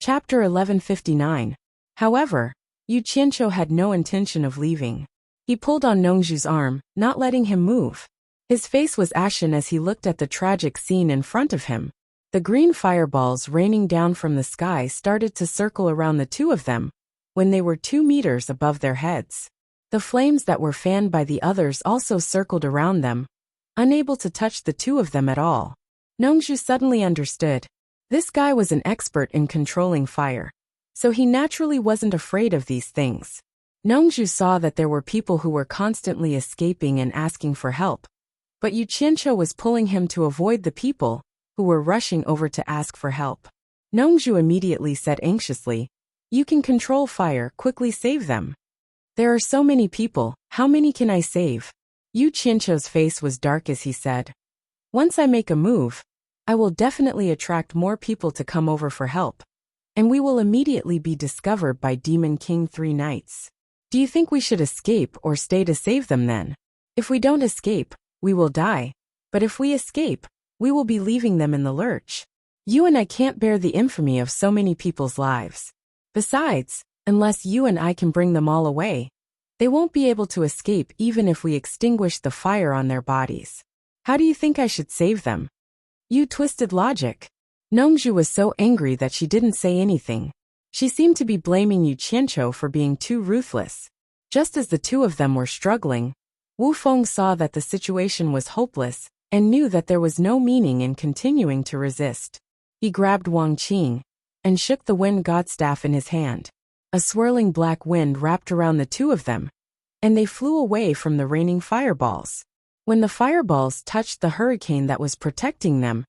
Chapter 1159. However, Yu Qianqiu had no intention of leaving. He pulled on Nongzhu's arm, not letting him move. His face was ashen as he looked at the tragic scene in front of him. The green fireballs raining down from the sky started to circle around the two of them, when they were 2 meters above their heads. The flames that were fanned by the others also circled around them, unable to touch the two of them at all. Nongzhu suddenly understood. This guy was an expert in controlling fire, so he naturally wasn't afraid of these things. Nongzhu saw that there were people who were constantly escaping and asking for help, but Yu Qianqiu was pulling him to avoid the people who were rushing over to ask for help. Nongzhu immediately said anxiously, "You can control fire, quickly save them." "There are so many people, how many can I save?" Yu Qianqiu's face was dark as he said, "Once I make a move, I will definitely attract more people to come over for help, and we will immediately be discovered by Demon King 3 Knights. Do you think we should escape or stay to save them then? If we don't escape, we will die, but if we escape, we will be leaving them in the lurch. You and I can't bear the infamy of so many people's lives. Besides, unless you and I can bring them all away, they won't be able to escape even if we extinguish the fire on their bodies. How do you think I should save them?" Yu twisted logic. Nongzhu was so angry that she didn't say anything. She seemed to be blaming Yu Qianqiu for being too ruthless. Just as the two of them were struggling, Wu Feng saw that the situation was hopeless and knew that there was no meaning in continuing to resist. He grabbed Wang Qing and shook the wind god staff in his hand. A swirling black wind wrapped around the two of them, and they flew away from the raining fireballs. When the fireballs touched the hurricane that was protecting them,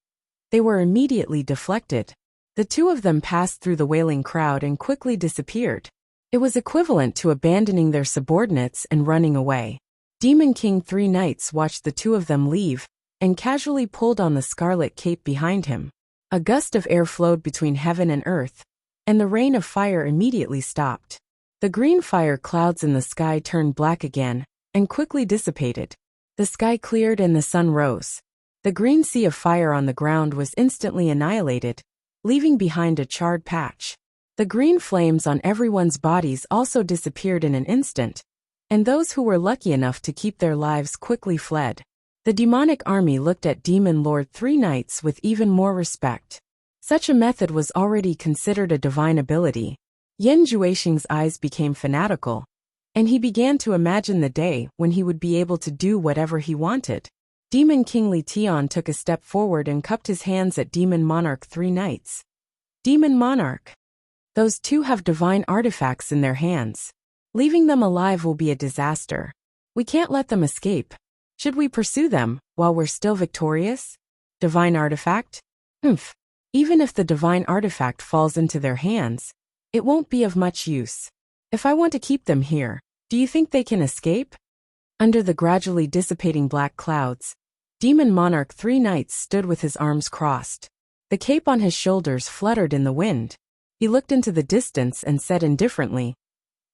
they were immediately deflected. The two of them passed through the wailing crowd and quickly disappeared. It was equivalent to abandoning their subordinates and running away. Demon King 3 Knights watched the two of them leave and casually pulled on the scarlet cape behind him. A gust of air flowed between heaven and earth, and the rain of fire immediately stopped. The green fire clouds in the sky turned black again and quickly dissipated. The sky cleared and the sun rose. The green sea of fire on the ground was instantly annihilated, leaving behind a charred patch. The green flames on everyone's bodies also disappeared in an instant, and those who were lucky enough to keep their lives quickly fled. The demonic army looked at Demon Lord 3 Knights with even more respect. Such a method was already considered a divine ability. Yan Juexing's eyes became fanatical, and he began to imagine the day when he would be able to do whatever he wanted. Demon King Li Tian took a step forward and cupped his hands at Demon Monarch 3 Knights. "Demon Monarch. Those two have divine artifacts in their hands. Leaving them alive will be a disaster. We can't let them escape. Should we pursue them while we're still victorious? Divine artifact? Even if the divine artifact falls into their hands, it won't be of much use. If I want to keep them here, do you think they can escape?" Under the gradually dissipating black clouds, Demon Monarch 3 Knights stood with his arms crossed. The cape on his shoulders fluttered in the wind. He looked into the distance and said indifferently,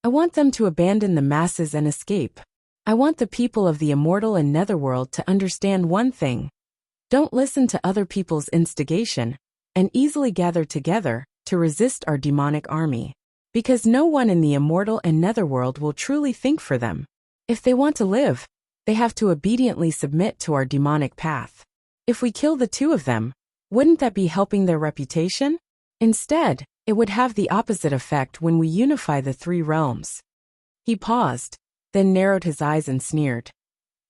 "I want them to abandon the masses and escape. I want the people of the immortal and netherworld to understand one thing. Don't listen to other people's instigation, and easily gather together to resist our demonic army. Because no one in the immortal and netherworld will truly think for them. If they want to live, they have to obediently submit to our demonic path. If we kill the two of them, wouldn't that be helping their reputation? Instead, it would have the opposite effect when we unify the 3 realms." He paused, then narrowed his eyes and sneered.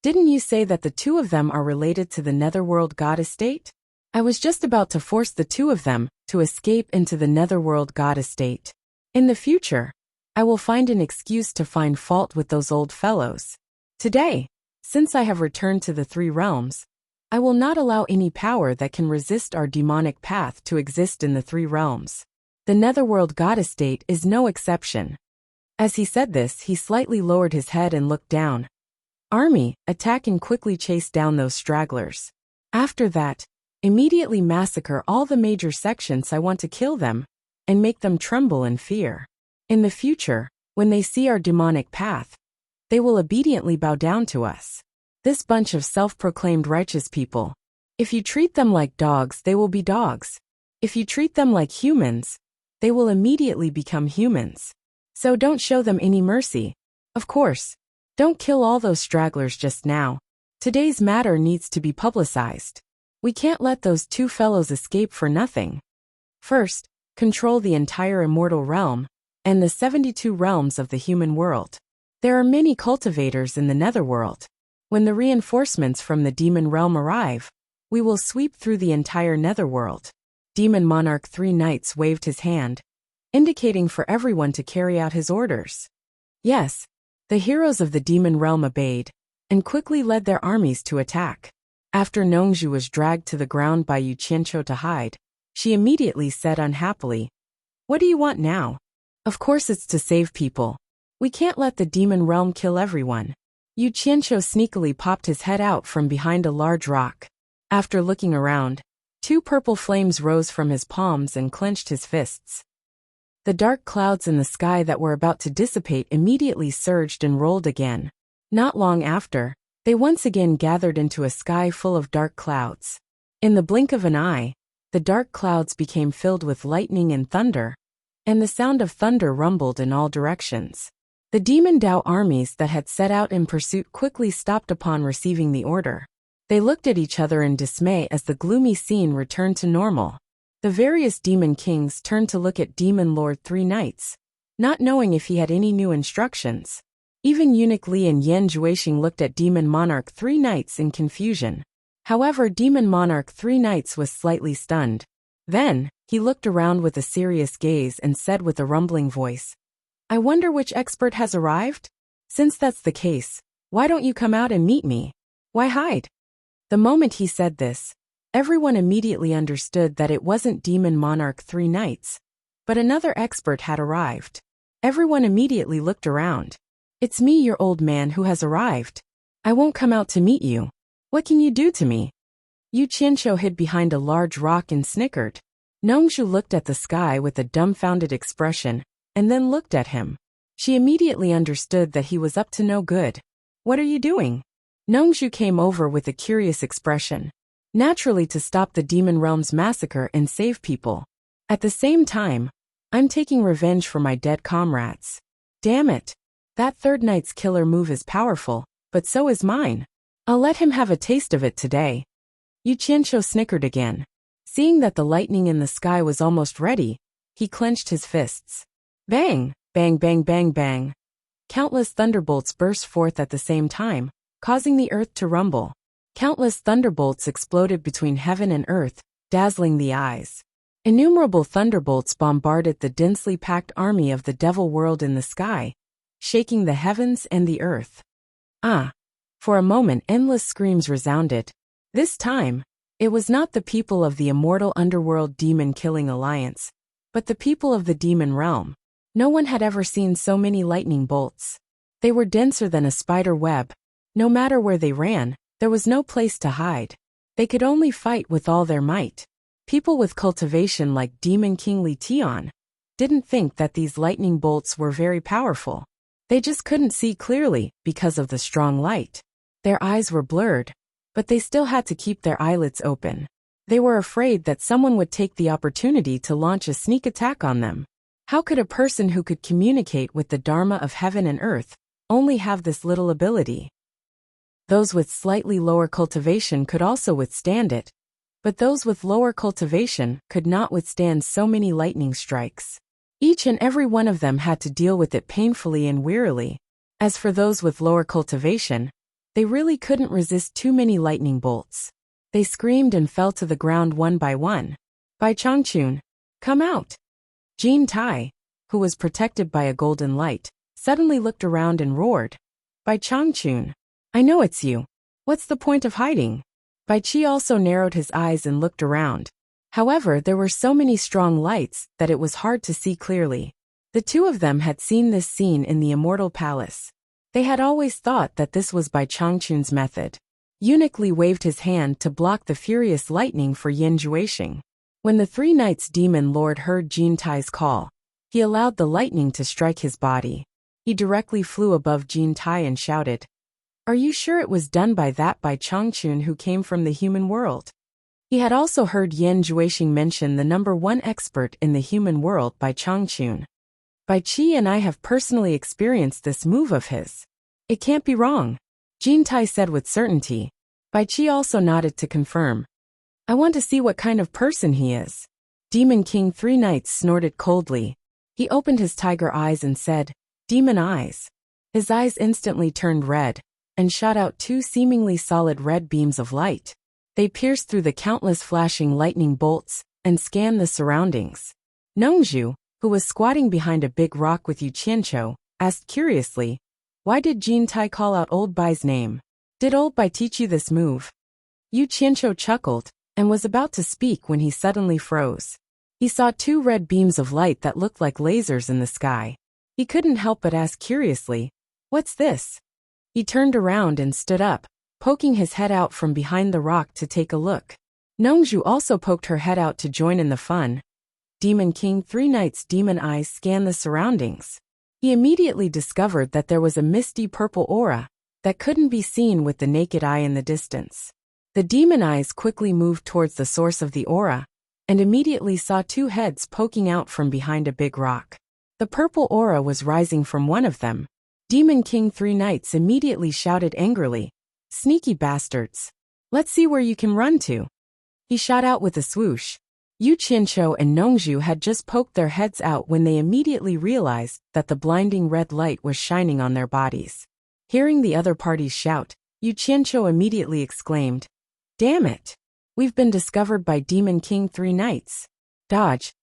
"Didn't you say that the two of them are related to the netherworld god estate? I was just about to force the two of them to escape into the netherworld god estate. In the future, I will find an excuse to find fault with those old fellows. Today, since I have returned to the 3 realms, I will not allow any power that can resist our demonic path to exist in the 3 realms. The netherworld god estate is no exception." As he said this, he slightly lowered his head and looked down. "Army, attack and quickly chase down those stragglers. After that, immediately massacre all the major sections. I want to kill them and make them tremble in fear. In the future, when they see our demonic path, they will obediently bow down to us. This bunch of self-proclaimed righteous people. If you treat them like dogs, they will be dogs. If you treat them like humans, they will immediately become humans. So don't show them any mercy. Of course, don't kill all those stragglers just now. Today's matter needs to be publicized. We can't let those two fellows escape for nothing. First, control the entire immortal realm, and the 72 realms of the human world. There are many cultivators in the netherworld. When the reinforcements from the demon realm arrive, we will sweep through the entire netherworld. Demon Monarch 3 Knights waved his hand, indicating for everyone to carry out his orders. Yes, the heroes of the demon realm obeyed, and quickly led their armies to attack. After Nongzhu was dragged to the ground by Yu Qianqiu to hide, she immediately said unhappily, "What do you want now?" "Of course it's to save people. We can't let the demon realm kill everyone." Yu Qianqiu sneakily popped his head out from behind a large rock. After looking around, 2 purple flames rose from his palms and clenched his fists. The dark clouds in the sky that were about to dissipate immediately surged and rolled again. Not long after, they once again gathered into a sky full of dark clouds. In the blink of an eye, the dark clouds became filled with lightning and thunder, and the sound of thunder rumbled in all directions. The demon Dao armies that had set out in pursuit quickly stopped upon receiving the order. They looked at each other in dismay as the gloomy scene returned to normal. The various demon kings turned to look at Demon Lord 3 Knights, not knowing if he had any new instructions. Even Eunuch Li and Yan Juexing looked at Demon Monarch 3 Knights in confusion. However, Demon Monarch 3 Knights was slightly stunned. Then, he looked around with a serious gaze and said with a rumbling voice, "I wonder which expert has arrived? Since that's the case, why don't you come out and meet me? Why hide?" The moment he said this, everyone immediately understood that it wasn't Demon Monarch 3 Knights, but another expert had arrived. Everyone immediately looked around. "It's me, your old man, who has arrived. I won't come out to meet you. What can you do to me?" Yu Qianqiu hid behind a large rock and snickered. Nongzhu looked at the sky with a dumbfounded expression, and then looked at him. She immediately understood that he was up to no good. "What are you doing?" Nongzhu came over with a curious expression. Naturally, to stop the demon realm's massacre and save people. At the same time, I'm taking revenge for my dead comrades. Damn it. That third knight's killer move is powerful, but so is mine. I'll let him have a taste of it today. Yu Qianqiu snickered again. Seeing that the lightning in the sky was almost ready, he clenched his fists. Bang, bang, bang, bang, bang. Countless thunderbolts burst forth at the same time, causing the earth to rumble. Countless thunderbolts exploded between heaven and earth, dazzling the eyes. Innumerable thunderbolts bombarded the densely packed army of the devil world in the sky, shaking the heavens and the earth. For a moment endless screams resounded. This time, it was not the people of the immortal underworld demon-killing alliance, but the people of the demon realm. No one had ever seen so many lightning bolts. They were denser than a spider web. No matter where they ran, there was no place to hide. They could only fight with all their might. People with cultivation like Demon King Li Tian didn't think that these lightning bolts were very powerful. They just couldn't see clearly because of the strong light. Their eyes were blurred, but they still had to keep their eyelids open. They were afraid that someone would take the opportunity to launch a sneak attack on them. How could a person who could communicate with the Dharma of heaven and earth only have this little ability? Those with slightly lower cultivation could also withstand it, but those with lower cultivation could not withstand so many lightning strikes. Each and every one of them had to deal with it painfully and wearily. As for those with lower cultivation, they really couldn't resist too many lightning bolts. They screamed and fell to the ground one by one. "Bai Changchun, come out!" Jean Tai, who was protected by a golden light, suddenly looked around and roared. "Bai Changchun, I know it's you. What's the point of hiding?" Bai Qi also narrowed his eyes and looked around. However, there were so many strong lights that it was hard to see clearly. The two of them had seen this scene in the Immortal Palace. They had always thought that this was Bai Changchun's method. Eunuch Li waved his hand to block the furious lightning for Yan Juexing. When the 3 Knights Demon Lord heard Jean Tai's call, he allowed the lightning to strike his body. He directly flew above Jean Tai and shouted, "Are you sure it was done by that Bai Changchun who came from the human world?" He had also heard Yan Juexing mention the #1 expert in the human world by Changchun. Bai Qi and I have personally experienced this move of his. It can't be wrong, Jin Tai said with certainty. Bai Qi also nodded to confirm. I want to see what kind of person he is. Demon King Three Knights snorted coldly. He opened his tiger eyes and said, Demon eyes. His eyes instantly turned red, and shot out two seemingly solid red beams of light. They pierced through the countless flashing lightning bolts, and scanned the surroundings. Nongzhu, who was squatting behind a big rock with Yu Qianqiu, asked curiously, why did Jin Tai call out Old Bai's name? Did Old Bai teach you this move? Yu Qianqiu chuckled, and was about to speak when he suddenly froze. He saw two red beams of light that looked like lasers in the sky. He couldn't help but ask curiously, what's this? He turned around and stood up, poking his head out from behind the rock to take a look. Nongzhu also poked her head out to join in the fun. Demon King Three Knights' demon eyes scanned the surroundings. He immediately discovered that there was a misty purple aura that couldn't be seen with the naked eye in the distance. The demon eyes quickly moved towards the source of the aura, and immediately saw two heads poking out from behind a big rock. The purple aura was rising from one of them. Demon King Three Knights immediately shouted angrily, Sneaky bastards! Let's see where you can run to. He shot out with a swoosh. Yu Qianqiu and Nongzhu had just poked their heads out when they immediately realized that the blinding red light was shining on their bodies. Hearing the other parties shout, Yu Qianqiu immediately exclaimed, Damn it! We've been discovered by Demon King Three Knights. Dodge!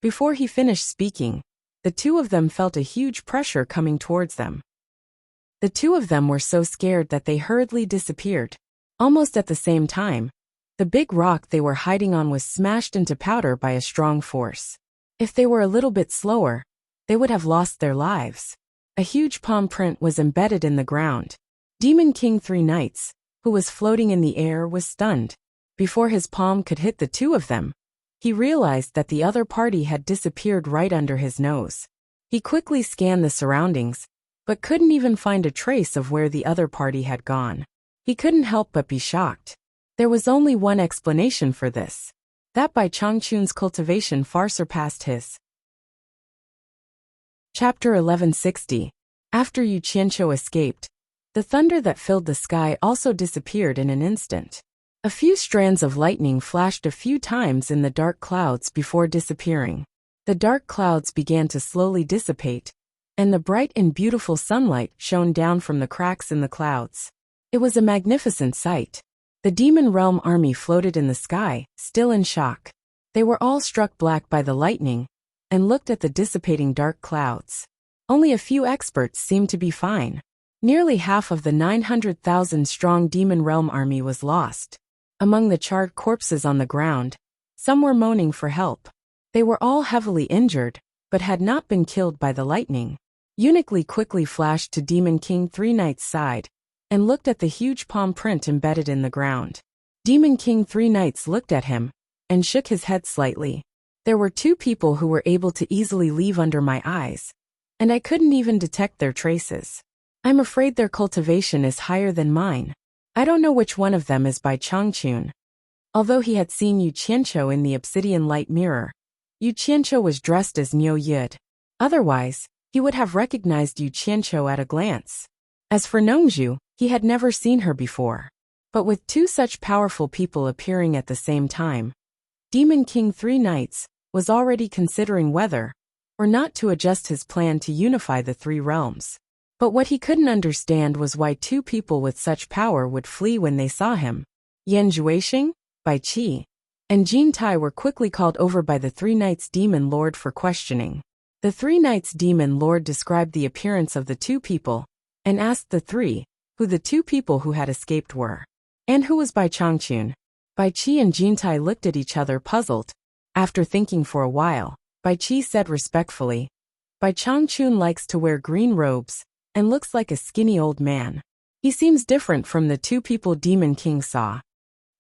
Before he finished speaking, the two of them felt a huge pressure coming towards them. The two of them were so scared that they hurriedly disappeared. Almost at the same time, the big rock they were hiding on was smashed into powder by a strong force. If they were a little bit slower, they would have lost their lives. A huge palm print was embedded in the ground. Demon King Three Knights, who was floating in the air, was stunned. Before his palm could hit the two of them, he realized that the other party had disappeared right under his nose. He quickly scanned the surroundings, but couldn't even find a trace of where the other party had gone. He couldn't help but be shocked. There was only one explanation for this. That Bai Changchun's cultivation far surpassed his. Chapter 1160. After Yu Qianqiu escaped, the thunder that filled the sky also disappeared in an instant. A few strands of lightning flashed a few times in the dark clouds before disappearing. The dark clouds began to slowly dissipate, and the bright and beautiful sunlight shone down from the cracks in the clouds. It was a magnificent sight. The Demon Realm army floated in the sky, still in shock. They were all struck black by the lightning, and looked at the dissipating dark clouds. Only a few experts seemed to be fine. Nearly half of the 900,000-strong Demon Realm army was lost. Among the charred corpses on the ground, some were moaning for help. They were all heavily injured, but had not been killed by the lightning. Eunuch Li quickly flashed to Demon King Three Knights' side, and looked at the huge palm print embedded in the ground. Demon King Three Knights looked at him, and shook his head slightly. There were two people who were able to easily leave under my eyes, and I couldn't even detect their traces. I'm afraid their cultivation is higher than mine. I don't know which one of them is Bai Changchun. Although he had seen Yu Qianqiu in the obsidian light mirror, Yu Qianqiu was dressed as Niu Yud. Otherwise, he would have recognized Yu Qianqiu at a glance. As for Nongzhu, he had never seen her before. But with two such powerful people appearing at the same time, Demon King Three Knights was already considering whether or not to adjust his plan to unify the three realms. But what he couldn't understand was why two people with such power would flee when they saw him. Yan Juexing, Bai Qi, and Jin Tai were quickly called over by the Three Knights Demon Lord for questioning. The Three Knights Demon Lord described the appearance of the two people, and asked the three who the two people who had escaped were, and who was Bai Changchun. Bai Qi and Jin Tai looked at each other puzzled. After thinking for a while, Bai Qi said respectfully, Bai Changchun likes to wear green robes, and looks like a skinny old man. He seems different from the two people Demon King saw.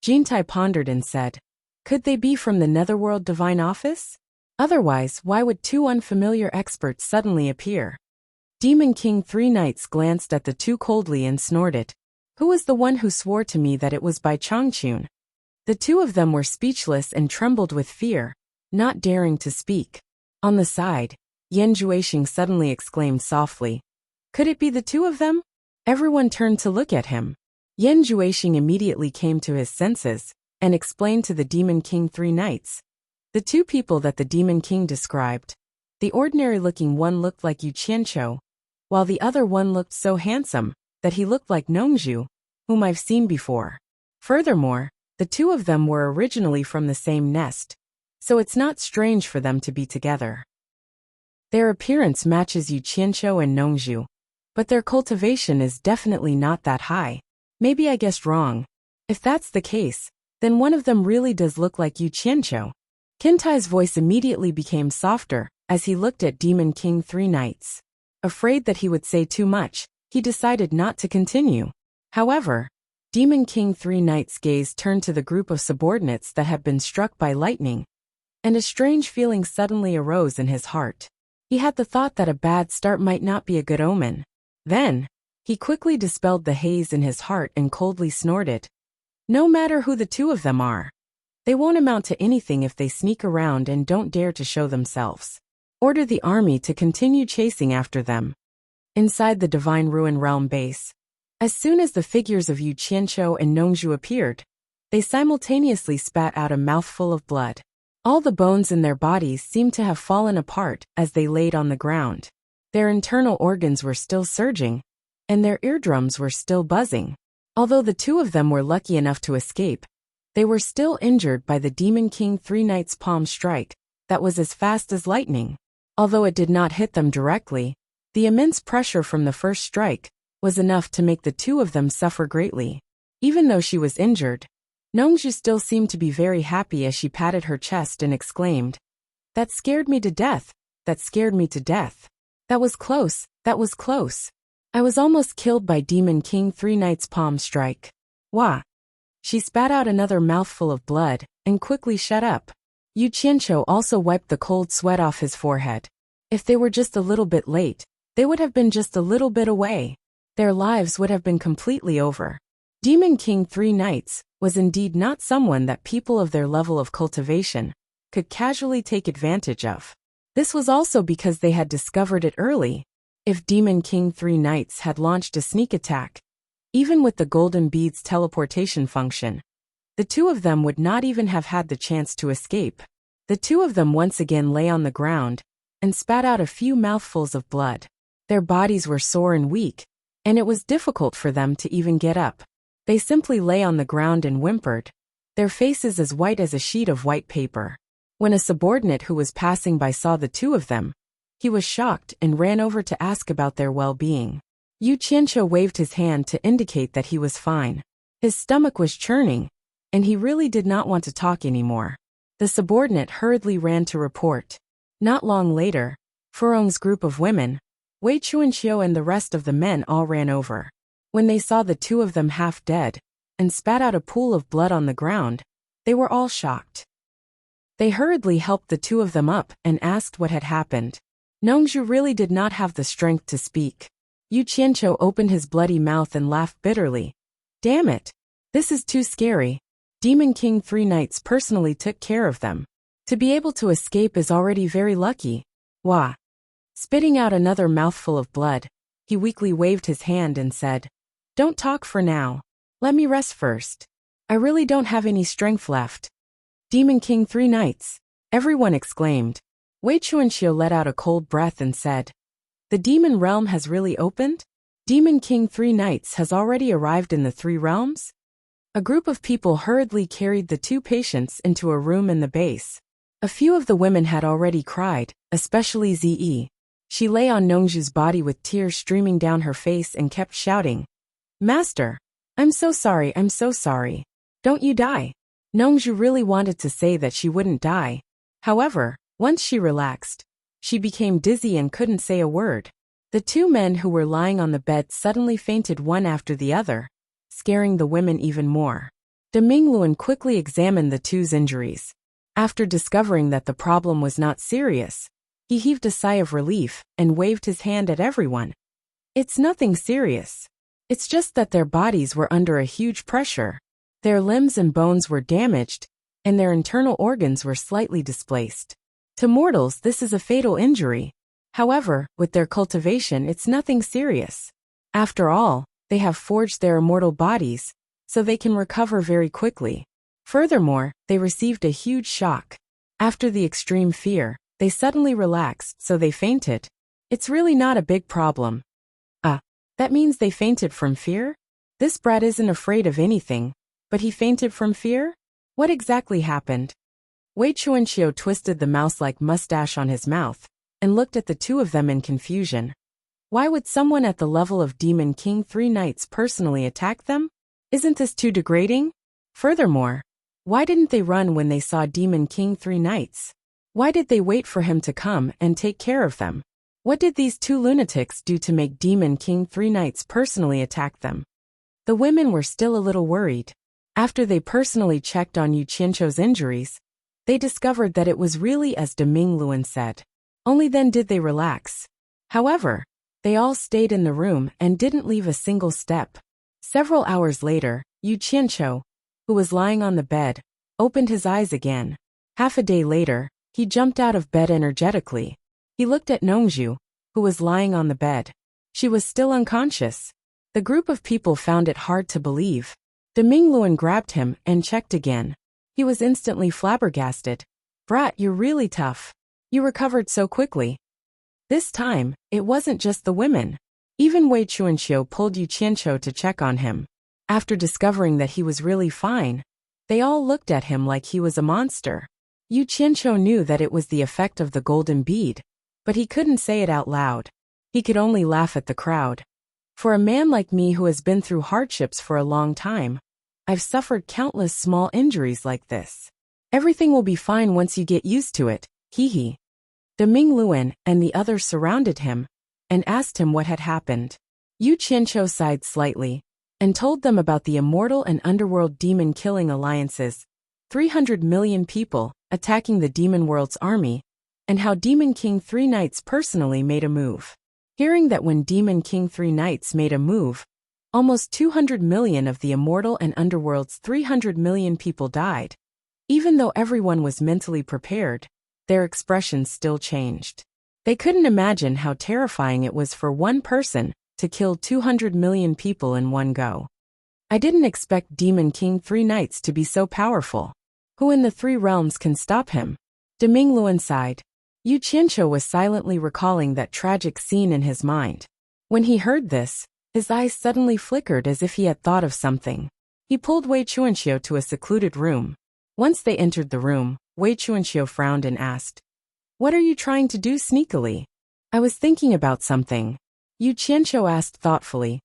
Jin Tai pondered and said, could they be from the Netherworld Divine Office? Otherwise, why would two unfamiliar experts suddenly appear? Demon King Three Knights glanced at the two coldly and snorted. Who was the one who swore to me that it was Bai Changchun? The two of them were speechless and trembled with fear, not daring to speak. On the side, Yan Juexing suddenly exclaimed softly, "Could it be the two of them?" Everyone turned to look at him. Yan Juexing immediately came to his senses and explained to the Demon King 3 knights. The two people that the Demon King described. The ordinary-looking one looked like Yu Qianqiu, while the other one looked so handsome that he looked like Nongzhu, whom I've seen before. Furthermore, the two of them were originally from the same nest, so it's not strange for them to be together. Their appearance matches Yu Qianqiu and Nongzhu, but their cultivation is definitely not that high. Maybe I guessed wrong. If that's the case, then one of them really does look like Yu Qianqiu. Qintai's voice immediately became softer as he looked at Demon King 3 knights. Afraid that he would say too much, he decided not to continue. However, Demon King 3 knights' gaze turned to the group of subordinates that had been struck by lightning, and a strange feeling suddenly arose in his heart. He had the thought that a bad start might not be a good omen. Then, he quickly dispelled the haze in his heart and coldly snorted. No matter who the two of them are, they won't amount to anything if they sneak around and don't dare to show themselves. Order the army to continue chasing after them. Inside the Divine Ruin Realm base, as soon as the figures of Yu Qianqiu and Nongzhu appeared, they simultaneously spat out a mouthful of blood. All the bones in their bodies seemed to have fallen apart as they laid on the ground. Their internal organs were still surging, and their eardrums were still buzzing. Although the two of them were lucky enough to escape, they were still injured by the Demon King 3 knights' palm strike that was as fast as lightning. Although it did not hit them directly, the immense pressure from the first strike was enough to make the two of them suffer greatly. Even though she was injured, Nongzhu still seemed to be very happy as she patted her chest and exclaimed, "That scared me to death, that scared me to death. That was close, that was close. I was almost killed by Demon King 3 knights' palm strike. Wah." She spat out another mouthful of blood and quickly shut up. Yu Qianqiu also wiped the cold sweat off his forehead. If they were just a little bit late, they would have been just a little bit away. Their lives would have been completely over. Demon King 3 knights was indeed not someone that people of their level of cultivation could casually take advantage of. This was also because they had discovered it early. If Demon King 3 knights had launched a sneak attack, even with the Golden Bead's teleportation function, the two of them would not even have had the chance to escape. The two of them once again lay on the ground and spat out a few mouthfuls of blood. Their bodies were sore and weak, and it was difficult for them to even get up. They simply lay on the ground and whimpered, their faces as white as a sheet of white paper. When a subordinate who was passing by saw the two of them, he was shocked and ran over to ask about their well-being. Yu Qianqiu waved his hand to indicate that he was fine. His stomach was churning, and he really did not want to talk anymore. The subordinate hurriedly ran to report. Not long later, Furong's group of women, Wei Chuanxiu and the rest of the men all ran over. When they saw the two of them half dead and spat out a pool of blood on the ground, they were all shocked. They hurriedly helped the two of them up and asked what had happened. Nongzhu really did not have the strength to speak. Yu Qianqiu opened his bloody mouth and laughed bitterly. Damn it! This is too scary. Demon King 3 knights personally took care of them. To be able to escape is already very lucky. Wah! Spitting out another mouthful of blood, he weakly waved his hand and said, "Don't talk for now. Let me rest first. I really don't have any strength left." Demon King 3 knights! Everyone exclaimed. Wei Chuanxiu let out a cold breath and said, "The demon realm has really opened? Demon King 3 knights has already arrived in the 3 realms?" A group of people hurriedly carried the 2 patients into a room in the base. A few of the women had already cried, especially Zi. She lay on Nongzhu's body with tears streaming down her face and kept shouting, "Master! I'm so sorry, I'm so sorry. Don't you die." Nongzhu really wanted to say that she wouldn't die. However, once she relaxed, she became dizzy and couldn't say a word. The 2 men who were lying on the bed suddenly fainted one after the other, scaring the women even more. De Mingluan quickly examined the 2's injuries. After discovering that the problem was not serious, he heaved a sigh of relief and waved his hand at everyone. "It's nothing serious. It's just that their bodies were under a huge pressure. Their limbs and bones were damaged, and their internal organs were slightly displaced. To mortals, this is a fatal injury. However, with their cultivation, it's nothing serious. After all, they have forged their immortal bodies, so they can recover very quickly. Furthermore, they received a huge shock. After the extreme fear, they suddenly relaxed, so they fainted. It's really not a big problem. That means they fainted from fear? This brat isn't afraid of anything, but he fainted from fear? What exactly happened? Wei Chuanxiu twisted the mouse-like mustache on his mouth, and looked at the two of them in confusion. Why would someone at the level of Demon King 3 Knights personally attack them? Isn't this too degrading? Furthermore, why didn't they run when they saw Demon King 3 Knights? Why did they wait for him to come and take care of them? What did these two lunatics do to make Demon King 3 Knights personally attack them? The women were still a little worried. After they personally checked on Yu Qianqiu's injuries, they discovered that it was really as Deming Luan said. Only then did they relax. However, they all stayed in the room and didn't leave a single step. Several hours later, Yu Qianqiu, who was lying on the bed, opened his eyes again. Half a day later, he jumped out of bed energetically. He looked at Nongzhu, who was lying on the bed. She was still unconscious. The group of people found it hard to believe. Deming Luan grabbed him and checked again. He was instantly flabbergasted. "Brat, you're really tough. You recovered so quickly." This time, it wasn't just the women. Even Wei Chuanxiu pulled Yu Qianqiu to check on him. After discovering that he was really fine, they all looked at him like he was a monster. Yu Qianqiu knew that it was the effect of the golden bead, but he couldn't say it out loud. He could only laugh at the crowd. For a man like me who has been through hardships for a long time, I've suffered countless small injuries like this. Everything will be fine once you get used to it, hee. Deming Luan and the others surrounded him and asked him what had happened. Yu Qianqiu sighed slightly and told them about the immortal and underworld demon killing alliances, 300 million people attacking the demon world's army, and how Demon King 3 Knights personally made a move. Hearing that when Demon King 3 Knights made a move, almost 200 million of the immortal and underworld's 300 million people died. Even though everyone was mentally prepared, their expressions still changed. They couldn't imagine how terrifying it was for one person to kill 200 million people in one go. I didn't expect Demon King 3 Knights to be so powerful. Who in the 3 realms can stop him? Deming Luan sighed. Yu Qianqiu was silently recalling that tragic scene in his mind. When he heard this, his eyes suddenly flickered as if he had thought of something. He pulled Wei Chuanxiu to a secluded room. Once they entered the room, Wei Chuanxiu frowned and asked, "What are you trying to do sneakily?" "I was thinking about something," Yu Qianqiu asked thoughtfully.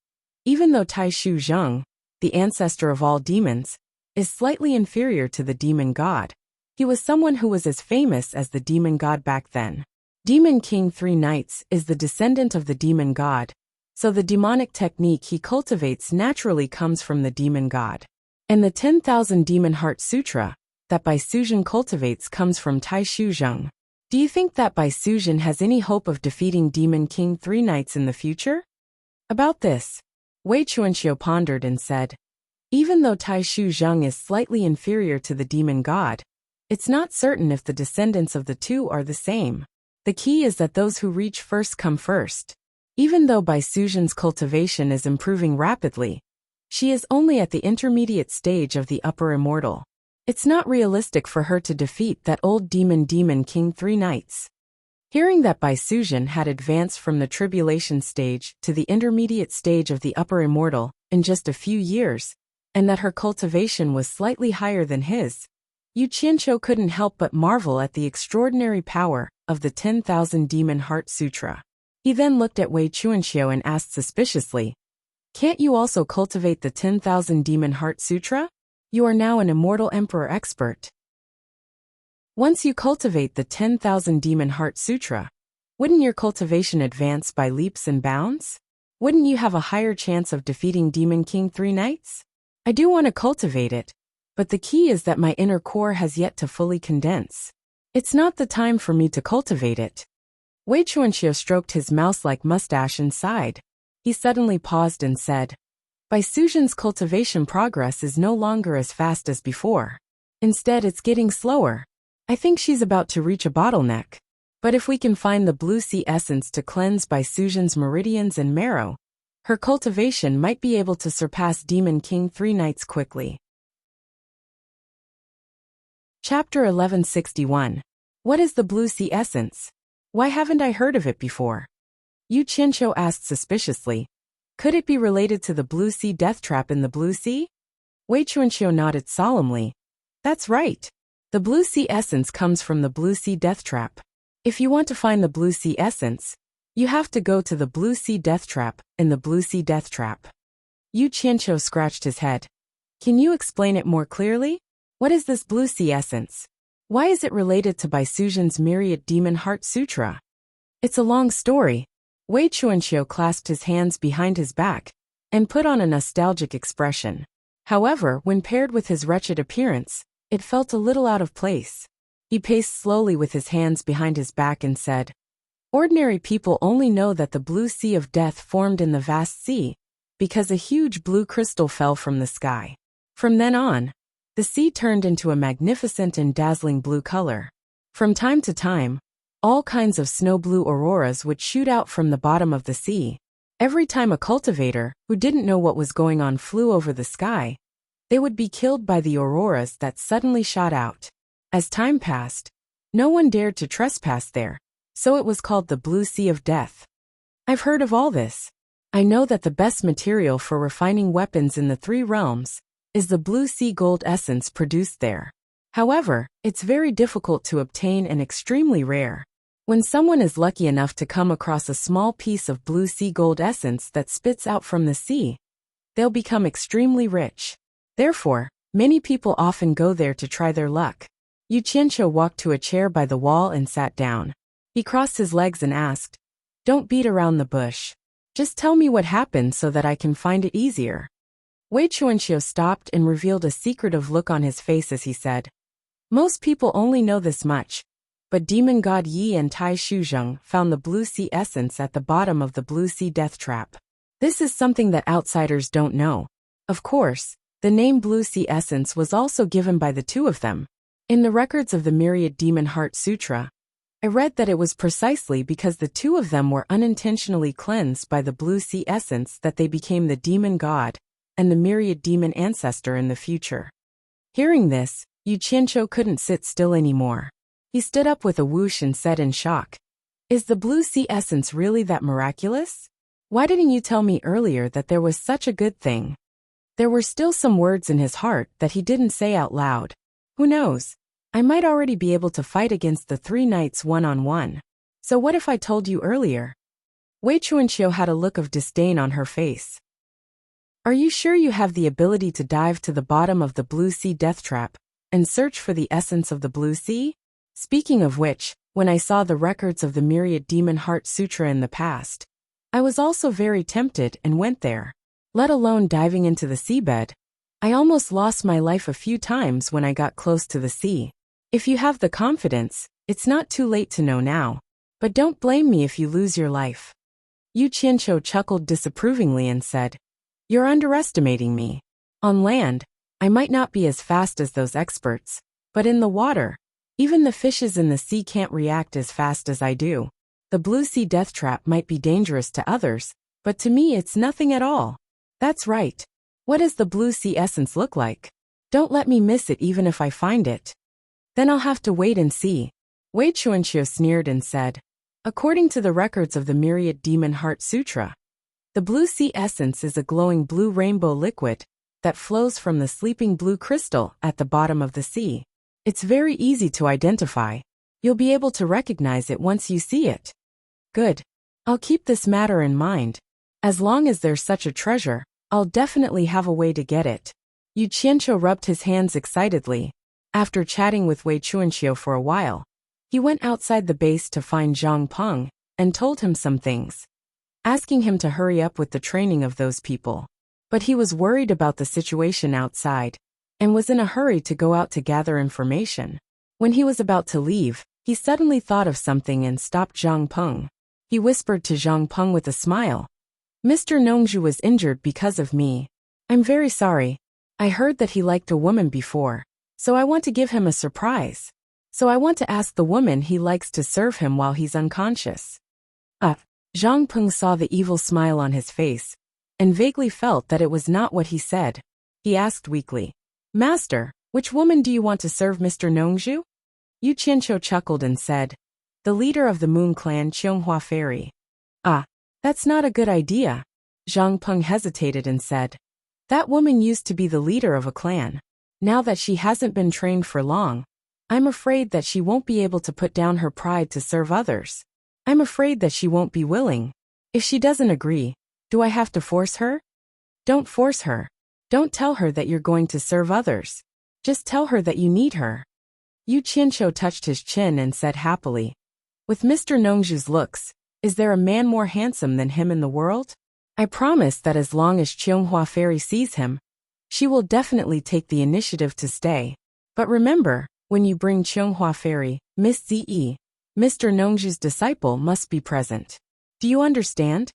Even though Tai Shu Zheng, the ancestor of all demons, is slightly inferior to the demon god, he was someone who was as famous as the demon god back then. Demon King 3 Knights is the descendant of the demon god, so the demonic technique he cultivates naturally comes from the demon god. And the 10,000 Demon Heart Sutra that Bai Suzhen cultivates comes from Tai Shu Zheng. Do you think that Bai Suzhen has any hope of defeating Demon King 3 Knights in the future? About this, Wei Chuanxiu pondered and said, "Even though Tai Shu Zheng is slightly inferior to the demon god, it's not certain if the descendants of the two are the same. The key is that those who reach first come first. Even though Bai Suzhen's cultivation is improving rapidly, she is only at the intermediate stage of the upper immortal. It's not realistic for her to defeat that old Demon King 3 Knights." Hearing that Bai Suzhen had advanced from the tribulation stage to the intermediate stage of the upper immortal in just a few years, and that her cultivation was slightly higher than his, Yu Qianqiu couldn't help but marvel at the extraordinary power of the 10,000 Demon Heart Sutra. He then looked at Wei Chuanxiu and asked suspiciously, "Can't you also cultivate the 10,000 Demon Heart Sutra? You are now an immortal emperor expert. Once you cultivate the 10,000 Demon Heart Sutra, wouldn't your cultivation advance by leaps and bounds? Wouldn't you have a higher chance of defeating Demon King 3 Knights? I do want to cultivate it, but the key is that my inner core has yet to fully condense. It's not the time for me to cultivate it." Wei Chuanxiu stroked his mouse-like mustache and sighed. He suddenly paused and said, Bai Suzhen's cultivation progress is no longer as fast as before. Instead, it's getting slower. I think she's about to reach a bottleneck. But if we can find the blue sea essence to cleanse Bai Suzhen's meridians and marrow, her cultivation might be able to surpass Demon King 3 nights quickly. Chapter 1161. What is the blue sea essence? Why haven't I heard of it before? Yu Qianqiu asked suspiciously. Could it be related to the blue sea death trap in the blue sea? Wei Chuanqiu nodded solemnly. That's right. The blue sea essence comes from the blue sea death trap. If you want to find the blue sea essence, you have to go to the blue sea death trap in the blue sea death trap. Yu Qianqiu scratched his head. Can you explain it more clearly? What is this blue sea essence? Why is it related to Bai Suzhen's Myriad Demon Heart Sutra? It's a long story. Wei Chuanqiu clasped his hands behind his back and put on a nostalgic expression. However, when paired with his wretched appearance, it felt a little out of place. He paced slowly with his hands behind his back and said, Ordinary people only know that the blue sea of death formed in the vast sea because a huge blue crystal fell from the sky. From then on, the sea turned into a magnificent and dazzling blue color. From time to time, all kinds of snow blue auroras would shoot out from the bottom of the sea. Every time a cultivator, who didn't know what was going on, flew over the sky, they would be killed by the auroras that suddenly shot out. As time passed, no one dared to trespass there, so it was called the Blue Sea of Death. I've heard of all this. I know that the best material for refining weapons in the 3 realms is the blue sea gold essence produced there. However, it's very difficult to obtain and extremely rare. When someone is lucky enough to come across a small piece of blue sea gold essence that spits out from the sea, they'll become extremely rich. Therefore, many people often go there to try their luck. Yu Qianqiu walked to a chair by the wall and sat down. He crossed his legs and asked, Don't beat around the bush. Just tell me what happened so that I can find it easier. Wei Chuanqiu stopped and revealed a secretive look on his face as he said, Most people only know this much, but demon god Yi and Tai Shuzheng found the blue sea essence at the bottom of the blue sea death trap. This is something that outsiders don't know. Of course, the name blue sea essence was also given by the 2 of them. In the records of the Myriad Demon Heart Sutra, I read that it was precisely because the 2 of them were unintentionally cleansed by the blue sea essence that they became the demon god and the myriad demon ancestor in the future. Hearing this, Yu Qianqiu couldn't sit still anymore. He stood up with a whoosh and said in shock, Is the blue sea essence really that miraculous? Why didn't you tell me earlier that there was such a good thing? There were still some words in his heart that he didn't say out loud. Who knows? I might already be able to fight against the 3 knights one-on-one. So what if I told you earlier? Wei Chuanqiu had a look of disdain on her face. Are you sure you have the ability to dive to the bottom of the blue sea death trap and search for the essence of the blue sea? Speaking of which, when I saw the records of the Myriad Demon Heart Sutra in the past, I was also very tempted and went there. Let alone diving into the seabed. I almost lost my life a few times when I got close to the sea. If you have the confidence, it's not too late to know now. But don't blame me if you lose your life. Yu Qianqiu chuckled disapprovingly and said, You're underestimating me. On land, I might not be as fast as those experts, but in the water, even the fishes in the sea can't react as fast as I do. The blue sea death trap might be dangerous to others, but to me it's nothing at all. That's right. What does the blue sea essence look like? Don't let me miss it even if I find it. Then I'll have to wait and see. Wei Chuanqiu sneered and said, According to the records of the Myriad Demon Heart Sutra, the blue sea essence is a glowing blue rainbow liquid that flows from the sleeping blue crystal at the bottom of the sea. It's very easy to identify. You'll be able to recognize it once you see it. Good. I'll keep this matter in mind. As long as there's such a treasure, I'll definitely have a way to get it. Yu Qianqiu rubbed his hands excitedly. After chatting with Wei Chuanqiu for a while, he went outside the base to find Zhang Peng and told him some things, asking him to hurry up with the training of those people. But he was worried about the situation outside and was in a hurry to go out to gather information. When he was about to leave, he suddenly thought of something and stopped Zhang Peng. He whispered to Zhang Peng with a smile, Mr. Nongzhu was injured because of me, I'm very sorry. I heard that he liked a woman before, so I want to give him a surprise. So I want to ask the woman he likes to serve him while he's unconscious. Zhang Peng saw the evil smile on his face, and vaguely felt that it was not what he said. He asked weakly, Master, which woman do you want to serve Mr. Nongzhu? Yu Qianqiu chuckled and said, the leader of the Moon Clan Qianghua Fairy. That's not a good idea. Zhang Peng hesitated and said, that woman used to be the leader of a clan. Now that she hasn't been trained for long, I'm afraid that she won't be able to put down her pride to serve others. I'm afraid that she won't be willing. If she doesn't agree, do I have to force her? Don't force her. Don't tell her that you're going to serve others. Just tell her that you need her. Yu Qianqiu touched his chin and said happily, with Mr. Nongzhu's looks, is there a man more handsome than him in the world? I promise that as long as Qianghua Fairy sees him, she will definitely take the initiative to stay. But remember, when you bring Qianghua Fairy, Miss Zi, Mr. Nongzhu's disciple must be present. Do you understand?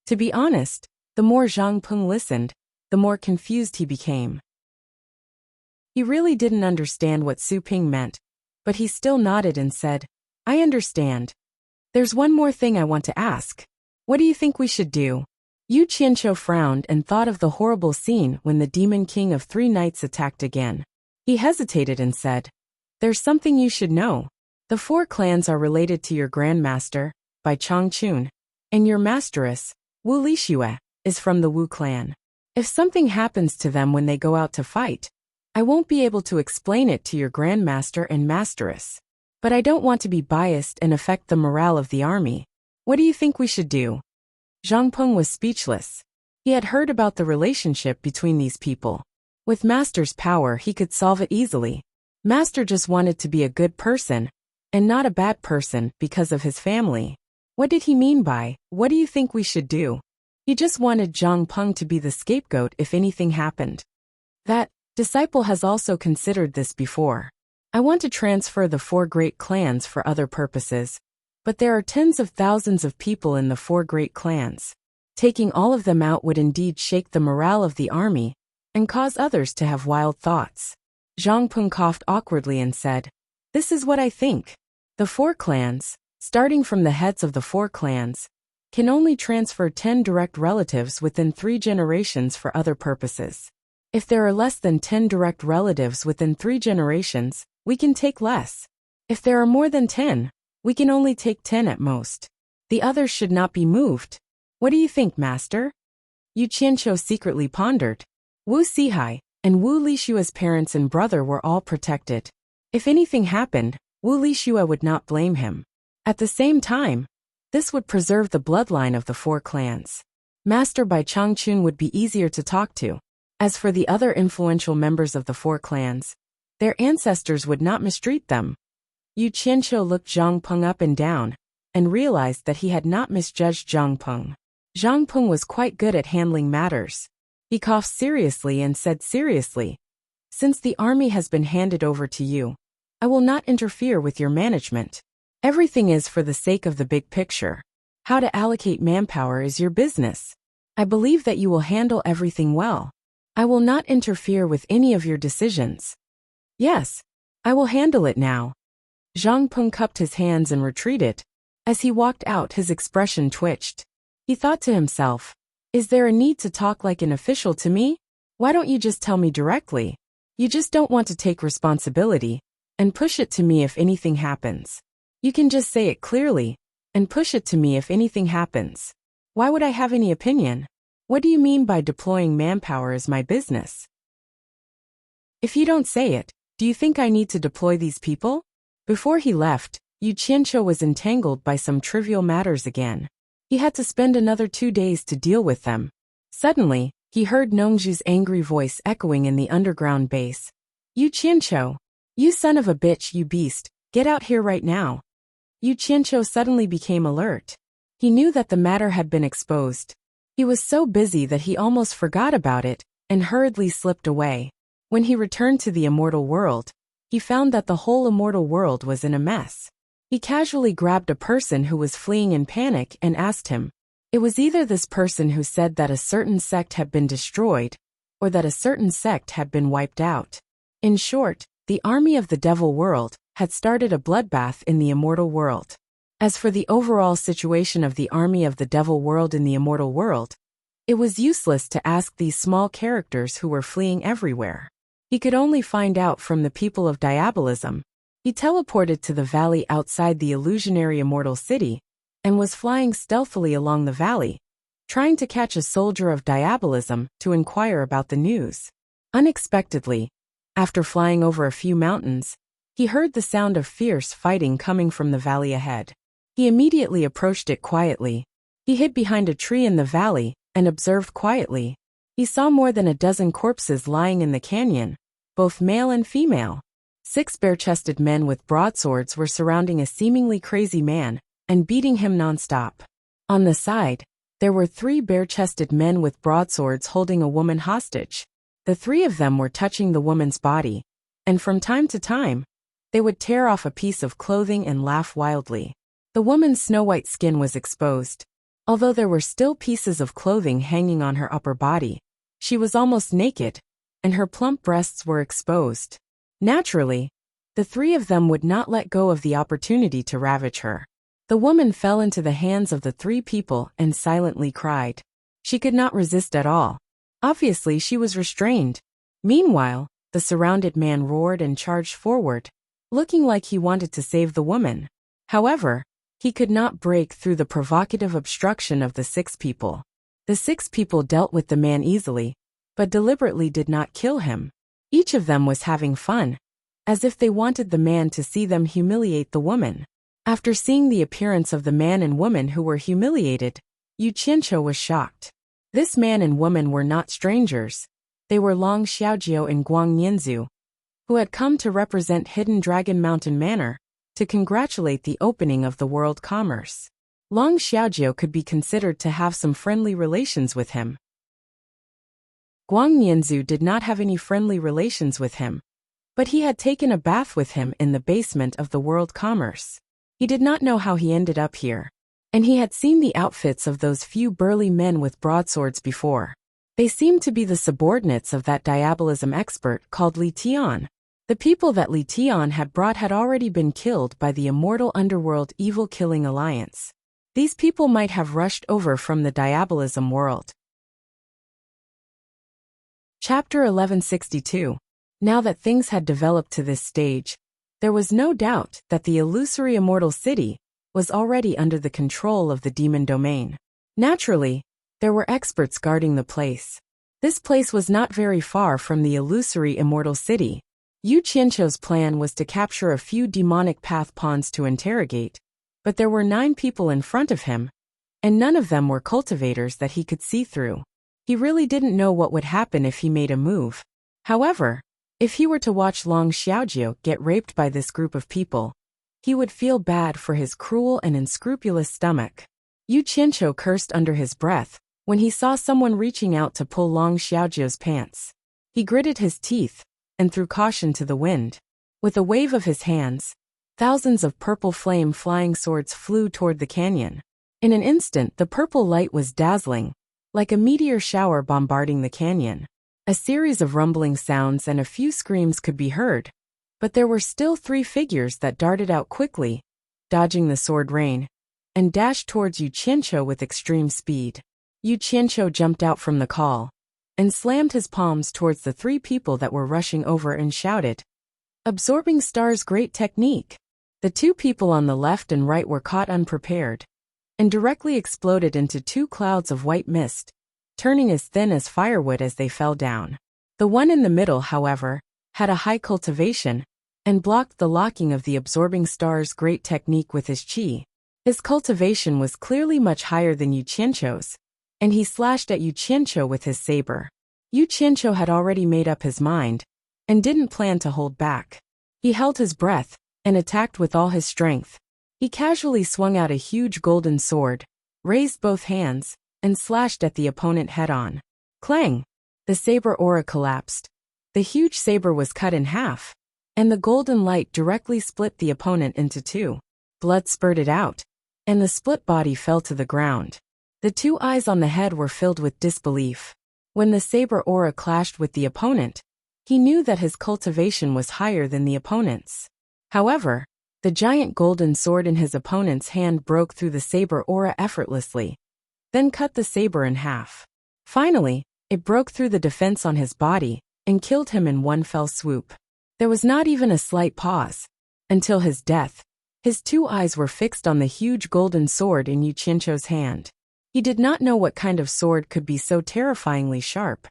To be honest, the more Zhang Peng listened, the more confused he became. He really didn't understand what Su Ping meant, but he still nodded and said, I understand. There's one more thing I want to ask. What do you think we should do? Yu Qianqiu frowned and thought of the horrible scene when the Demon King of 3 Nights attacked again. He hesitated and said, there's something you should know. The 4 clans are related to your Grandmaster, Bai Changchun, and your Masteress, Wu Lixue, is from the Wu clan. If something happens to them when they go out to fight, I won't be able to explain it to your Grandmaster and Masteress. But I don't want to be biased and affect the morale of the army. What do you think we should do? Zhang Peng was speechless. He had heard about the relationship between these people. With Master's power, he could solve it easily. Master just wanted to be a good person, and not a bad person because of his family. What did he mean by, what do you think we should do? He just wanted Zhang Peng to be the scapegoat if anything happened. That disciple has also considered this before. I want to transfer the 4 great clans for other purposes, but there are tens of thousands of people in the 4 great clans. Taking all of them out would indeed shake the morale of the army and cause others to have wild thoughts. Zhang Peng coughed awkwardly and said, this is what I think. The 4 clans, starting from the heads of the 4 clans, can only transfer 10 direct relatives within 3 generations for other purposes. If there are less than 10 direct relatives within 3 generations, we can take less. If there are more than 10, we can only take 10 at most. The others should not be moved. What do you think, Master? Yu Qianqiu secretly pondered. Wu Sihai and Wu Lixue's parents and brother were all protected. If anything happened, Wu Lixue would not blame him. At the same time, this would preserve the bloodline of the 4 clans. Master Bai Changchun would be easier to talk to. As for the other influential members of the 4 clans, their ancestors would not mistreat them. Yu Qianqiu looked Zhang Peng up and down, and realized that he had not misjudged Zhang Peng. Zhang Peng was quite good at handling matters. He coughed seriously and said seriously, since the army has been handed over to you, I will not interfere with your management. Everything is for the sake of the big picture. How to allocate manpower is your business. I believe that you will handle everything well. I will not interfere with any of your decisions. Yes, I will handle it now. Zhang Peng cupped his hands and retreated. As he walked out, his expression twitched. He thought to himself, is there a need to talk like an official to me? Why don't you just tell me directly? You just don't want to take responsibility and push it to me if anything happens. You can just say it clearly and push it to me if anything happens. Why would I have any opinion? What do you mean by deploying manpower is my business? If you don't say it, do you think I need to deploy these people? Before he left, Yu Qianqiu was entangled by some trivial matters again. He had to spend another 2 days to deal with them. Suddenly, he heard Nongzhu's angry voice echoing in the underground base. Yu Qianqiu, you son of a bitch, you beast, get out here right now. Yu Qianqiu suddenly became alert. He knew that the matter had been exposed. He was so busy that he almost forgot about it and hurriedly slipped away. When he returned to the immortal world, he found that the whole immortal world was in a mess. He casually grabbed a person who was fleeing in panic and asked him. It was either this person who said that a certain sect had been destroyed, or that a certain sect had been wiped out. In short, the army of the devil world had started a bloodbath in the immortal world. As for the overall situation of the army of the devil world in the immortal world, it was useless to ask these small characters who were fleeing everywhere. He could only find out from the people of diabolism. He teleported to the valley outside the illusionary immortal city, and was flying stealthily along the valley, trying to catch a soldier of diabolism to inquire about the news. Unexpectedly, after flying over a few mountains, he heard the sound of fierce fighting coming from the valley ahead. He immediately approached it quietly. He hid behind a tree in the valley and observed quietly. He saw more than a dozen corpses lying in the canyon, both male and female. 6 bare-chested men with broadswords were surrounding a seemingly crazy man and beating him non-stop. On the side, there were 3 bare-chested men with broadswords holding a woman hostage. The 3 of them were touching the woman's body, and from time to time, they would tear off a piece of clothing and laugh wildly. The woman's snow-white skin was exposed. Although there were still pieces of clothing hanging on her upper body, she was almost naked, and her plump breasts were exposed. Naturally, the 3 of them would not let go of the opportunity to ravage her. The woman fell into the hands of the 3 people and silently cried. She could not resist at all. Obviously, she was restrained. Meanwhile, the surrounded man roared and charged forward, looking like he wanted to save the woman. However, he could not break through the provocative obstruction of the 6 people. The 6 people dealt with the man easily, but deliberately did not kill him. Each of them was having fun, as if they wanted the man to see them humiliate the woman. After seeing the appearance of the man and woman who were humiliated, Yu Qianqiu was shocked. This man and woman were not strangers. They were Long Xiaojiu and Guang Nianzu, who had come to represent Hidden Dragon Mountain Manor, to congratulate the opening of the world commerce. Long Xiaojiu could be considered to have some friendly relations with him. Guang Nianzu did not have any friendly relations with him, but he had taken a bath with him in the basement of the world commerce. He did not know how he ended up here, and he had seen the outfits of those few burly men with broadswords before. They seemed to be the subordinates of that diabolism expert called Li Tian. The people that Li Tian had brought had already been killed by the immortal underworld evil killing alliance. These people might have rushed over from the diabolism world. Chapter 1162. Now that things had developed to this stage, there was no doubt that the illusory immortal city was already under the control of the demon domain. Naturally, there were experts guarding the place. This place was not very far from the illusory immortal city. Yu Qianqiu's plan was to capture a few demonic path pawns to interrogate, but there were 9 people in front of him, and none of them were cultivators that he could see through. He really didn't know what would happen if he made a move. However, if he were to watch Long Xiaojiu get raped by this group of people, he would feel bad for his cruel and unscrupulous stomach. Yu Qianqiu cursed under his breath when he saw someone reaching out to pull Long Xiaojiu's pants. He gritted his teeth and threw caution to the wind. With a wave of his hands, thousands of purple flame flying swords flew toward the canyon. In an instant, the purple light was dazzling, like a meteor shower bombarding the canyon. A series of rumbling sounds and a few screams could be heard, but there were still 3 figures that darted out quickly, dodging the sword rain, and dashed towards Yu Qianqiu with extreme speed. Yu Qianqiu jumped out from the call and slammed his palms towards the 3 people that were rushing over and shouted, "Absorbing Star's great technique!" The 2 people on the left and right were caught unprepared, and directly exploded into 2 clouds of white mist, turning as thin as firewood as they fell down. The one in the middle, however, had a high cultivation, and blocked the locking of the Absorbing Star's great technique with his chi. His cultivation was clearly much higher than Yu Qianqiu's, and he slashed at Yu Qianqiu with his saber. Yu Qianqiu had already made up his mind, and didn't plan to hold back. He held his breath, and attacked with all his strength. He casually swung out a huge golden sword, raised both hands, and slashed at the opponent head-on. Clang! The saber aura collapsed. The huge saber was cut in half, and the golden light directly split the opponent into 2. Blood spurted out, and the split body fell to the ground. The 2 eyes on the head were filled with disbelief. When the saber aura clashed with the opponent, he knew that his cultivation was higher than the opponent's. However, the giant golden sword in his opponent's hand broke through the saber aura effortlessly, then cut the saber in half. Finally, it broke through the defense on his body and killed him in one fell swoop. There was not even a slight pause. Until his death, his two eyes were fixed on the huge golden sword in Yu Qianzhou's hand. He did not know what kind of sword could be so terrifyingly sharp.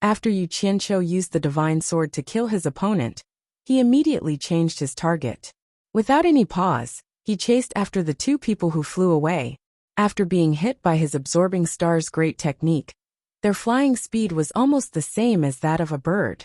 After Yu Qianzhou used the divine sword to kill his opponent, he immediately changed his target. Without any pause, he chased after the two people who flew away. After being hit by his absorbing star's great technique, their flying speed was almost the same as that of a bird.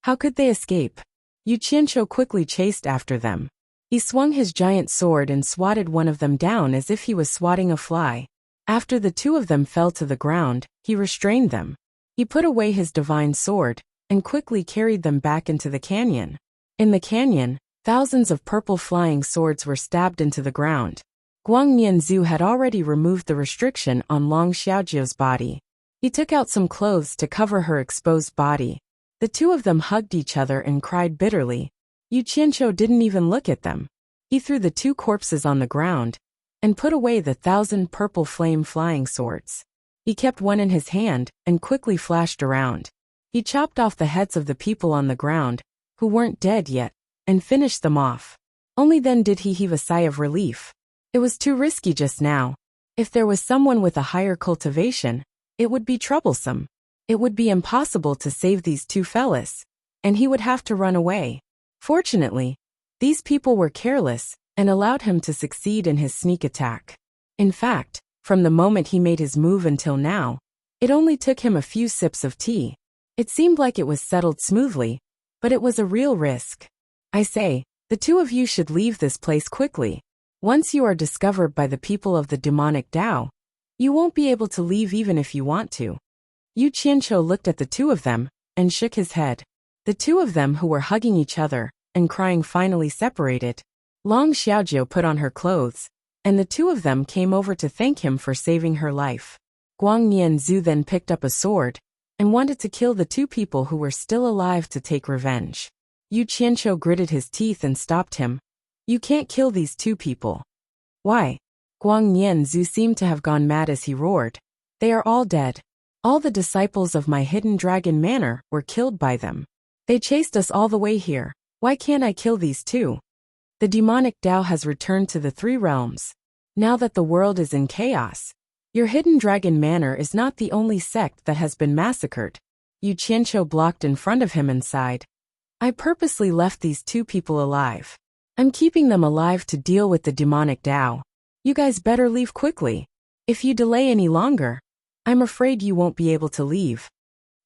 How could they escape? Yu Qianzhou quickly chased after them. He swung his giant sword and swatted one of them down as if he was swatting a fly. After the two of them fell to the ground, he restrained them. He put away his divine sword and quickly carried them back into the canyon. In the canyon, thousands of purple flying swords were stabbed into the ground. Guang Nianzhu had already removed the restriction on Long Xiaojiu's body. He took out some clothes to cover her exposed body. The two of them hugged each other and cried bitterly. Yu Qianzhou didn't even look at them. He threw the two corpses on the ground and put away the 1,000 purple flame flying swords. He kept one in his hand and quickly flashed around. He chopped off the heads of the people on the ground, who weren't dead yet, and finished them off. Only then did he heave a sigh of relief. It was too risky just now. If there was someone with a higher cultivation, it would be troublesome. It would be impossible to save these two fellas, and he would have to run away. Fortunately, these people were careless and allowed him to succeed in his sneak attack. In fact, from the moment he made his move until now, it only took him a few sips of tea. It seemed like it was settled smoothly, but it was a real risk. I say, the two of you should leave this place quickly. Once you are discovered by the people of the demonic Tao, you won't be able to leave even if you want to. Yu Qianzhou looked at the two of them and shook his head. The two of them who were hugging each other and crying finally separated. Long Xiaojiu put on her clothes, and the two of them came over to thank him for saving her life. Guang Nianzhu then picked up a sword and wanted to kill the two people who were still alive to take revenge. Yu Qianzhou gritted his teeth and stopped him. You can't kill these two people. Why? Guang Nianzhu seemed to have gone mad as he roared. They are all dead. All the disciples of my hidden dragon manor were killed by them. They chased us all the way here. Why can't I kill these two? The demonic Tao has returned to the three realms. Now that the world is in chaos, your hidden dragon manor is not the only sect that has been massacred. Yu Qianzhou blocked in front of him and sighed. I purposely left these two people alive. I'm keeping them alive to deal with the demonic Tao. You guys better leave quickly. If you delay any longer, I'm afraid you won't be able to leave.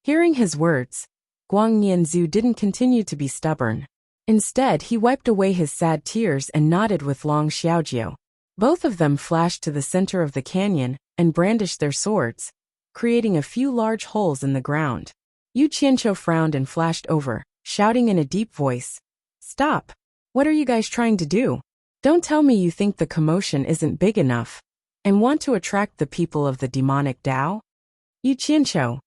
Hearing his words, Guang Nianzhu didn't continue to be stubborn. Instead, he wiped away his sad tears and nodded with Long Xiaojiu. Both of them flashed to the center of the canyon and brandished their swords, creating a few large holes in the ground. Yu Qianzhou frowned and flashed over, shouting in a deep voice. Stop! What are you guys trying to do? Don't tell me you think the commotion isn't big enough and want to attract the people of the demonic Tao? Yu Qianzhou.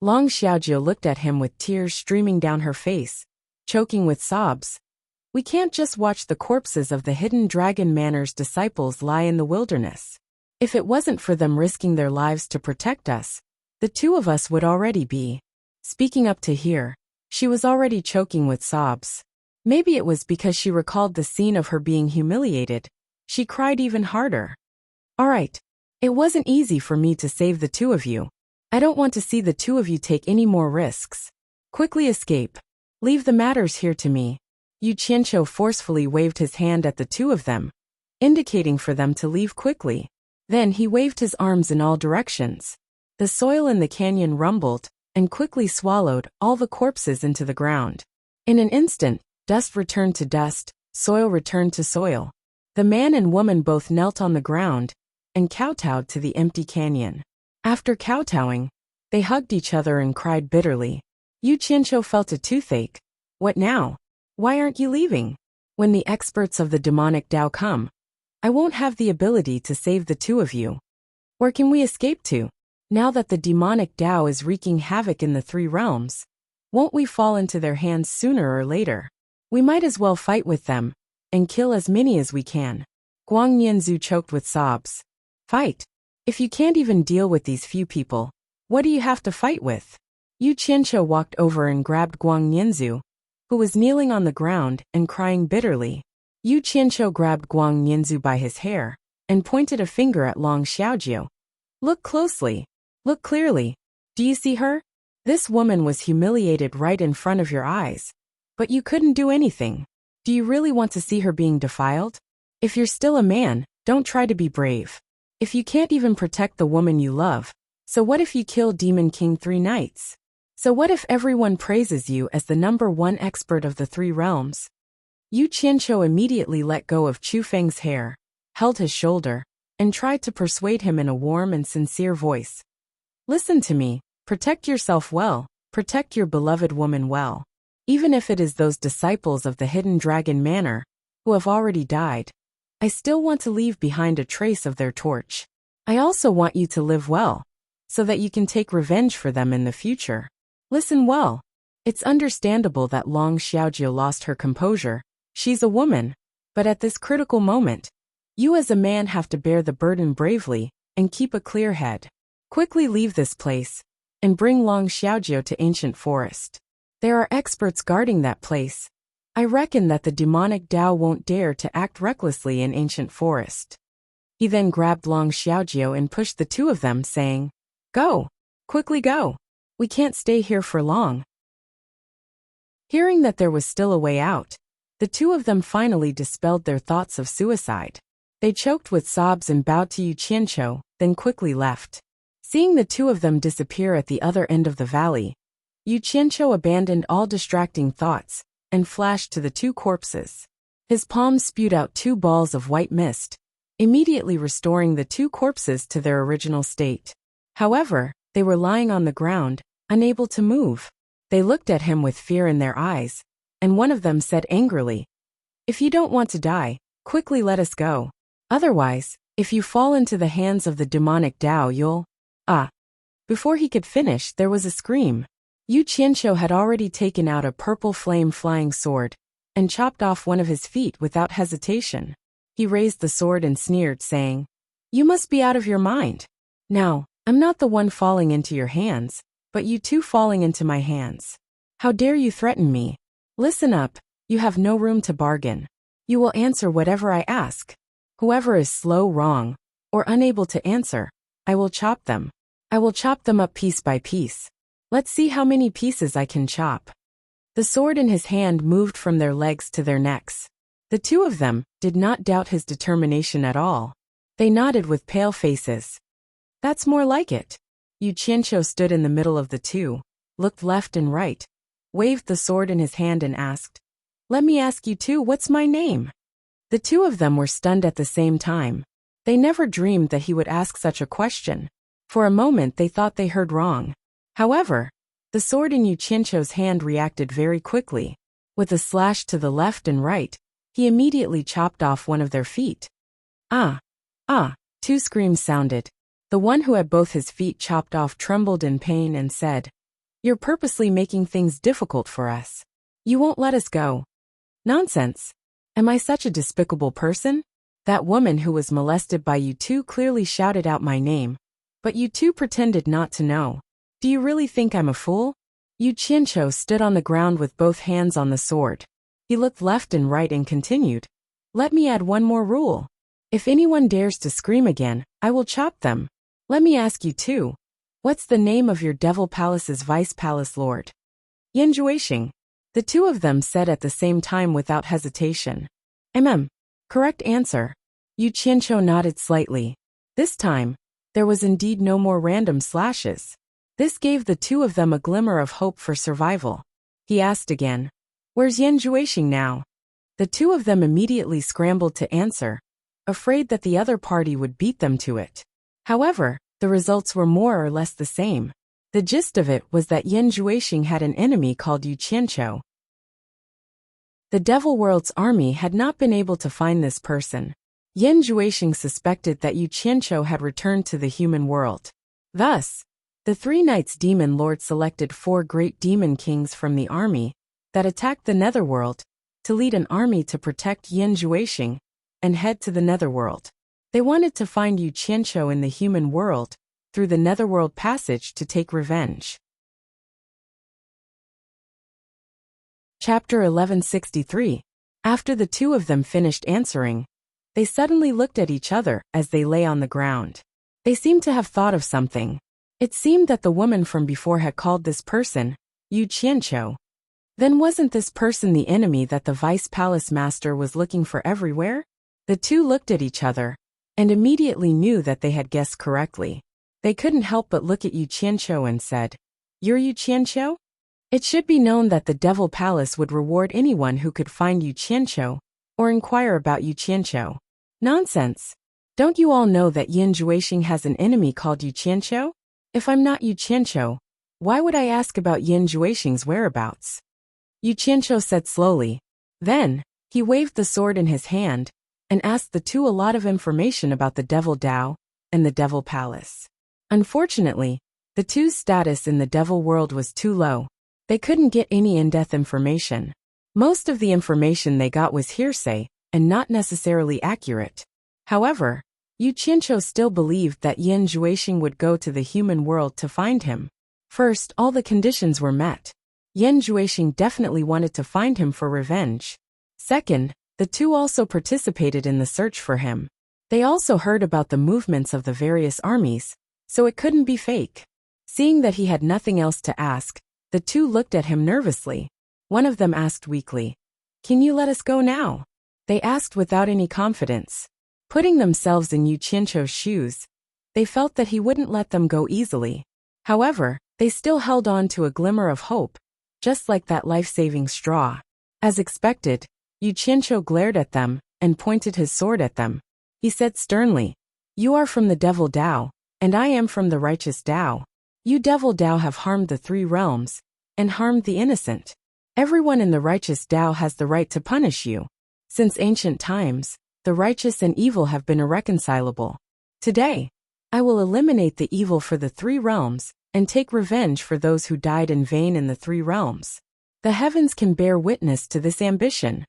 Long Xiaojiu looked at him with tears streaming down her face, choking with sobs. We can't just watch the corpses of the hidden dragon manor's disciples lie in the wilderness. If it wasn't for them risking their lives to protect us, the two of us would already be. Speaking up to here, she was already choking with sobs. Maybe it was because she recalled the scene of her being humiliated. She cried even harder. All right. It wasn't easy for me to save the two of you. I don't want to see the two of you take any more risks. Quickly escape. Leave the matters here to me. Yu Qianzhou forcefully waved his hand at the two of them, indicating for them to leave quickly. Then he waved his arms in all directions. The soil in the canyon rumbled and quickly swallowed all the corpses into the ground. In an instant, dust returned to dust, soil returned to soil. The man and woman both knelt on the ground and kowtowed to the empty canyon. After kowtowing, they hugged each other and cried bitterly. Yu Qianzhou felt a toothache. What now? Why aren't you leaving? When the experts of the demonic Tao come, I won't have the ability to save the two of you. Where can we escape to? Now that the demonic Tao is wreaking havoc in the three realms, won't we fall into their hands sooner or later? We might as well fight with them and kill as many as we can. Guang Yanzu choked with sobs. Fight? If you can't even deal with these few people, what do you have to fight with? Yu Qianqiu walked over and grabbed Guang Yanzu, who was kneeling on the ground and crying bitterly. Yu Qianqiu grabbed Guang Yanzu by his hair and pointed a finger at Long Xiaojiu. Look closely. Look clearly. Do you see her? This woman was humiliated right in front of your eyes. But you couldn't do anything. Do you really want to see her being defiled? If you're still a man, don't try to be brave. If you can't even protect the woman you love, so what if you kill Demon King 3 nights? So what if everyone praises you as the #1 expert of the 3 realms? Yu Qianqiu immediately let go of Chu Feng's hair, held his shoulder, and tried to persuade him in a warm and sincere voice. Listen to me, protect yourself well, protect your beloved woman well. Even if it is those disciples of the Hidden Dragon Manor, who have already died, I still want to leave behind a trace of their torch. I also want you to live well, so that you can take revenge for them in the future. Listen well. It's understandable that Long Xiaojiu lost her composure. She's a woman. But at this critical moment, you as a man have to bear the burden bravely and keep a clear head. Quickly leave this place and bring Long Xiaojiu to Ancient Forest. There are experts guarding that place. I reckon that the demonic Tao won't dare to act recklessly in Ancient Forest. He then grabbed Long Xiaojiu and pushed the two of them, saying, Go! Quickly go! We can't stay here for long. Hearing that there was still a way out, the two of them finally dispelled their thoughts of suicide. They choked with sobs and bowed to Yu Qianqiu, then quickly left. Seeing the two of them disappear at the other end of the valley, Yu Qianqiu abandoned all distracting thoughts and flashed to the 2 corpses. His palms spewed out 2 balls of white mist, immediately restoring the 2 corpses to their original state. However, they were lying on the ground, unable to move. They looked at him with fear in their eyes, and one of them said angrily, If you don't want to die, quickly let us go. Otherwise, if you fall into the hands of the demonic Tao, you'll... Before he could finish, there was a scream. Yu Qianqiu had already taken out a purple flame-flying sword and chopped off one of his feet without hesitation. He raised the sword and sneered, saying, You must be out of your mind. Now, I'm not the one falling into your hands, but you two falling into my hands. How dare you threaten me? Listen up, you have no room to bargain. You will answer whatever I ask. Whoever is slow, wrong, or unable to answer, I will chop them. I will chop them up piece by piece. Let's see how many pieces I can chop. The sword in his hand moved from their legs to their necks. The two of them did not doubt his determination at all. They nodded with pale faces. That's more like it. Yu Qianqiu stood in the middle of the two, looked left and right, waved the sword in his hand and asked, Let me ask you too, what's my name? The two of them were stunned at the same time. They never dreamed that he would ask such a question. For a moment they thought they heard wrong. However, the sword in Yu Qianqiu's hand reacted very quickly. With a slash to the left and right, he immediately chopped off one of their feet. Ah! 2 screams sounded. The one who had both his feet chopped off trembled in pain and said, You're purposely making things difficult for us. You won't let us go. Nonsense. Am I such a despicable person? That woman who was molested by you two clearly shouted out my name, but you two pretended not to know. Do you really think I'm a fool? Yu Qianqiu stood on the ground with both hands on the sword. He looked left and right and continued, Let me add one more rule. If anyone dares to scream again, I will chop them. Let me ask you too. What's the name of your Devil Palace's Vice Palace Lord? Yan Juixing. The two of them said at the same time without hesitation. Correct answer. Yu Qianqiu nodded slightly. This time, there was indeed no more random slashes. This gave the two of them a glimmer of hope for survival. He asked again, Where's Yan Juixing now? The two of them immediately scrambled to answer, afraid that the other party would beat them to it. However, the results were more or less the same. The gist of it was that Yan Juixing had an enemy called Yu Qianqiu. The Devil World's army had not been able to find this person. Yan Juixing suspected that Yu Qianqiu had returned to the human world. Thus, the three knights demon lord selected 4 great demon kings from the army that attacked the netherworld to lead an army to protect Yin Juexing and head to the netherworld. They wanted to find Yu Qianqiu in the human world through the netherworld passage to take revenge. Chapter 1163. After the two of them finished answering, they suddenly looked at each other as they lay on the ground. They seemed to have thought of something. It seemed that the woman from before had called this person Yu Qianqiu. Then wasn't this person the enemy that the vice palace master was looking for everywhere? The two looked at each other and immediately knew that they had guessed correctly. They couldn't help but look at Yu Qianqiu and said, "You're Yu Qianqiu?" It should be known that the Devil Palace would reward anyone who could find Yu Qianqiu or inquire about Yu Qianqiu. Nonsense! Don't you all know that Yin Juexing has an enemy called Yu Qianqiu? If I'm not Yu Qianqiu, why would I ask about Yin Juexing's whereabouts? Yu Qianqiu said slowly. Then, he waved the sword in his hand and asked the two a lot of information about the Devil Dao and the Devil Palace. Unfortunately, the two's status in the Devil world was too low. They couldn't get any in-depth information. Most of the information they got was hearsay and not necessarily accurate. However, Yu Qianqiu still believed that Yin Juexing would go to the human world to find him. First, all the conditions were met. Yin Juexing definitely wanted to find him for revenge. Second, the two also participated in the search for him. They also heard about the movements of the various armies, so it couldn't be fake. Seeing that he had nothing else to ask, the two looked at him nervously. One of them asked weakly, "Can you let us go now?" They asked without any confidence. Putting themselves in Yu Qianqiu's shoes, they felt that he wouldn't let them go easily. However, they still held on to a glimmer of hope, just like that life-saving straw. As expected, Yu Qianqiu glared at them and pointed his sword at them. He said sternly, "You are from the Devil Dao, and I am from the Righteous Dao. You Devil Dao have harmed the 3 realms and harmed the innocent. Everyone in the Righteous Dao has the right to punish you. Since ancient times, the righteous and evil have been irreconcilable. Today, I will eliminate the evil for the 3 realms and take revenge for those who died in vain in the 3 realms. The heavens can bear witness to this ambition."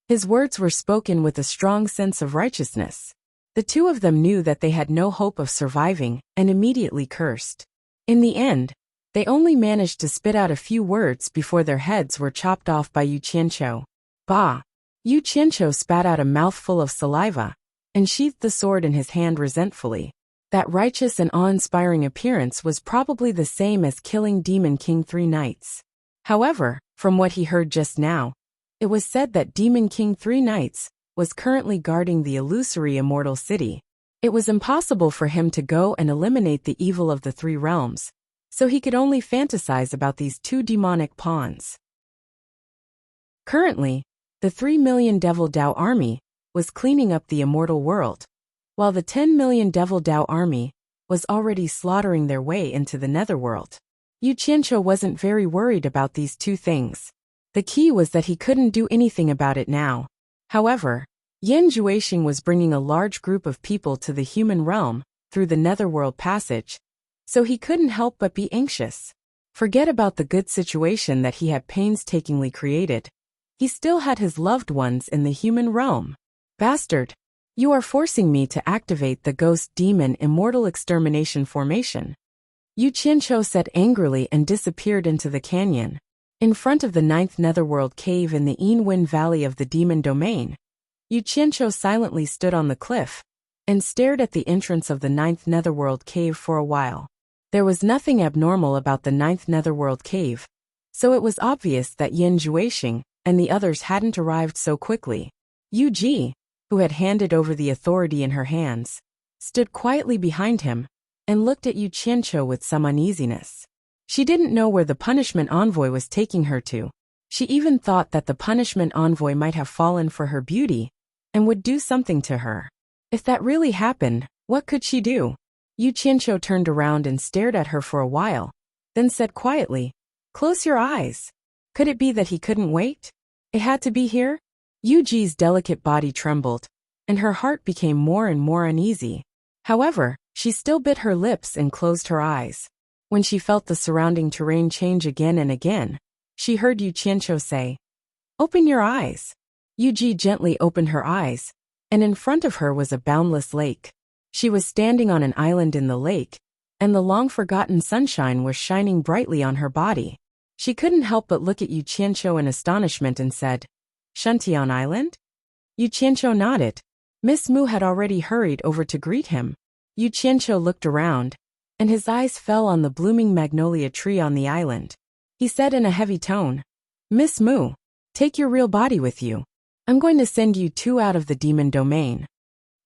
His words were spoken with a strong sense of righteousness. The two of them knew that they had no hope of surviving and immediately cursed. In the end, they only managed to spit out a few words before their heads were chopped off by Yu Qianqiu. Bah! Yu Qianqiu spat out a mouthful of saliva and sheathed the sword in his hand resentfully. That righteous and awe-inspiring appearance was probably the same as killing Demon King 3 Knights. However, from what he heard just now, it was said that Demon King 3 Knights was currently guarding the illusory immortal city. It was impossible for him to go and eliminate the evil of the 3 realms, so he could only fantasize about these 2 demonic pawns. Currently, the 3 million Devil Dao army was cleaning up the immortal world, while the 10 million Devil Dao army was already slaughtering their way into the netherworld. Yu Qianqiu wasn't very worried about these 2 things. The key was that he couldn't do anything about it now. However, Yin Juexing was bringing a large group of people to the human realm through the netherworld passage, so he couldn't help but be anxious. Forget about the good situation that he had painstakingly created. He still had his loved ones in the human realm. "Bastard! You are forcing me to activate the Ghost Demon Immortal Extermination Formation," Yu Qianqiu said angrily and disappeared into the canyon. In front of the 9th Netherworld cave in the Yin Valley of the Demon Domain, Yu Qianqiu silently stood on the cliff and stared at the entrance of the 9th Netherworld cave for a while. There was nothing abnormal about the 9th Netherworld cave, so it was obvious that Yin Juexing and the others hadn't arrived so quickly. Yu Ji, who had handed over the authority in her hands, stood quietly behind him and looked at Yu Qianqiu with some uneasiness. She didn't know where the punishment envoy was taking her to. She even thought that the punishment envoy might have fallen for her beauty and would do something to her. If that really happened, what could she do? Yu Qianqiu turned around and stared at her for a while, then said quietly, "Close your eyes." Could it be that he couldn't wait? It had to be here? Yu Ji's delicate body trembled, and her heart became more and more uneasy. However, She still bit her lips and closed her eyes. When she felt the surrounding terrain change again and again, she heard Yu Qianqiu say, "Open your eyes." Yu Ji gently opened her eyes, and in front of her was a boundless lake. She was standing on an island in the lake, and the long-forgotten sunshine was shining brightly on her body. She couldn't help but look at Yu Qianqiu in astonishment and said, "Shuntian Island?" Yu Qianqiu nodded. Miss Mu had already hurried over to greet him. Yu Qianqiu looked around, and his eyes fell on the blooming magnolia tree on the island. He said in a heavy tone, "Miss Mu, take your real body with you. I'm going to send you two out of the demon domain."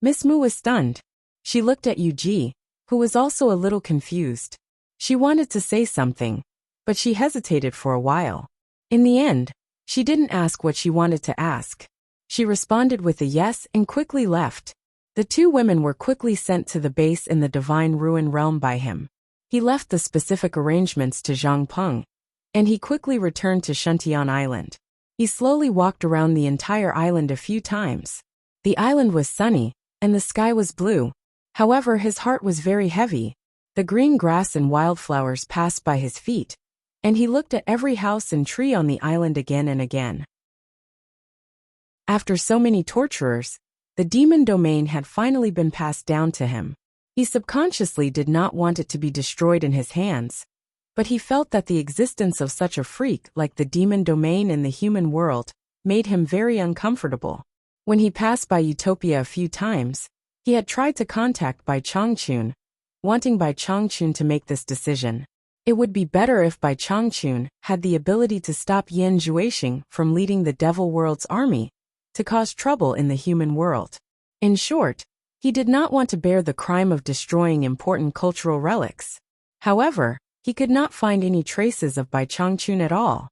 Miss Mu was stunned. She looked at Yu Ji, who was also a little confused. She wanted to say something, but she hesitated for a while. In the end, she didn't ask what she wanted to ask. She responded with a yes and quickly left. The two women were quickly sent to the base in the divine ruin realm by him. He left the specific arrangements to Zhang Peng, and he quickly returned to Shuntian Island. He slowly walked around the entire island a few times. The island was sunny, and the sky was blue. However, his heart was very heavy. The green grass and wildflowers passed by his feet, and he looked at every house and tree on the island again and again. After so many torturers, the demon domain had finally been passed down to him. He subconsciously did not want it to be destroyed in his hands, but he felt that the existence of such a freak like the demon domain in the human world made him very uncomfortable. When he passed by Utopia a few times, he had tried to contact Bai Changchun, wanting Bai Changchun to make this decision. It would be better if Bai Changchun had the ability to stop Yan Zhuixing from leading the Devil World's army to cause trouble in the human world. In short, he did not want to bear the crime of destroying important cultural relics. However, he could not find any traces of Bai Changchun at all.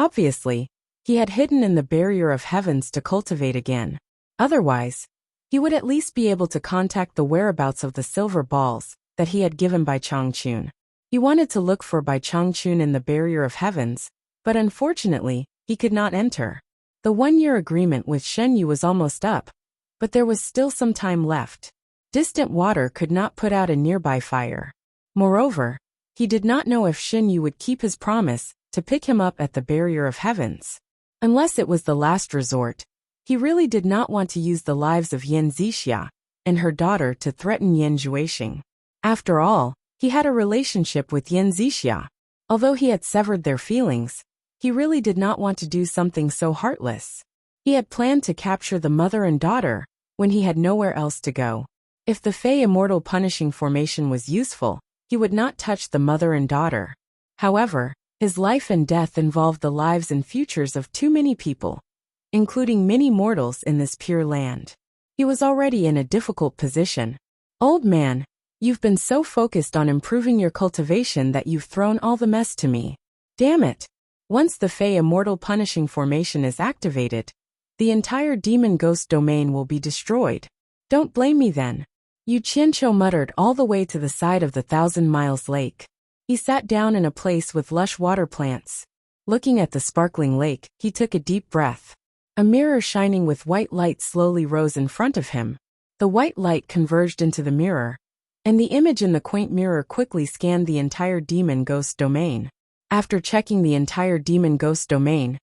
Obviously, he had hidden in the barrier of heavens to cultivate again. Otherwise, he would at least be able to contact the whereabouts of the silver balls that he had given Bai Changchun. He wanted to look for Bai Changchun in the barrier of heavens, but unfortunately, he could not enter. The 1-year agreement with Shen Yu was almost up, but there was still some time left. Distant water could not put out a nearby fire. Moreover, he did not know if Shen Yu would keep his promise to pick him up at the barrier of heavens. Unless it was the last resort, he really did not want to use the lives of Yan Zixia and her daughter to threaten Yan Zhuixing. After all, he had a relationship with Yan Zixia. Although he had severed their feelings, he really did not want to do something so heartless. He had planned to capture the mother and daughter when he had nowhere else to go. If the Fey Immortal Punishing Formation was useful, he would not touch the mother and daughter. However, his life and death involved the lives and futures of too many people, including many mortals in this pure land. He was already in a difficult position. "Old man, you've been so focused on improving your cultivation that you've thrown all the mess to me. Damn it. Once the Fey Immortal Punishing Formation is activated, the entire demon ghost domain will be destroyed. Don't blame me then." Yu Qianqiu muttered all the way to the side of the 1,000 Miles Lake. He sat down in a place with lush water plants. Looking at the sparkling lake, he took a deep breath. A mirror shining with white light slowly rose in front of him. The white light converged into the mirror, and the image in the quaint mirror quickly scanned the entire demon ghost domain. After checking the entire demon ghost domain,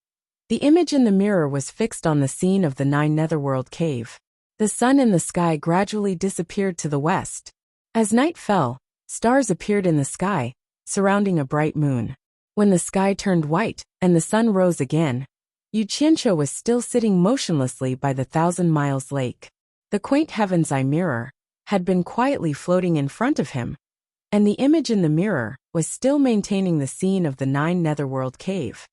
the image in the mirror was fixed on the scene of the 9 Netherworld cave. The sun in the sky gradually disappeared to the west. As night fell, stars appeared in the sky, surrounding a bright moon. When the sky turned white and the sun rose again, Yu Qianqiu was still sitting motionlessly by the 1,000 Miles Lake. The quaint heaven's eye mirror had been quietly floating in front of him, and the image in the mirror was still maintaining the scene of the 9 Netherworld cave.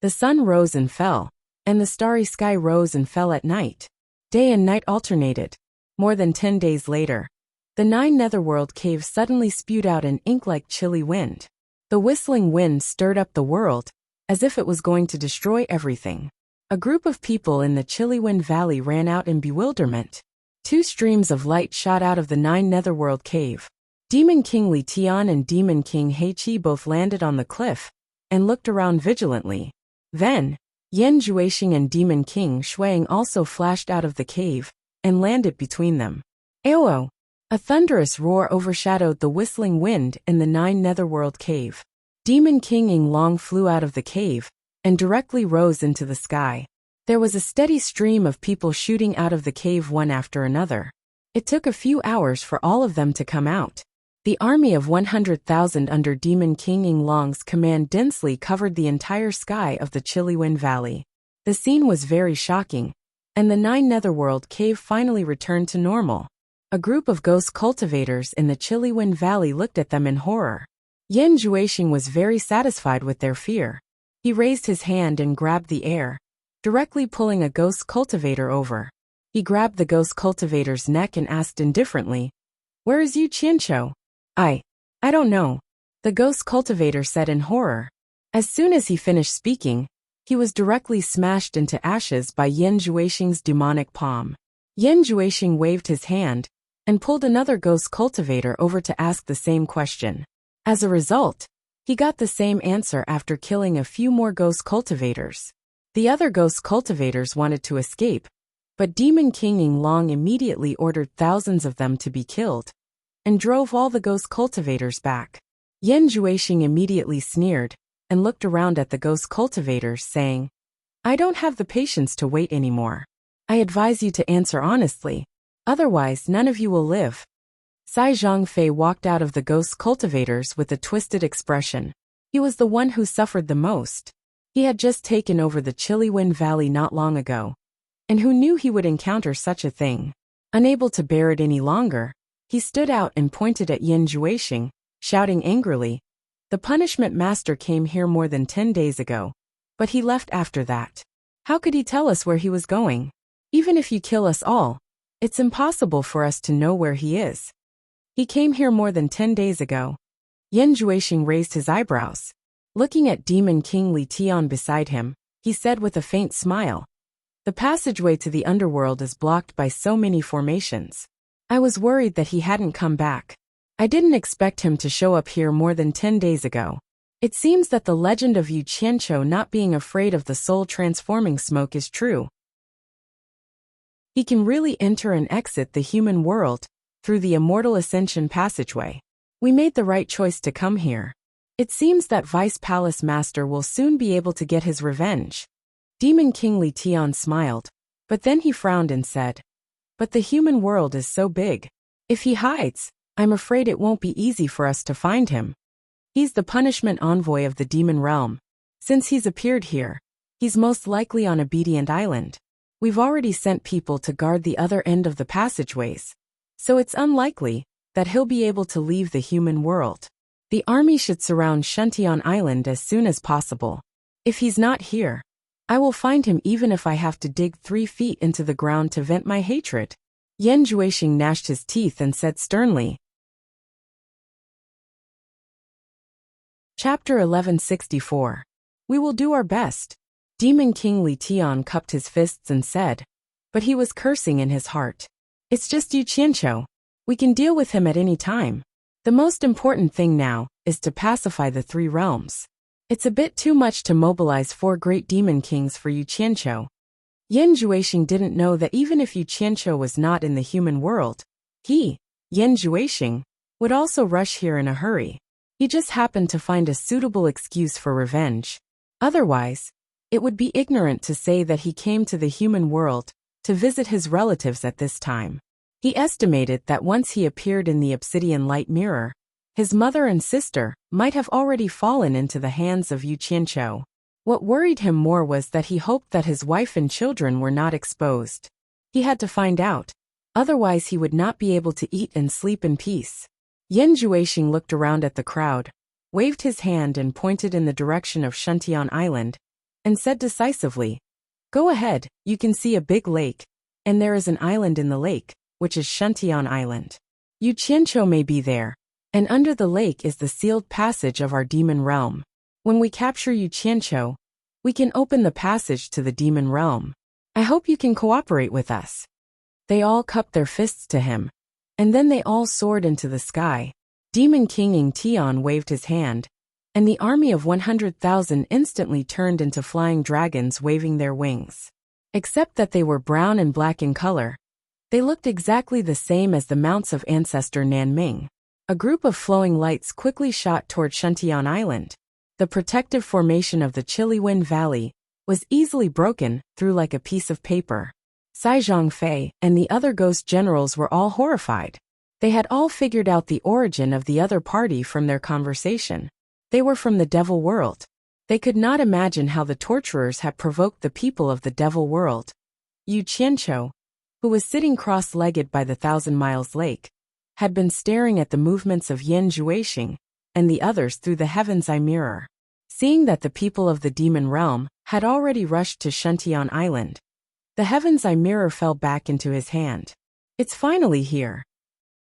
The sun rose and fell, and the starry sky rose and fell at night. Day and night alternated. More than 10 days later, the 9 Netherworld cave suddenly spewed out an ink-like chilly wind. The whistling wind stirred up the world, as if it was going to destroy everything. A group of people in the chilly wind valley ran out in bewilderment. 2 streams of light shot out of the 9 Netherworld cave. Demon King Li Tian and Demon King He Qi both landed on the cliff and looked around vigilantly. Then, Yan Zhuixing and Demon King Shuang also flashed out of the cave and landed between them. Aoe! A thunderous roar overshadowed the whistling wind in the 9 Netherworld cave. Demon King Ing Long flew out of the cave and directly rose into the sky. There was a steady stream of people shooting out of the cave one after another. It took a few hours for all of them to come out. The army of 100,000 under Demon King Ing Long's command densely covered the entire sky of the Chiliwin Valley. The scene was very shocking, and the 9 Netherworld cave finally returned to normal. A group of ghost cultivators in the Chiliwin Valley looked at them in horror. Yen Juexing was very satisfied with their fear. He raised his hand and grabbed the air, directly pulling a ghost cultivator over. He grabbed the ghost cultivator's neck and asked indifferently, "Where is Yu Qianqiu?" I don't know," the ghost cultivator said in horror. As soon as he finished speaking, he was directly smashed into ashes by Yen Juexing's demonic palm. Yen Juexing waved his hand and pulled another ghost cultivator over to ask the same question. As a result, he got the same answer after killing a few more ghost cultivators. The other ghost cultivators wanted to escape, but Demon King Ing Long immediately ordered thousands of them to be killed and drove all the ghost cultivators back. Yen Juexing immediately sneered and looked around at the ghost cultivators, saying, "I don't have the patience to wait anymore. I advise you to answer honestly, otherwise none of you will live." Sai Zhongfei walked out of the ghost cultivators with a twisted expression. He was the one who suffered the most. He had just taken over the Chiliwin Valley not long ago, and who knew he would encounter such a thing? Unable to bear it any longer, he stood out and pointed at Yen Juexing, shouting angrily, "The punishment master came here more than 10 days ago, but he left after that. How could he tell us where he was going? Even if you kill us all, it's impossible for us to know where he is. He came here more than 10 days ago." Yen Juexing raised his eyebrows. Looking at Demon King Li Tian beside him, he said with a faint smile, "The passageway to the underworld is blocked by so many formations. I was worried that he hadn't come back. I didn't expect him to show up here more than 10 days ago. It seems that the legend of Yu Qianqiu not being afraid of the soul-transforming smoke is true. He can really enter and exit the human world through the immortal Ascension passageway. We made the right choice to come here. It seems that Vice Palace Master will soon be able to get his revenge." Demon King Li Tian smiled, but then he frowned and said, "But the human world is so big. If he hides, I'm afraid it won't be easy for us to find him. He's the punishment envoy of the demon realm. Since he's appeared here, he's most likely on Obedient Island. We've already sent people to guard the other end of the passageways, so it's unlikely that he'll be able to leave the human world. The army should surround Shuntian Island as soon as possible. If he's not here, I will find him even if I have to dig 3 feet into the ground to vent my hatred." Yen Juexing gnashed his teeth and said sternly. Chapter 1164. We will do our best. Demon King Li Tian cupped his fists and said, but he was cursing in his heart. "It's just Yu Qianqiu. We can deal with him at any time. The most important thing now is to pacify the 3 realms. It's a bit too much to mobilize 4 great demon kings for Yu Qianqiu." Yen Juexing didn't know that even if Yu Qianqiu was not in the human world, he, Yen Juexing, would also rush here in a hurry. He just happened to find a suitable excuse for revenge. Otherwise, it would be ignorant to say that he came to the human world to visit his relatives at this time. He estimated that once he appeared in the obsidian light mirror, his mother and sister might have already fallen into the hands of Yu Qianqiu. What worried him more was that he hoped that his wife and children were not exposed. He had to find out, otherwise he would not be able to eat and sleep in peace. Yen Juexing looked around at the crowd, waved his hand and pointed in the direction of Shuntian Island, and said decisively, "Go ahead, you can see a big lake, and there is an island in the lake, which is Shuntian Island. Yu Qianqiu may be there, and under the lake is the sealed passage of our demon realm. When we capture Yu Qianqiu, we can open the passage to the demon realm. I hope you can cooperate with us." They all cupped their fists to him, and then they all soared into the sky. Demon King Ing Tian waved his hand, and the army of 100,000 instantly turned into flying dragons waving their wings. Except that they were brown and black in color, They looked exactly the same as the mounts of ancestor Nanming. A group of flowing lights quickly shot toward Shuntian Island. The protective formation of the Chiliwind Valley was easily broken through like a piece of paper. Sai Zhongfei and the other ghost generals were all horrified. They had all figured out the origin of the other party from their conversation. They were from the devil world. They could not imagine how the torturers had provoked the people of the devil world. Yu Qianqiu, who was sitting cross-legged by the 1,000 Miles Lake, had been staring at the movements of Yan Juexing and the others through the heaven's eye mirror. Seeing that the people of the demon realm had already rushed to Shuntian Island, the heaven's eye mirror fell back into his hand. It's finally here.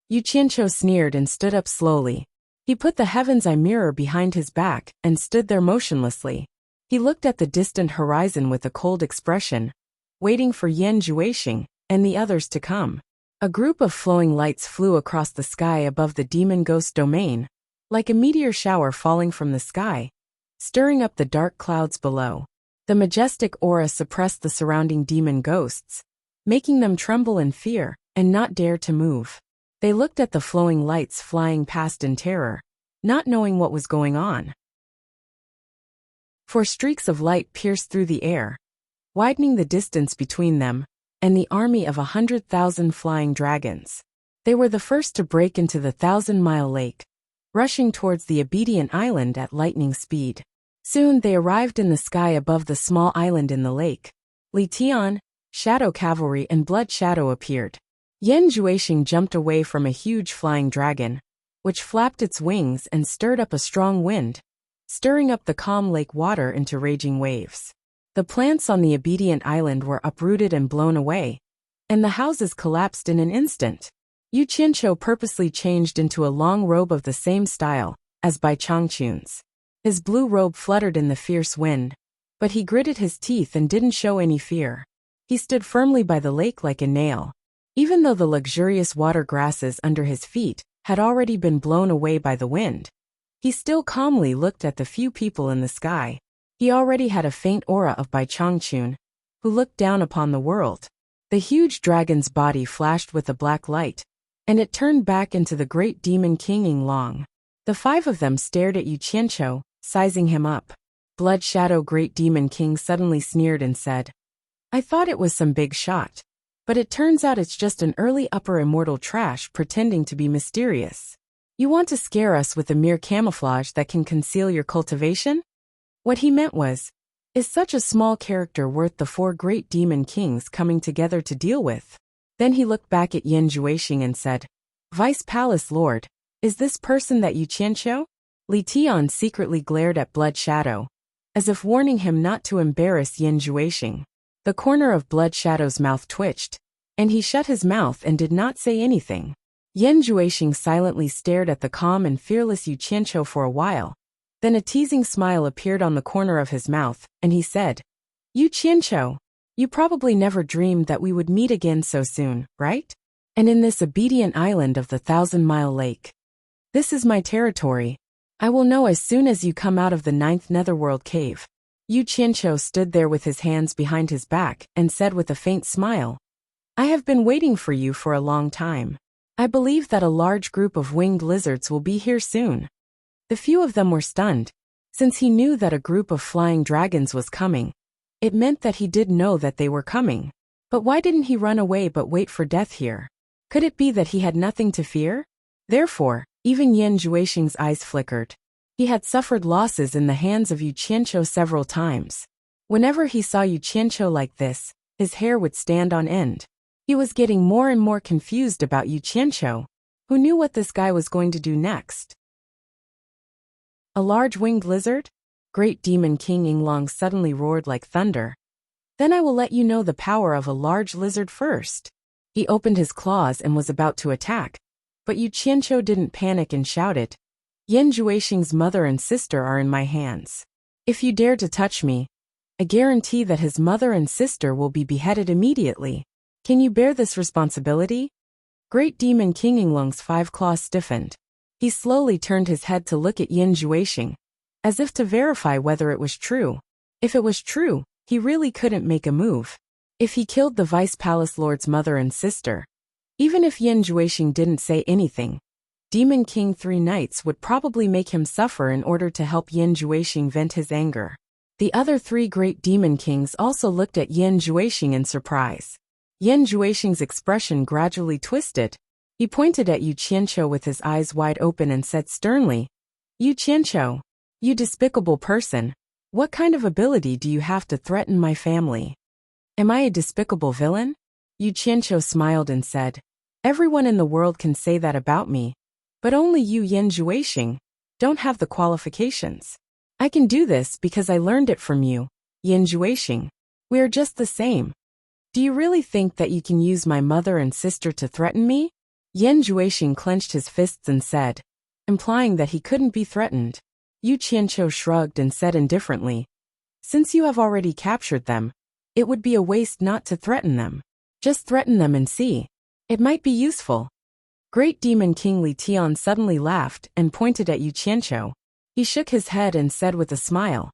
Yu Qianqiu sneered and stood up slowly. He put the heaven's eye mirror behind his back and stood there motionlessly. He looked at the distant horizon with a cold expression, waiting for Yan Juexing and the others to come. A group of flowing lights flew across the sky above the demon ghost domain, like a meteor shower falling from the sky, stirring up the dark clouds below. The majestic aura suppressed the surrounding demon ghosts, making them tremble in fear and not dare to move. They looked at the flowing lights flying past in terror, not knowing what was going on. For streaks of light pierced through the air, widening the distance between them and the army of 100,000 flying dragons. They were the first to break into the 1,000-mile lake, rushing towards the obedient island at lightning speed. Soon they arrived in the sky above the small island in the lake. Li Tian, Shadow Cavalry and Blood Shadow appeared. Yan Juexing jumped away from a huge flying dragon, which flapped its wings and stirred up a strong wind, stirring up the calm lake water into raging waves. The plants on the obedient island were uprooted and blown away, and the houses collapsed in an instant. Yu Qianqiu purposely changed into a long robe of the same style as Bai Changchun's. His blue robe fluttered in the fierce wind, but he gritted his teeth and didn't show any fear. He stood firmly by the lake like a nail. Even though the luxurious water grasses under his feet had already been blown away by the wind, he still calmly looked at the few people in the sky. He already had a faint aura of Bai Changchun, who looked down upon the world. The huge dragon's body flashed with a black light, and it turned back into the great demon King Yinglong. The five of them stared at Yu Qianqiu, sizing him up. Blood Shadow Great Demon King suddenly sneered and said, "I thought it was some big shot, but it turns out it's just an early upper immortal trash pretending to be mysterious. You want to scare us with a mere camouflage that can conceal your cultivation?" What he meant was, is such a small character worth the 4 great demon kings coming together to deal with? Then he looked back at Yan Juexing and said, "Vice Palace Lord, is this person that Yu Qianqiu?" Li Tian secretly glared at Blood Shadow, as if warning him not to embarrass Yan Juexing. The corner of Blood Shadow's mouth twitched, and he shut his mouth and did not say anything. Yan Juexing silently stared at the calm and fearless Yu Qianqiu for a while. Then a teasing smile appeared on the corner of his mouth, and he said, "Yu Qianqiu, you probably never dreamed that we would meet again so soon, right? And in this obedient island of the 1,000-mile lake. This is my territory. I will know as soon as you come out of the 9th netherworld cave." Yu Qianqiu stood there with his hands behind his back and said with a faint smile, "I have been waiting for you for a long time. I believe that a large group of winged lizards will be here soon." The few of them were stunned, since he knew that a group of flying dragons was coming. It meant that he did know that they were coming. But why didn't he run away but wait for death here? Could it be that he had nothing to fear? Therefore, even Yan Juexing's eyes flickered. He had suffered losses in the hands of Yu Qianqiu several times. Whenever he saw Yu Qianqiu like this, his hair would stand on end. He was getting more and more confused about Yu Qianqiu. Who knew what this guy was going to do next? A large winged lizard? Great Demon King Yinglong suddenly roared like thunder. "Then I will let you know the power of a large lizard first." He opened his claws and was about to attack, but Yu Qianqiu didn't panic and shouted, "Yan Juexing's mother and sister are in my hands. If you dare to touch me, I guarantee that his mother and sister will be beheaded immediately. Can you bear this responsibility?" Great Demon King Yinglong's 5 claws stiffened. He slowly turned his head to look at Yan Juexing, as if to verify whether it was true. If it was true, he really couldn't make a move. If he killed the Vice Palace Lord's mother and sister, Even if Yin Juexing didn't say anything, Demon King 3 Knights would probably make him suffer in order to help Yin Juexing vent his anger. The other 3 great demon kings also looked at Yin Juexing in surprise. Yin Juexing's expression gradually twisted. He pointed at Yu Qianqiu with his eyes wide open and said sternly, "Yu Qianqiu, you despicable person, what kind of ability do you have to threaten my family? Am I a despicable villain?" Yu Qianqiu smiled and said, "Everyone in the world can say that about me, but only you Yin Juexing don't have the qualifications. I can do this because I learned it from you, Yin Juexing. We are just the same. Do you really think that you can use my mother and sister to threaten me?" Yin Juexing clenched his fists and said, implying that he couldn't be threatened. Yu Qianqiu shrugged and said indifferently, "Since you have already captured them, it would be a waste not to threaten them. Just threaten them and see. It might be useful." Great Demon King Li Tian suddenly laughed and pointed at Yu Qianqiu. He shook his head and said with a smile,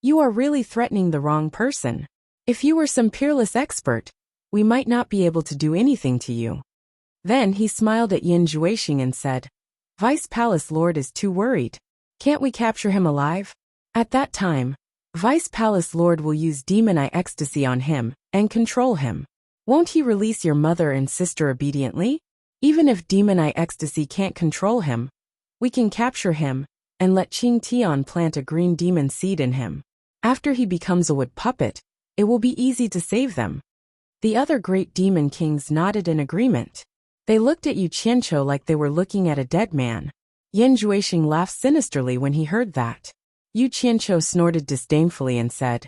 "You are really threatening the wrong person. If you were some peerless expert, we might not be able to do anything to you." Then he smiled at Yin Juexing and said, "Vice Palace Lord is too worried. Can't we capture him alive? At that time, Vice Palace Lord will use Demon Eye Ecstasy on him and control him. Won't he release your mother and sister obediently? Even if Demon Eye Ecstasy can't control him, we can capture him and let Qing Tian plant a green demon seed in him. After he becomes a wood puppet, it will be easy to save them." The other great demon kings nodded in agreement. They looked at Yu Qianqiu like they were looking at a dead man. Yin Juexing laughed sinisterly when he heard that. Yu Qianqiu snorted disdainfully and said,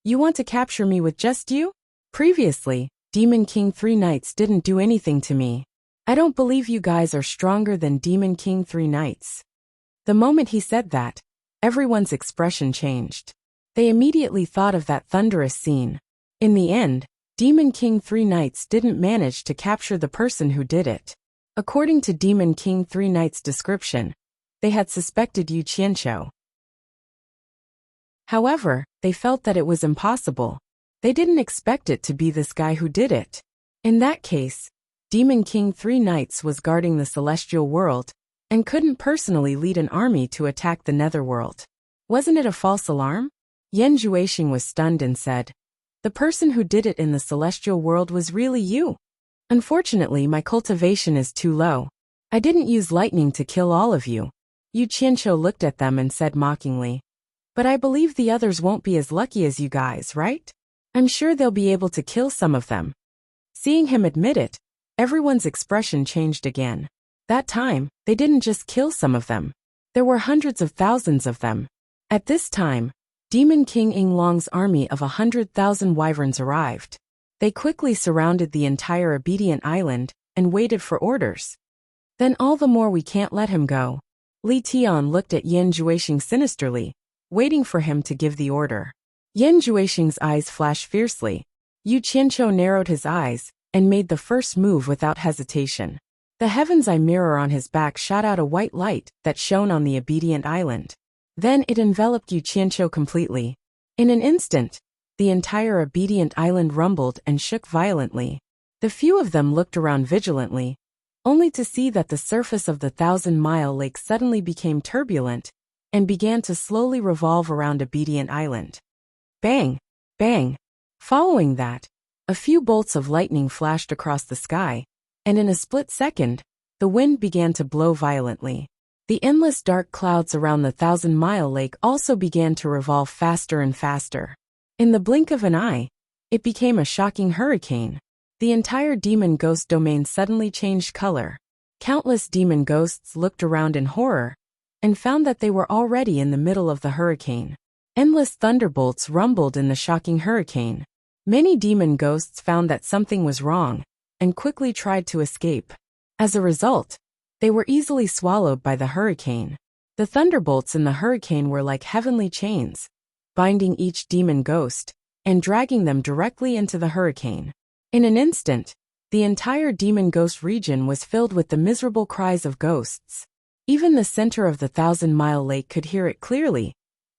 "You want to capture me with just you? Previously, Demon King 3 Knights didn't do anything to me. I don't believe you guys are stronger than Demon King 3 Knights." The moment he said that, everyone's expression changed. They immediately thought of that thunderous scene. In the end, Demon King 3 Knights didn't manage to capture the person who did it. According to Demon King 3 Knights' description, they had suspected Yu Qianqiu. However, they felt that it was impossible. They didn't expect it to be this guy who did it. In that case, Demon King 3 Knights was guarding the celestial world and couldn't personally lead an army to attack the netherworld. Wasn't it a false alarm? Yin Juexing was stunned and said, "The person who did it in the celestial world was really you. Unfortunately, my cultivation is too low. I didn't use lightning to kill all of you." Yu Qianqiu looked at them and said mockingly, "But I believe the others won't be as lucky as you guys, right? I'm sure they'll be able to kill some of them." Seeing him admit it, everyone's expression changed again. That time, they didn't just kill some of them. There were hundreds of thousands of them. At this time, Demon King Yinglong's army of 100,000 wyverns arrived. They quickly surrounded the entire Obedient Island and waited for orders. "Then all the more we can't let him go." Li Tian looked at Yin Juexing sinisterly, waiting for him to give the order. Yin Juexing's eyes flashed fiercely. Yu Qianqiu narrowed his eyes and made the first move without hesitation. The heaven's eye mirror on his back shot out a white light that shone on the Obedient Island. Then it enveloped Yu Qianqiu completely. In an instant, the entire Obedient Island rumbled and shook violently. The few of them looked around vigilantly, only to see that the surface of the 1,000-mile lake suddenly became turbulent and began to slowly revolve around Obedient Island. Bang! Bang! Following that, a few bolts of lightning flashed across the sky, and in a split second, the wind began to blow violently. The endless dark clouds around the 1,000-mile lake also began to revolve faster and faster. In the blink of an eye, it became a shocking hurricane. The entire demon ghost domain suddenly changed color. Countless demon ghosts looked around in horror and found that they were already in the middle of the hurricane. Endless thunderbolts rumbled in the shocking hurricane. Many demon ghosts found that something was wrong and quickly tried to escape. As a result, they were easily swallowed by the hurricane. The thunderbolts in the hurricane were like heavenly chains, binding each demon ghost and dragging them directly into the hurricane. In an instant, the entire demon ghost region was filled with the miserable cries of ghosts. Even the center of the 1,000-mile lake could hear it clearly,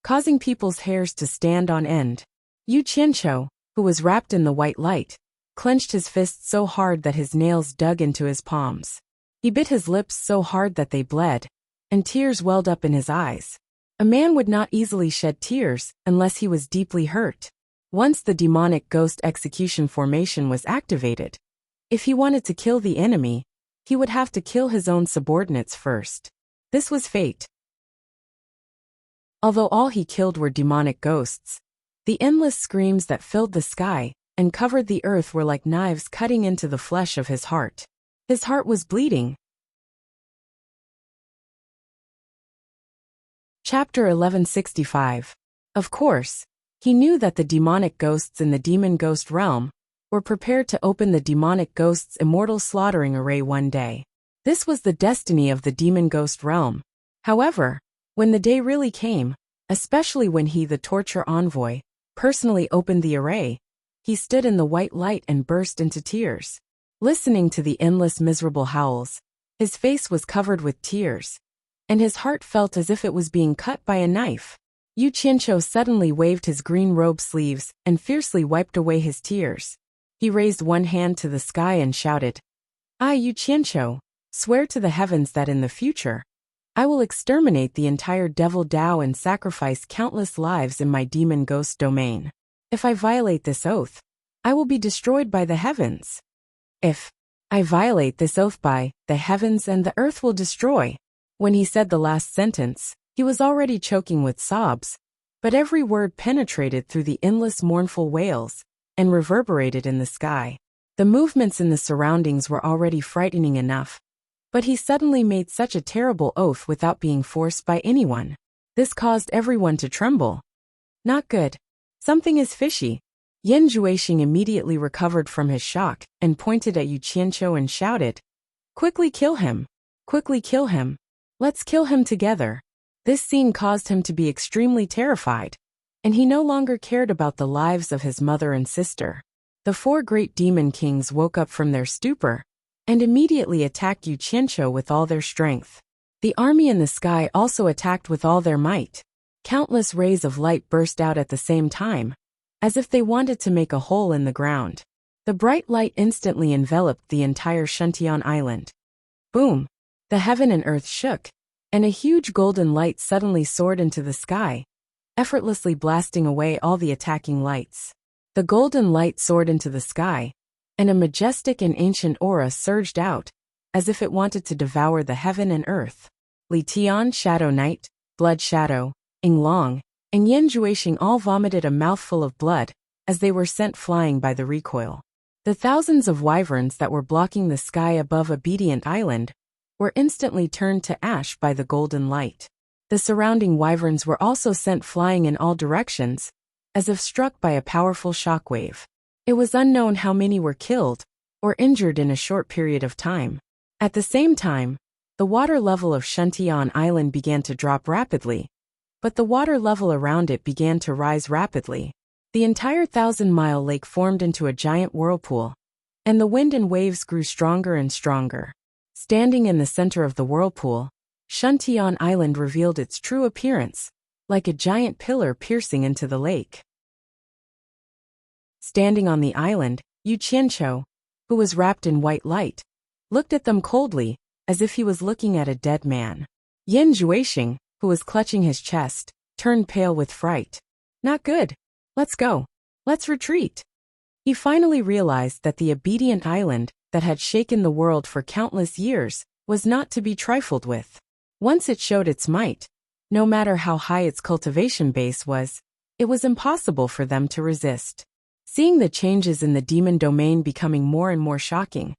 causing people's hairs to stand on end. Yu Qianqiu, who was wrapped in the white light, clenched his fists so hard that his nails dug into his palms. He bit his lips so hard that they bled, and tears welled up in his eyes. A man would not easily shed tears unless he was deeply hurt. Once the demonic ghost execution formation was activated, if he wanted to kill the enemy, he would have to kill his own subordinates first. This was fate. Although all he killed were demonic ghosts, the endless screams that filled the sky and covered the earth were like knives cutting into the flesh of his heart. His heart was bleeding. Chapter 1165. Of course, he knew that the demonic ghosts in the demon ghost realm were prepared to open the demonic ghost's immortal slaughtering array one day. This was the destiny of the demon ghost realm. However, when the day really came, especially when he, the torture envoy, personally opened the array, he stood in the white light and burst into tears. Listening to the endless miserable howls, his face was covered with tears, and his heart felt as if it was being cut by a knife. Yu Qianqiu suddenly waved his green robe sleeves and fiercely wiped away his tears. He raised one hand to the sky and shouted, "I, Yu Qianqiu, swear to the heavens that in the future, I will exterminate the entire devil Dao and sacrifice countless lives in my demon ghost domain. If I violate this oath, I will be destroyed by the heavens. If I violate this oath, by the heavens and the earth will destroy." When he said the last sentence, he was already choking with sobs, but every word penetrated through the endless mournful wails and reverberated in the sky. The movements in the surroundings were already frightening enough, but he suddenly made such a terrible oath without being forced by anyone. This caused everyone to tremble. Not good. Something is fishy. Yan Juexing immediately recovered from his shock and pointed at Yu Qianqiu and shouted, "Quickly kill him! Quickly kill him! Let's kill him together." This scene caused him to be extremely terrified, and he no longer cared about the lives of his mother and sister. The four great demon kings woke up from their stupor and immediately attacked Yu Qianqiu with all their strength. The army in the sky also attacked with all their might. Countless rays of light burst out at the same time, as if they wanted to make a hole in the ground. The bright light instantly enveloped the entire Shuntian island. Boom! The heaven and earth shook, and a huge golden light suddenly soared into the sky, effortlessly blasting away all the attacking lights. The golden light soared into the sky, and a majestic and ancient aura surged out, as if it wanted to devour the heaven and earth. Li Tian, Shadow Knight, Blood Shadow, Ying Long, and Yan Juexing all vomited a mouthful of blood as they were sent flying by the recoil. The thousands of wyverns that were blocking the sky above Obedient Island were instantly turned to ash by the golden light. The surrounding wyverns were also sent flying in all directions, as if struck by a powerful shockwave. It was unknown how many were killed or injured in a short period of time. At the same time, the water level of Shuntian Island began to drop rapidly, but the water level around it began to rise rapidly. The entire 1,000-mile lake formed into a giant whirlpool, and the wind and waves grew stronger and stronger. Standing in the center of the whirlpool, Shuntian Island revealed its true appearance, like a giant pillar piercing into the lake. Standing on the island, Yu Qianqiu, who was wrapped in white light, looked at them coldly, as if he was looking at a dead man. Yan Juexing, who was clutching his chest, turned pale with fright. "Not good. Let's go. Let's retreat." He finally realized that the Obedient Island, that had shaken the world for countless years, was not to be trifled with. Once it showed its might, no matter how high its cultivation base was, it was impossible for them to resist. Seeing the changes in the demon domain becoming more and more shocking,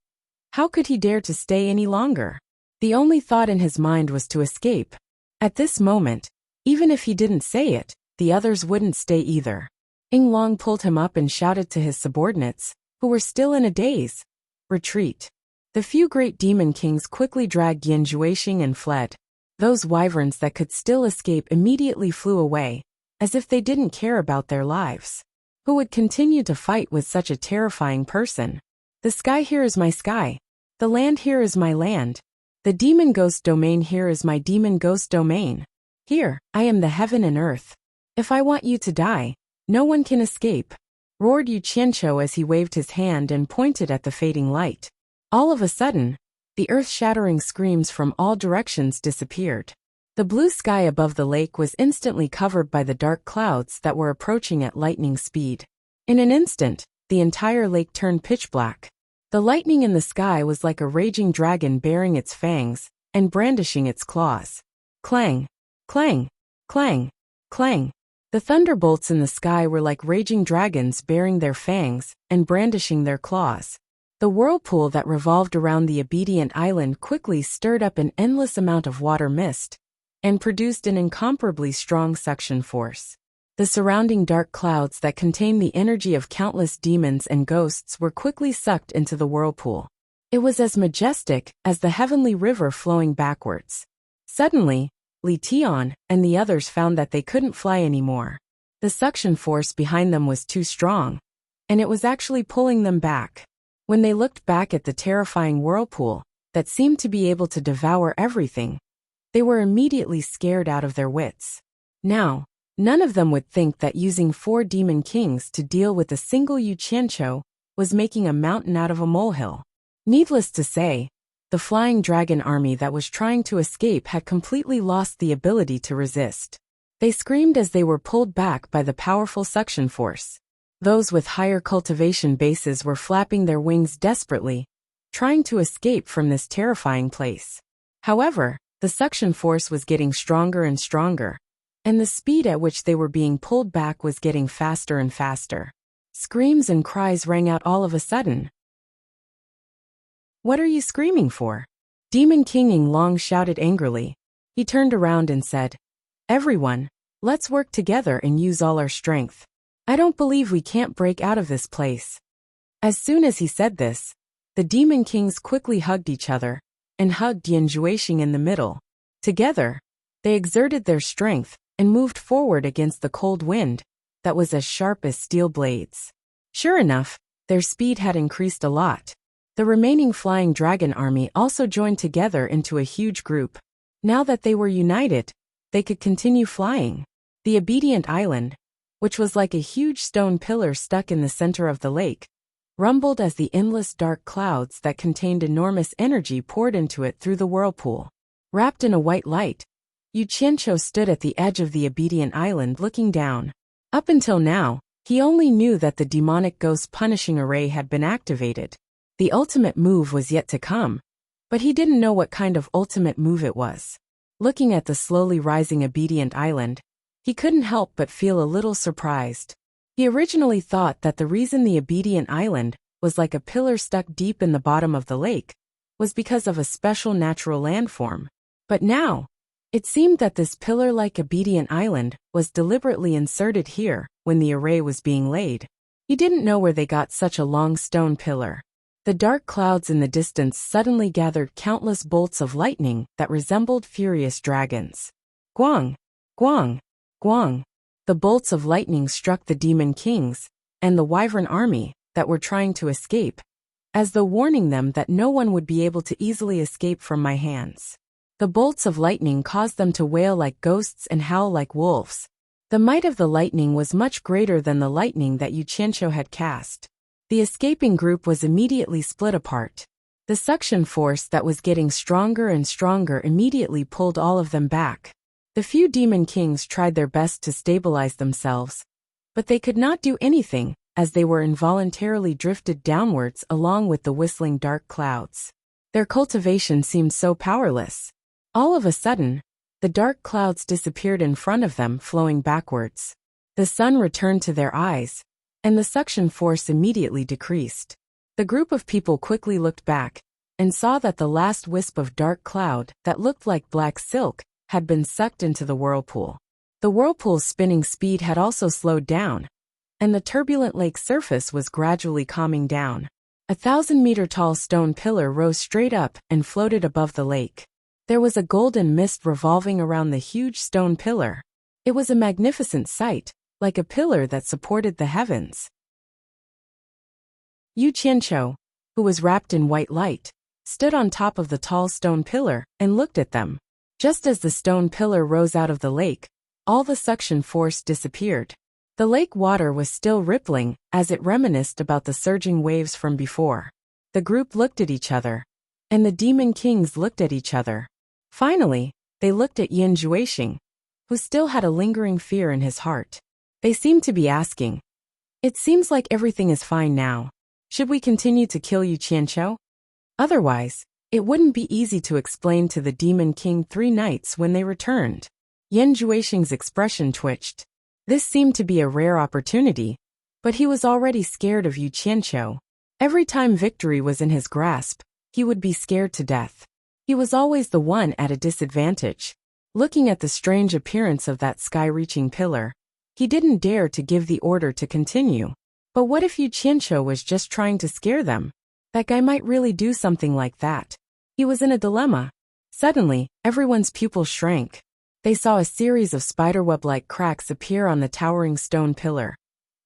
how could he dare to stay any longer? The only thought in his mind was to escape. At this moment, even if he didn't say it, the others wouldn't stay either. Ying Long pulled him up and shouted to his subordinates, who were still in a daze, "Retreat." The few great demon kings quickly dragged Yan Juexing and fled. Those wyverns that could still escape immediately flew away, as if they didn't care about their lives. Who would continue to fight with such a terrifying person? The sky here is my sky. The land here is my land. The demon ghost domain here is my demon ghost domain. Here, I am the heaven and earth. If I want you to die, no one can escape. roared Yu Qianqiu as he waved his hand and pointed at the fading light. All of a sudden, the earth-shattering screams from all directions disappeared. The blue sky above the lake was instantly covered by the dark clouds that were approaching at lightning speed. In an instant, the entire lake turned pitch black. The lightning in the sky was like a raging dragon baring its fangs and brandishing its claws. Clang! Clang! Clang! Clang! The thunderbolts in the sky were like raging dragons baring their fangs and brandishing their claws. The whirlpool that revolved around the obedient island quickly stirred up an endless amount of water mist and produced an incomparably strong suction force. The surrounding dark clouds that contained the energy of countless demons and ghosts were quickly sucked into the whirlpool. It was as majestic as the heavenly river flowing backwards. Suddenly, Li Tian and the others found that they couldn't fly anymore. The suction force behind them was too strong, and it was actually pulling them back. When they looked back at the terrifying whirlpool that seemed to be able to devour everything, they were immediately scared out of their wits. Now, none of them would think that using 4 demon kings to deal with a single Yu Qianqiu was making a mountain out of a molehill. Needless to say, the flying dragon army that was trying to escape had completely lost the ability to resist. They screamed as they were pulled back by the powerful suction force. Those with higher cultivation bases were flapping their wings desperately, trying to escape from this terrifying place. However, the suction force was getting stronger and stronger, and the speed at which they were being pulled back was getting faster and faster. Screams and cries rang out all of a sudden. "What are you screaming for?" Demon King Yinglong shouted angrily. He turned around and said, "Everyone, let's work together and use all our strength. I don't believe we can't break out of this place." As soon as he said this, the Demon Kings quickly hugged each other, and hugged Yan Zhuixing in the middle. Together, they exerted their strength and moved forward against the cold wind that was as sharp as steel blades. Sure enough, their speed had increased a lot. The remaining flying dragon army also joined together into a huge group. Now that they were united, they could continue flying. The obedient island, which was like a huge stone pillar stuck in the center of the lake, rumbled as the endless dark clouds that contained enormous energy poured into it through the whirlpool. Wrapped in a white light, Yu Qianqiu stood at the edge of the obedient island looking down. Up until now, he only knew that the demonic ghost punishing array had been activated. The ultimate move was yet to come, but he didn't know what kind of ultimate move it was. Looking at the slowly rising obedient island, he couldn't help but feel a little surprised. He originally thought that the reason the obedient island was like a pillar stuck deep in the bottom of the lake was because of a special natural landform. But now, it seemed that this pillar-like obedient island was deliberately inserted here when the array was being laid. He didn't know where they got such a long stone pillar. The dark clouds in the distance suddenly gathered countless bolts of lightning that resembled furious dragons. Guang! Guang! Guang! The bolts of lightning struck the demon kings and the wyvern army that were trying to escape, as though warning them that no one would be able to easily escape from my hands. The bolts of lightning caused them to wail like ghosts and howl like wolves. The might of the lightning was much greater than the lightning that Yu Qianqiu had cast. The escaping group was immediately split apart. The suction force that was getting stronger and stronger immediately pulled all of them back. The few demon kings tried their best to stabilize themselves, but they could not do anything, as they were involuntarily drifted downwards along with the whistling dark clouds. Their cultivation seemed so powerless. All of a sudden, the dark clouds disappeared in front of them, flowing backwards. The sun returned to their eyes, and the suction force immediately decreased. The group of people quickly looked back and saw that the last wisp of dark cloud that looked like black silk had been sucked into the whirlpool. The whirlpool's spinning speed had also slowed down, and the turbulent lake surface was gradually calming down. 1,000-meter-tall stone pillar rose straight up and floated above the lake. There was a golden mist revolving around the huge stone pillar. It was a magnificent sight, like a pillar that supported the heavens. Yu Qianqiu, who was wrapped in white light, stood on top of the tall stone pillar and looked at them. Just as the stone pillar rose out of the lake, all the suction force disappeared. The lake water was still rippling, as it reminisced about the surging waves from before. The group looked at each other, and the demon kings looked at each other. Finally, they looked at Yin Juexing, who still had a lingering fear in his heart. They seemed to be asking, "It seems like everything is fine now. Should we continue to kill Yu Qianqiu? Otherwise, it wouldn't be easy to explain to the Demon King 3 nights when they returned." Yin Juexing's expression twitched. This seemed to be a rare opportunity, but he was already scared of Yu Qianqiu. Every time victory was in his grasp, he would be scared to death. He was always the one at a disadvantage. Looking at the strange appearance of that sky-reaching pillar, he didn't dare to give the order to continue. But what if Yu Qianqiu was just trying to scare them? That guy might really do something like that. He was in a dilemma. Suddenly, everyone's pupils shrank. They saw a series of spiderweb-like cracks appear on the towering stone pillar,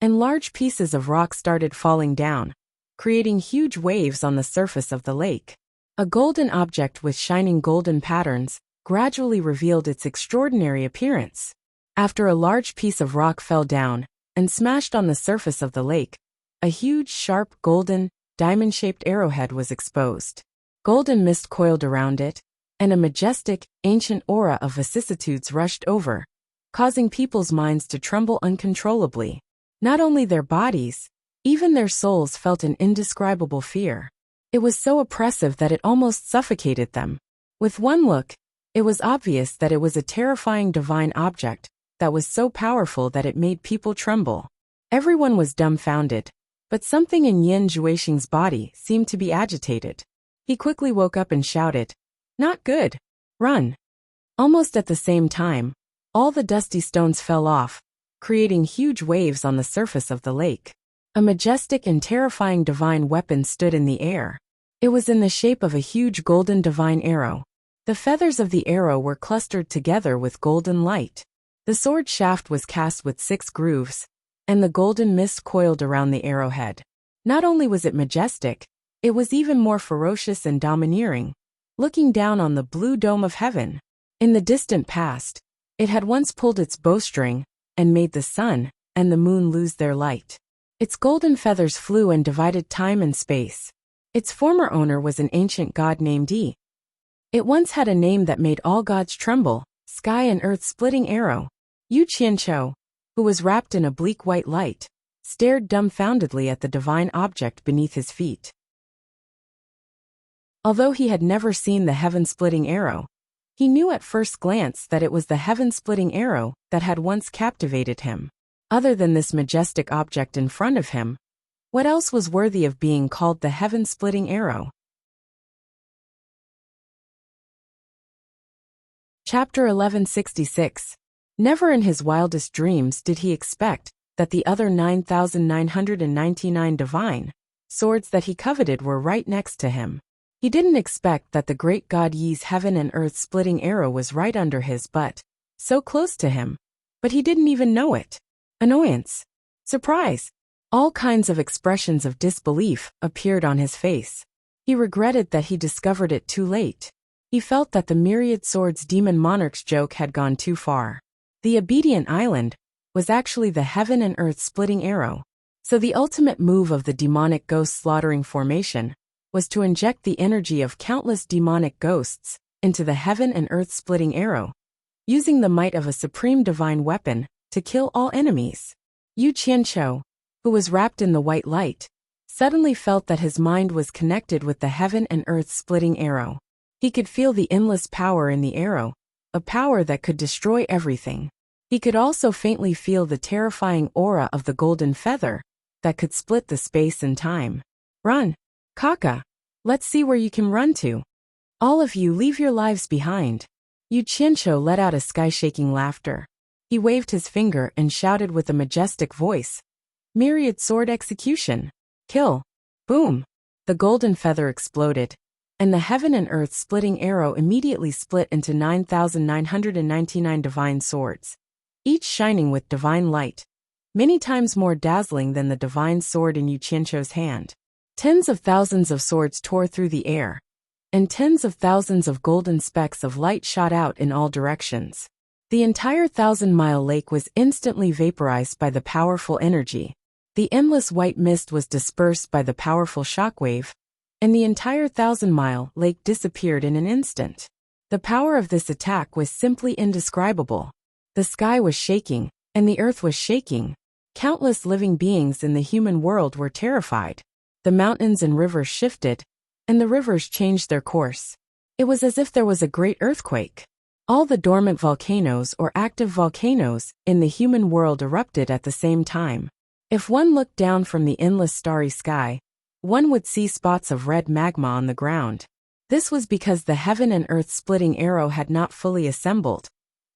and large pieces of rock started falling down, creating huge waves on the surface of the lake. A golden object with shining golden patterns gradually revealed its extraordinary appearance. After a large piece of rock fell down and smashed on the surface of the lake, a huge, sharp, golden, diamond-shaped arrowhead was exposed. Golden mist coiled around it, and a majestic, ancient aura of vicissitudes rushed over, causing people's minds to tremble uncontrollably. Not only their bodies, even their souls felt an indescribable fear. It was so oppressive that it almost suffocated them. With one look, it was obvious that it was a terrifying divine object that was so powerful that it made people tremble. Everyone was dumbfounded, but something in Yin Juexing's body seemed to be agitated. He quickly woke up and shouted, "Not good! Run!" Almost at the same time, all the dusty stones fell off, creating huge waves on the surface of the lake. A majestic and terrifying divine weapon stood in the air. It was in the shape of a huge golden divine arrow. The feathers of the arrow were clustered together with golden light. The sword shaft was cast with 6 grooves, and the golden mist coiled around the arrowhead. Not only was it majestic, it was even more ferocious and domineering, looking down on the blue dome of heaven. In the distant past, it had once pulled its bowstring and made the sun and the moon lose their light. Its golden feathers flew and divided time and space. Its former owner was an ancient god named Yi. It once had a name that made all gods tremble, Sky and Earth Splitting Arrow. Yu Qianqiu, who was wrapped in a bleak white light, stared dumbfoundedly at the divine object beneath his feet. Although he had never seen the heaven-splitting arrow, he knew at first glance that it was the heaven-splitting arrow that had once captivated him. Other than this majestic object in front of him, what else was worthy of being called the heaven-splitting arrow? Chapter 1166. Never in his wildest dreams did he expect that the other 9,999 divine swords that he coveted were right next to him. He didn't expect that the great god Yi's heaven and earth splitting arrow was right under his butt, so close to him, but he didn't even know it. Annoyance, surprise, all kinds of expressions of disbelief appeared on his face. He regretted that he discovered it too late. He felt that the myriad swords demon monarch's joke had gone too far. The obedient island was actually the heaven and earth splitting arrow. So the ultimate move of the demonic ghost slaughtering formation was to inject the energy of countless demonic ghosts into the heaven and earth splitting arrow, using the might of a supreme divine weapon to kill all enemies. Yu Qianqiu, who was wrapped in the white light, suddenly felt that his mind was connected with the heaven and earth splitting arrow. He could feel the endless power in the arrow, a power that could destroy everything. He could also faintly feel the terrifying aura of the golden feather that could split the space and time. Run, Kaka! Let's see where you can run to. All of you leave your lives behind. Yu Qianqiu let out a sky-shaking laughter. He waved his finger and shouted with a majestic voice, "Myriad sword execution! Kill!" Boom! The golden feather exploded, and the heaven and earth splitting arrow immediately split into 9,999 divine swords, each shining with divine light, many times more dazzling than the divine sword in Yu Qianqiu's hand. Tens of thousands of swords tore through the air, and tens of thousands of golden specks of light shot out in all directions. The entire 1,000-mile lake was instantly vaporized by the powerful energy. The endless white mist was dispersed by the powerful shockwave, and the entire 1,000-mile lake disappeared in an instant. The power of this attack was simply indescribable. The sky was shaking, and the earth was shaking. Countless living beings in the human world were terrified. The mountains and rivers shifted, and the rivers changed their course. It was as if there was a great earthquake. All the dormant volcanoes or active volcanoes in the human world erupted at the same time. If one looked down from the endless starry sky, one would see spots of red magma on the ground. This was because the heaven and earth splitting arrow had not fully assembled.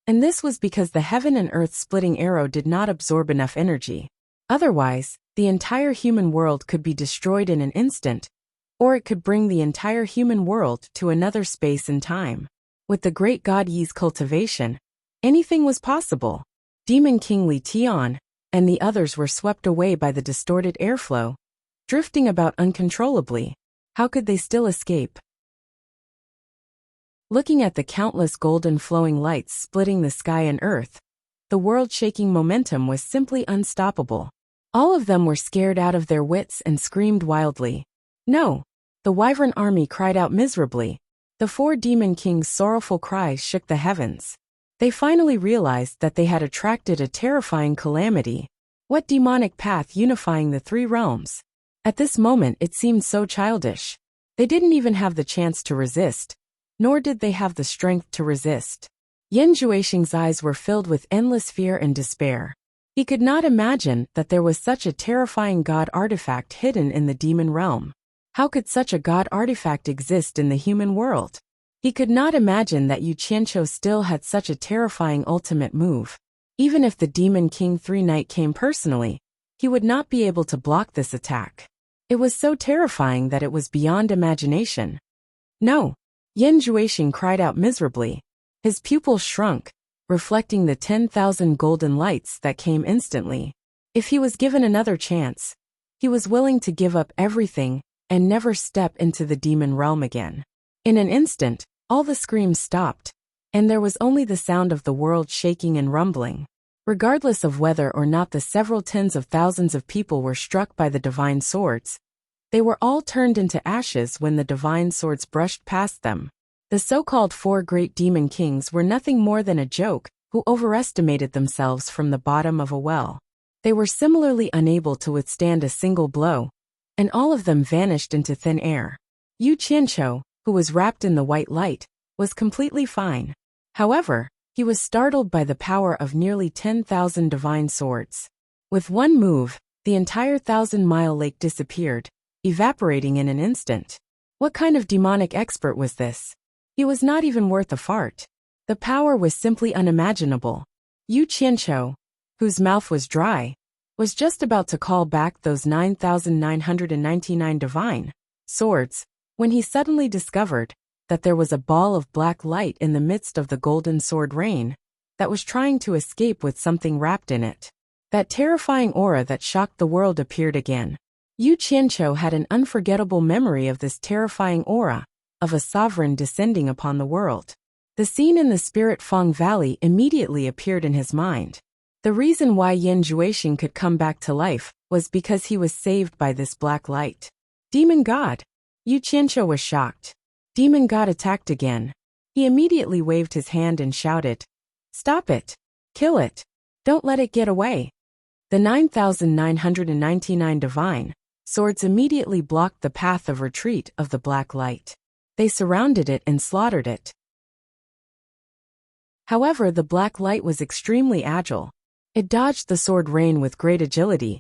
And this was because the heaven and earth splitting arrow did not absorb enough energy. Otherwise, the entire human world could be destroyed in an instant, or it could bring the entire human world to another space and time. With the great god Yi's cultivation, anything was possible. Demon King Li Tian and the others were swept away by the distorted airflow, drifting about uncontrollably. How could they still escape? Looking at the countless golden flowing lights splitting the sky and earth, the world-shaking momentum was simply unstoppable. All of them were scared out of their wits and screamed wildly. No! The Wyvern army cried out miserably. The 4 demon kings' sorrowful cries shook the heavens. They finally realized that they had attracted a terrifying calamity. What demonic path unifying the 3 realms? At this moment it seemed so childish. They didn't even have the chance to resist, nor did they have the strength to resist. Yan Juexing's eyes were filled with endless fear and despair. He could not imagine that there was such a terrifying god artifact hidden in the demon realm. How could such a god artifact exist in the human world? He could not imagine that Yu Qianqiu still had such a terrifying ultimate move. Even if the Demon King 3 Knight came personally, he would not be able to block this attack. It was so terrifying that it was beyond imagination. No! Yan Juexing cried out miserably. His pupils shrunk, reflecting the 10,000 golden lights that came instantly. If he was given another chance, he was willing to give up everything and never step into the demon realm again. In an instant, all the screams stopped, and there was only the sound of the world shaking and rumbling. Regardless of whether or not the several tens of thousands of people were struck by the divine swords, they were all turned into ashes when the divine swords brushed past them. The so-called 4 great demon kings were nothing more than a joke who overestimated themselves from the bottom of a well. They were similarly unable to withstand a single blow, and all of them vanished into thin air. Yu Qianqiu, who was wrapped in the white light, was completely fine. However, he was startled by the power of nearly 10,000 divine swords. With one move, the entire 1,000-mile lake disappeared, evaporating in an instant. What kind of demonic expert was this? He was not even worth a fart. The power was simply unimaginable. Yu Qianqiu, whose mouth was dry, was just about to call back those 9,999 divine swords, when he suddenly discovered that there was a ball of black light in the midst of the golden sword rain that was trying to escape with something wrapped in it. That terrifying aura that shocked the world appeared again. Yu Qianqiu had an unforgettable memory of this terrifying aura, of a sovereign descending upon the world. The scene in the Spirit Fang Valley immediately appeared in his mind. The reason why Yan Juexing could come back to life was because he was saved by this black light. Demon God! Yu Qianqiu was shocked. Demon God attacked again. He immediately waved his hand and shouted, "Stop it! Kill it! Don't let it get away!" The 9,999 divine swords immediately blocked the path of retreat of the black light. They surrounded it and slaughtered it. However, the black light was extremely agile. It dodged the sword rain with great agility,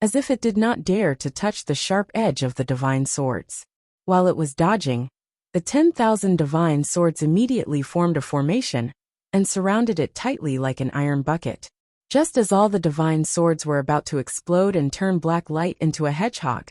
as if it did not dare to touch the sharp edge of the divine swords. While it was dodging, the 10,000 divine swords immediately formed a formation and surrounded it tightly like an iron bucket. Just as all the divine swords were about to explode and turn black light into a hedgehog,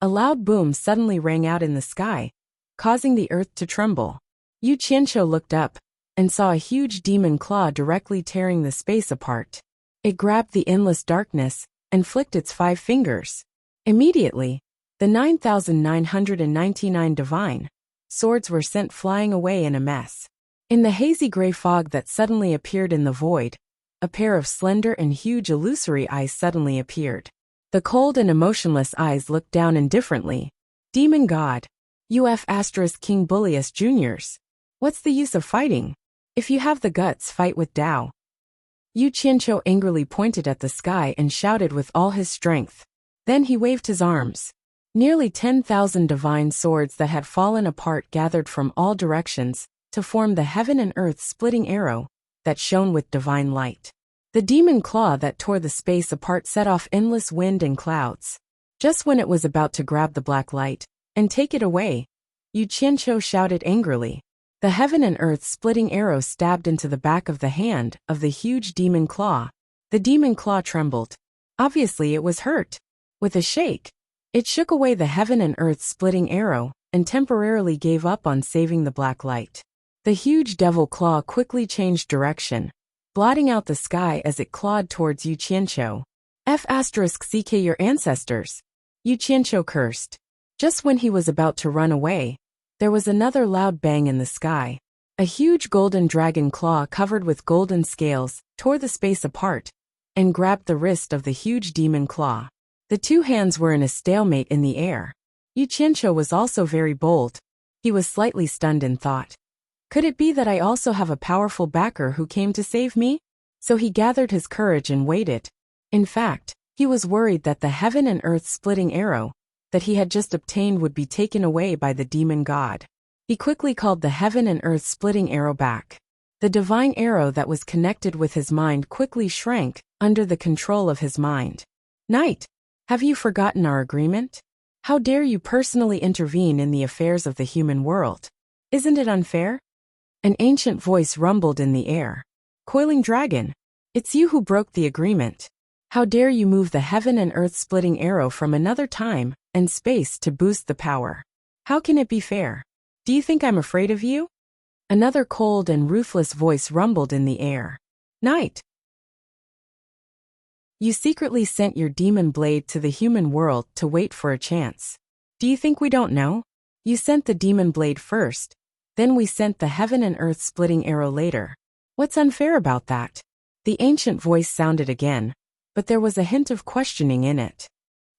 a loud boom suddenly rang out in the sky, causing the earth to tremble. Yu Qianqiu looked up and saw a huge demon claw directly tearing the space apart. It grabbed the endless darkness and flicked its 5 fingers. Immediately, the 9,999 divine swords were sent flying away in a mess. In the hazy gray fog that suddenly appeared in the void, a pair of slender and huge illusory eyes suddenly appeared. The cold and emotionless eyes looked down indifferently. Demon God. UF * King Bullius Jr.'s. What's the use of fighting? If you have the guts, fight with Tao. Yu Qianqiu angrily pointed at the sky and shouted with all his strength. Then he waved his arms. Nearly 10,000 divine swords that had fallen apart gathered from all directions to form the heaven and earth splitting arrow that shone with divine light. The demon claw that tore the space apart set off endless wind and clouds. Just when it was about to grab the black light and take it away, Yu Qianqiu shouted angrily. The heaven and earth splitting arrow stabbed into the back of the hand of the huge demon claw. The demon claw trembled. Obviously it was hurt. With a shake, it shook away the heaven and earth splitting arrow and temporarily gave up on saving the black light. The huge devil claw quickly changed direction, blotting out the sky as it clawed towards Yu Qianqiu. *CK your ancestors. Yu Qianqiu cursed. Just when he was about to run away, there was another loud bang in the sky. A huge golden dragon claw covered with golden scales tore the space apart and grabbed the wrist of the huge demon claw. The two hands were in a stalemate in the air. Yu Qianqiu was also very bold. He was slightly stunned in thought. Could it be that I also have a powerful backer who came to save me? So he gathered his courage and waited. In fact, he was worried that the heaven and earth splitting arrow that he had just obtained would be taken away by the demon god. He quickly called the heaven and earth splitting arrow back. The divine arrow that was connected with his mind quickly shrank under the control of his mind. Knight, have you forgotten our agreement? How dare you personally intervene in the affairs of the human world? Isn't it unfair? An ancient voice rumbled in the air. Coiling Dragon, it's you who broke the agreement. How dare you move the heaven and earth splitting arrow from another time and space to boost the power? How can it be fair? Do you think I'm afraid of you? Another cold and ruthless voice rumbled in the air. Knight, you secretly sent your demon blade to the human world to wait for a chance. Do you think we don't know? You sent the demon blade first. Then we sent the heaven and earth splitting arrow later. What's unfair about that? The ancient voice sounded again, but there was a hint of questioning in it.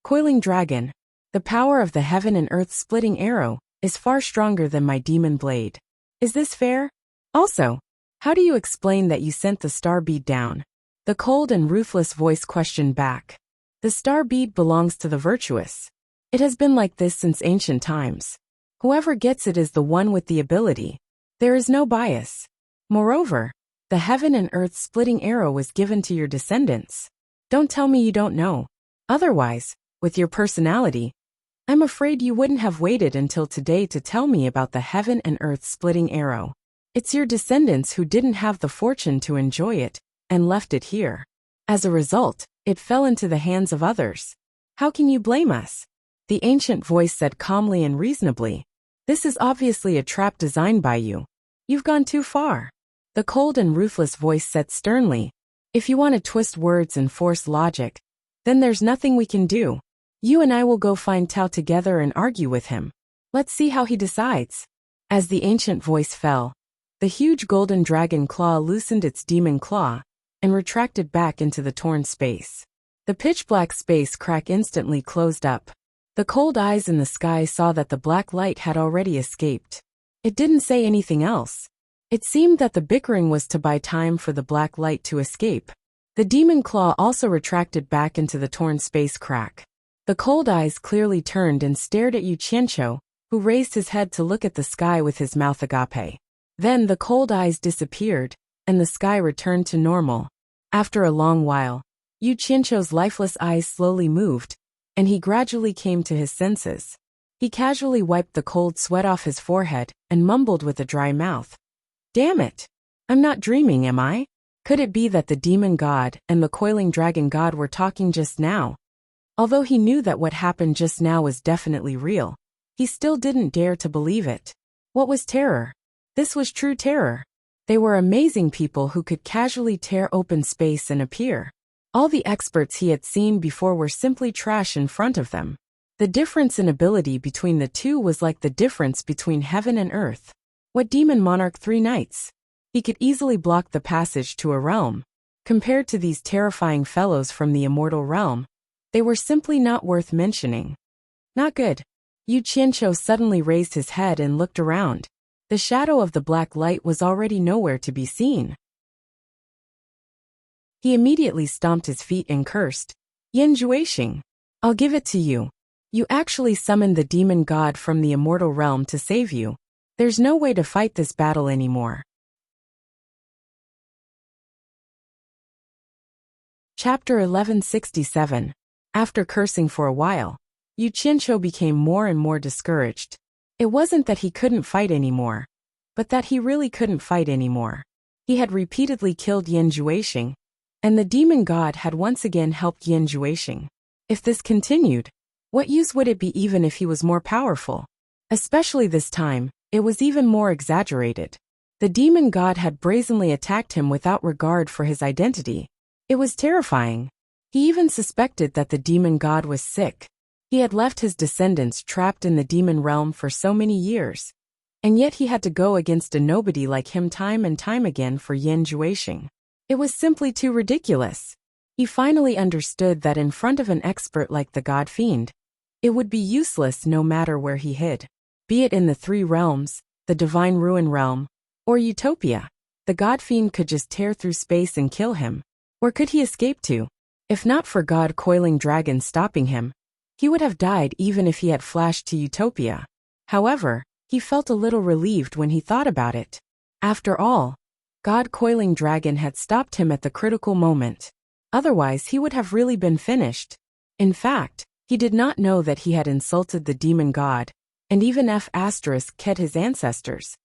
Coiling Dragon, the power of the heaven and earth splitting arrow is far stronger than my demon blade. Is this fair? Also, how do you explain that you sent the star bead down? The cold and ruthless voice questioned back. The star bead belongs to the virtuous. It has been like this since ancient times. Whoever gets it is the one with the ability. There is no bias. Moreover, the heaven and earth splitting arrow was given to your descendants. Don't tell me you don't know. Otherwise, with your personality, I'm afraid you wouldn't have waited until today to tell me about the heaven and earth splitting arrow. It's your descendants who didn't have the fortune to enjoy it and left it here. As a result, it fell into the hands of others. How can you blame us? The ancient voice said calmly and reasonably. This is obviously a trap designed by you. You've gone too far. The cold and ruthless voice said sternly. If you want to twist words and force logic, then there's nothing we can do. You and I will go find Tao together and argue with him. Let's see how he decides. As the ancient voice fell, the huge golden dragon claw loosened its demon claw and retracted back into the torn space. The pitch-black space crack instantly closed up. The cold eyes in the sky saw that the black light had already escaped. It didn't say anything else. It seemed that the bickering was to buy time for the black light to escape. The demon claw also retracted back into the torn space crack. The cold eyes clearly turned and stared at Yu Qianqiu, who raised his head to look at the sky with his mouth agape. Then the cold eyes disappeared, and the sky returned to normal. After a long while, Yu Qianqiu's lifeless eyes slowly moved, and he gradually came to his senses. He casually wiped the cold sweat off his forehead and mumbled with a dry mouth. Damn it! I'm not dreaming, am I? Could it be that the demon god and the coiling dragon god were talking just now? Although he knew that what happened just now was definitely real, he still didn't dare to believe it. What was terror? This was true terror. They were amazing people who could casually tear open space and appear. All the experts he had seen before were simply trash in front of them. The difference in ability between the two was like the difference between heaven and earth. What demon monarch 3 knights? He could easily block the passage to a realm. Compared to these terrifying fellows from the immortal realm, they were simply not worth mentioning. Not good. Yu Qianqiu suddenly raised his head and looked around. The shadow of the black light was already nowhere to be seen. He immediately stomped his feet and cursed. Yan Juexing, I'll give it to you. You actually summoned the demon god from the immortal realm to save you. There's no way to fight this battle anymore. Chapter 1167. After cursing for a while, Yu Qianqiu became more and more discouraged. It wasn't that he couldn't fight anymore, but that he really couldn't fight anymore. He had repeatedly killed Yan Juexing, and the demon god had once again helped Yan Juexing. If this continued, what use would it be even if he was more powerful? Especially this time, it was even more exaggerated. The demon god had brazenly attacked him without regard for his identity. It was terrifying. He even suspected that the demon god was sick. He had left his descendants trapped in the demon realm for so many years, and yet he had to go against a nobody like him time and time again for Yan Juexing. It was simply too ridiculous. He finally understood that in front of an expert like the God Fiend, it would be useless no matter where he hid. Be it in the three realms, the Divine Ruin Realm, or Utopia, the God Fiend could just tear through space and kill him. Where could he escape to? If not for God Coiling Dragon stopping him, he would have died even if he had flashed to Utopia. However, he felt a little relieved when he thought about it. After all, God Coiling Dragon had stopped him at the critical moment. Otherwise he would have really been finished. In fact, he did not know that he had insulted the demon god, and even F***ed his ancestors.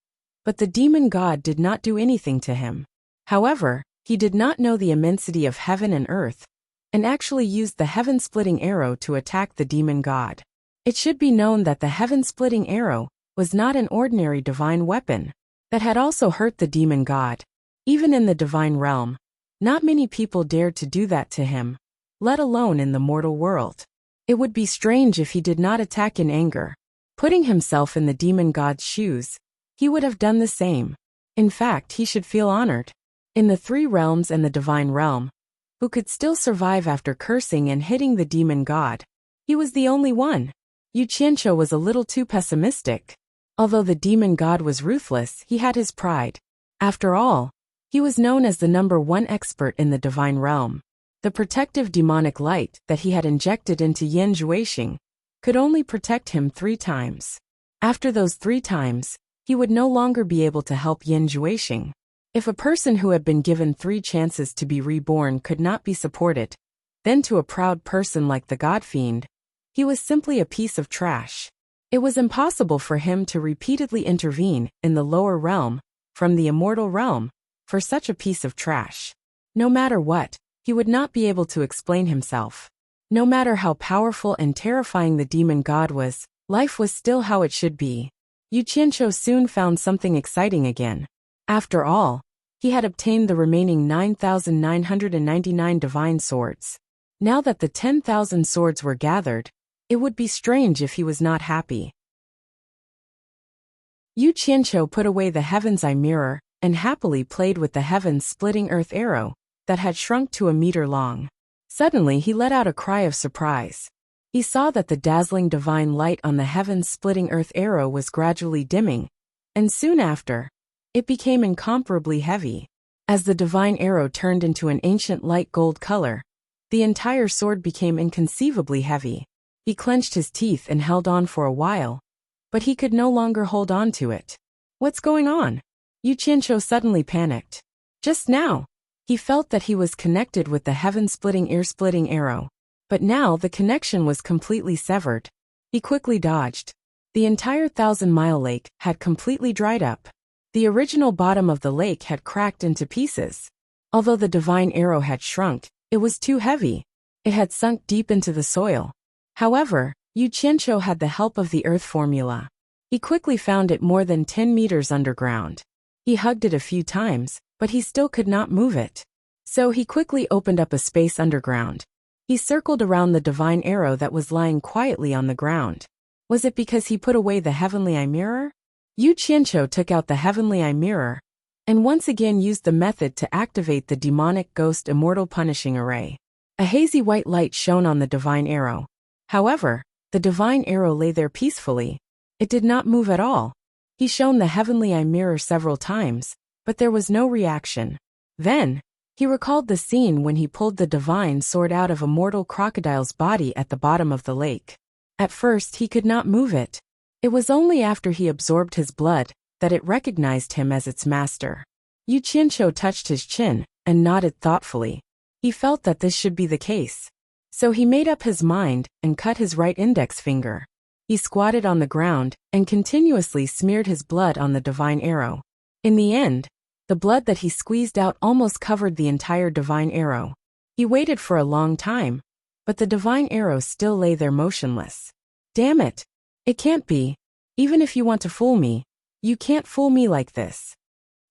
But the demon god did not do anything to him. However, he did not know the immensity of heaven and earth, and actually used the heaven-splitting arrow to attack the demon god. It should be known that the heaven-splitting arrow was not an ordinary divine weapon that had also hurt the demon god. Even in the divine realm, not many people dared to do that to him, let alone in the mortal world. It would be strange if he did not attack in anger. Putting himself in the demon god's shoes, he would have done the same. In fact, he should feel honored. In the three realms and the divine realm, who could still survive after cursing and hitting the demon god? He was the only one. Yu Qianqiu was a little too pessimistic. Although the demon god was ruthless, he had his pride. After all, he was known as the #1 expert in the divine realm. The protective demonic light that he had injected into Yan Juexing could only protect him 3 times. After those 3 times, he would no longer be able to help Yan Juexing. If a person who had been given 3 chances to be reborn could not be supported, then to a proud person like the God Fiend, he was simply a piece of trash. It was impossible for him to repeatedly intervene in the lower realm, from the immortal realm, for such a piece of trash. No matter what, he would not be able to explain himself. No matter how powerful and terrifying the demon god was, life was still how it should be. Yu Qianqiu soon found something exciting again. After all, he had obtained the remaining 9,999 divine swords. Now that the 10,000 swords were gathered, it would be strange if he was not happy. Yu Qianqiu put away the heaven's eye mirror and happily played with the heaven-splitting earth arrow that had shrunk to a meter long. Suddenly he let out a cry of surprise. He saw that the dazzling divine light on the heaven-splitting earth arrow was gradually dimming, and soon after, it became incomparably heavy. As the divine arrow turned into an ancient light gold color, the entire sword became inconceivably heavy. He clenched his teeth and held on for a while, but he could no longer hold on to it. What's going on? Yu Qianqiu suddenly panicked. Just now, he felt that he was connected with the heaven-splitting ear-splitting arrow, but now the connection was completely severed. He quickly dodged. The entire 1,000-mile lake had completely dried up. The original bottom of the lake had cracked into pieces. Although the divine arrow had shrunk, it was too heavy. It had sunk deep into the soil. However, Yu Qianqiu had the help of the earth formula. He quickly found it more than 10 meters underground. He hugged it a few times, but he still could not move it. So he quickly opened up a space underground. He circled around the divine arrow that was lying quietly on the ground. Was it because he put away the heavenly eye mirror? Yu Qianqiu took out the heavenly eye mirror and once again used the method to activate the demonic ghost immortal punishing array. A hazy white light shone on the divine arrow. However, the divine arrow lay there peacefully. It did not move at all. He shone the heavenly eye mirror several times, but there was no reaction. Then, he recalled the scene when he pulled the divine sword out of a mortal crocodile's body at the bottom of the lake. At first he could not move it. It was only after he absorbed his blood that it recognized him as its master. Yu Qianqiu touched his chin and nodded thoughtfully. He felt that this should be the case. So he made up his mind and cut his right index finger. He squatted on the ground and continuously smeared his blood on the divine arrow. In the end, the blood that he squeezed out almost covered the entire divine arrow. He waited for a long time, but the divine arrow still lay there motionless. Damn it! It can't be. Even if you want to fool me, you can't fool me like this.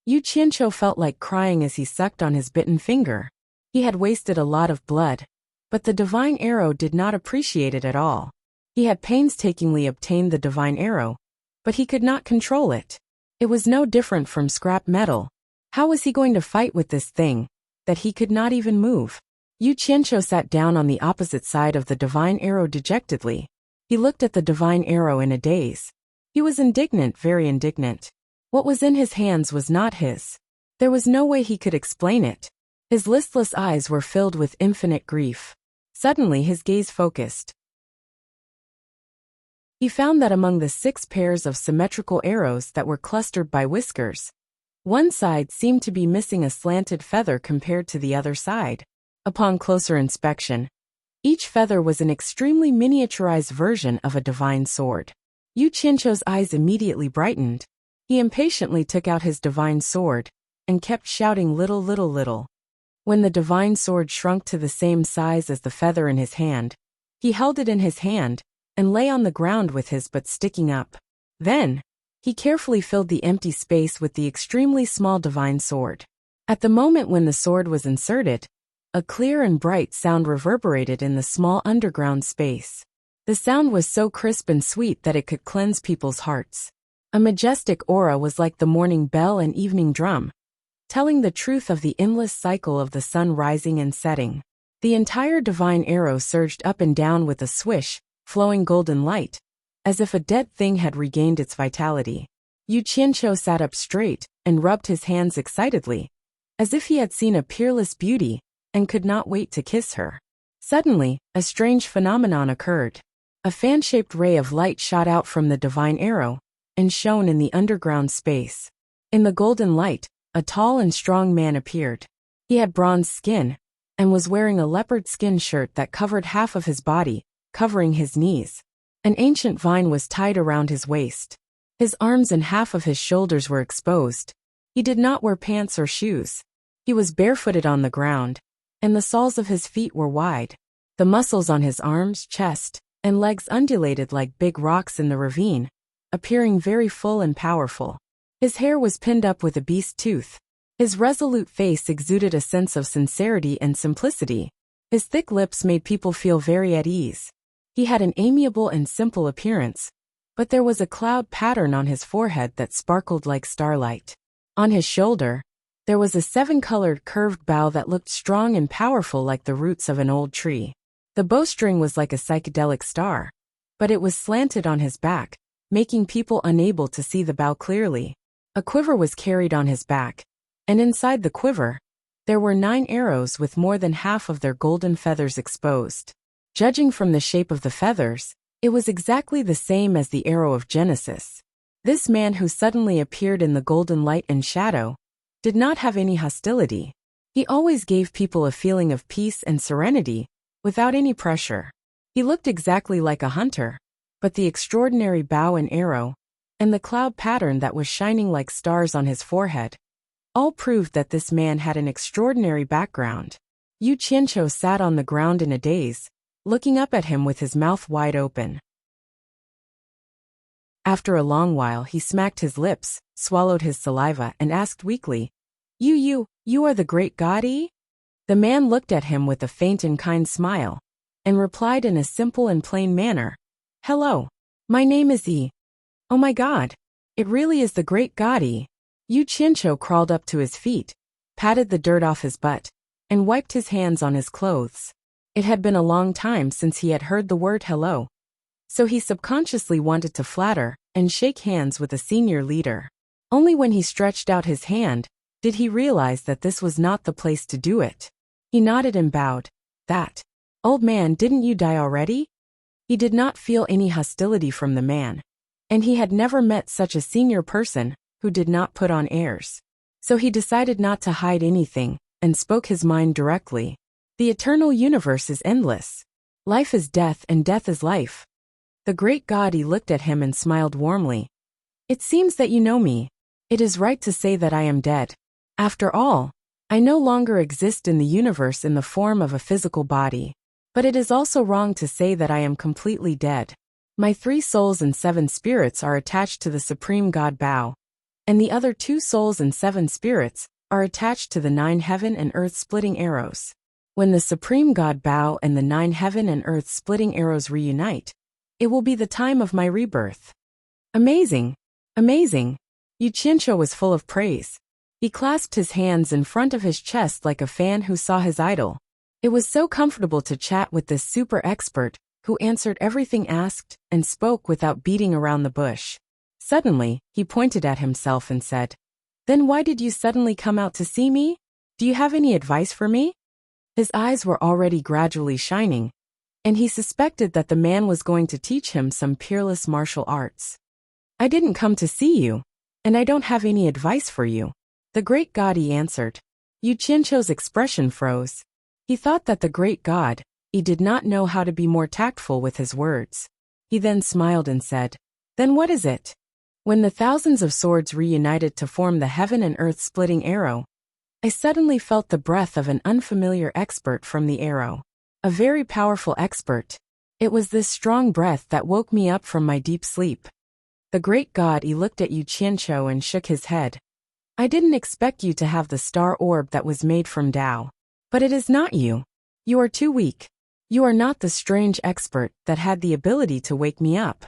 Yu Qianqiu felt like crying as he sucked on his bitten finger. He had wasted a lot of blood, but the divine arrow did not appreciate it at all. He had painstakingly obtained the divine arrow, but he could not control it. It was no different from scrap metal. How was he going to fight with this thing that he could not even move? Yu Qianqiu sat down on the opposite side of the divine arrow dejectedly. He looked at the divine arrow in a daze. He was indignant, very indignant. What was in his hands was not his. There was no way he could explain it. His listless eyes were filled with infinite grief. Suddenly his gaze focused. He found that among the 6 pairs of symmetrical arrows that were clustered by whiskers, one side seemed to be missing a slanted feather compared to the other side. Upon closer inspection, each feather was an extremely miniaturized version of a divine sword. Yu Qianqiu's eyes immediately brightened. He impatiently took out his divine sword and kept shouting little, little, little. When the divine sword shrunk to the same size as the feather in his hand, he held it in his hand and lay on the ground with his butt sticking up. Then, he carefully filled the empty space with the extremely small divine sword. At the moment when the sword was inserted, a clear and bright sound reverberated in the small underground space. The sound was so crisp and sweet that it could cleanse people's hearts. A majestic aura was like the morning bell and evening drum, telling the truth of the endless cycle of the sun rising and setting. The entire divine arrow surged up and down with a swish, flowing golden light, as if a dead thing had regained its vitality. Yu Qianqiu sat up straight and rubbed his hands excitedly, as if he had seen a peerless beauty and could not wait to kiss her. Suddenly, a strange phenomenon occurred. A fan-shaped ray of light shot out from the divine arrow and shone in the underground space. In the golden light, a tall and strong man appeared. He had bronze skin and was wearing a leopard skin shirt that covered half of his body, covering his knees. An ancient vine was tied around his waist. His arms and half of his shoulders were exposed. He did not wear pants or shoes. He was barefooted on the ground, and the soles of his feet were wide. The muscles on his arms, chest, and legs undulated like big rocks in the ravine, appearing very full and powerful. His hair was pinned up with a beast tooth. His resolute face exuded a sense of sincerity and simplicity. His thick lips made people feel very at ease. He had an amiable and simple appearance, but there was a cloud pattern on his forehead that sparkled like starlight. On his shoulder, there was a 7-colored curved bow that looked strong and powerful like the roots of an old tree. The bowstring was like a psychedelic star, but it was slanted on his back, making people unable to see the bow clearly. A quiver was carried on his back, and inside the quiver, there were 9 arrows with more than half of their golden feathers exposed. Judging from the shape of the feathers, it was exactly the same as the arrow of Genesis. This man who suddenly appeared in the golden light and shadow did not have any hostility. He always gave people a feeling of peace and serenity, without any pressure. He looked exactly like a hunter, but the extraordinary bow and arrow, and the cloud pattern that was shining like stars on his forehead, all proved that this man had an extraordinary background. Yu Qianqiu sat on the ground in a daze, looking up at him with his mouth wide open. After a long while he smacked his lips, swallowed his saliva, and asked weakly, You are the great god Yi? The man looked at him with a faint and kind smile, and replied in a simple and plain manner, Hello, my name is Yi. Oh my god, it really is the great god Yi. Yu Qianqiu crawled up to his feet, patted the dirt off his butt, and wiped his hands on his clothes. It had been a long time since he had heard the word hello, so he subconsciously wanted to flatter and shake hands with a senior leader. Only when he stretched out his hand did he realize that this was not the place to do it. He nodded and bowed. That. Old man, didn't you die already? He did not feel any hostility from the man, and he had never met such a senior person who did not put on airs. So he decided not to hide anything and spoke his mind directly. The eternal universe is endless. Life is death and death is life. The great god looked at him and smiled warmly. It seems that you know me. It is right to say that I am dead. After all, I no longer exist in the universe in the form of a physical body. But it is also wrong to say that I am completely dead. My 3 souls and 7 spirits are attached to the Supreme God Bao, and the other 2 souls and 7 spirits are attached to the 9 heaven and earth splitting arrows. When the Supreme God Bao and the 9 heaven and earth splitting arrows reunite, it will be the time of my rebirth. Amazing! Amazing! Yu Qianqiu was full of praise. He clasped his hands in front of his chest like a fan who saw his idol. It was so comfortable to chat with this super expert who answered everything asked and spoke without beating around the bush. Suddenly, he pointed at himself and said, "Then why did you suddenly come out to see me? Do you have any advice for me?" His eyes were already gradually shining, and he suspected that the man was going to teach him some peerless martial arts. "I didn't come to see you, and I don't have any advice for you," the great god answered. Yu Qianqiu's expression froze. He thought that the great god, did not know how to be more tactful with his words. He then smiled and said, "Then what is it?" When the thousands of swords reunited to form the heaven and earth splitting arrow, I suddenly felt the breath of an unfamiliar expert from the arrow. A very powerful expert. It was this strong breath that woke me up from my deep sleep. The great god looked at Yu Qianqiu and shook his head. "I didn't expect you to have the star orb that was made from Tao. But it is not you. You are too weak. You are not the strange expert that had the ability to wake me up."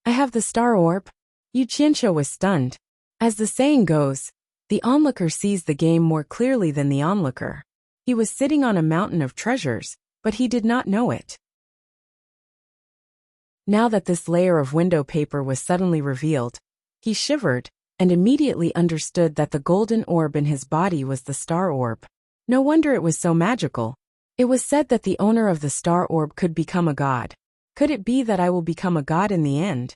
"I have the star orb?" Yu Qianqiu was stunned. As the saying goes, the onlooker sees the game more clearly than the onlooker. He was sitting on a mountain of treasures, but he did not know it. Now that this layer of window paper was suddenly revealed, he shivered and immediately understood that the golden orb in his body was the star orb. No wonder it was so magical. It was said that the owner of the star orb could become a god. Could it be that I will become a god in the end?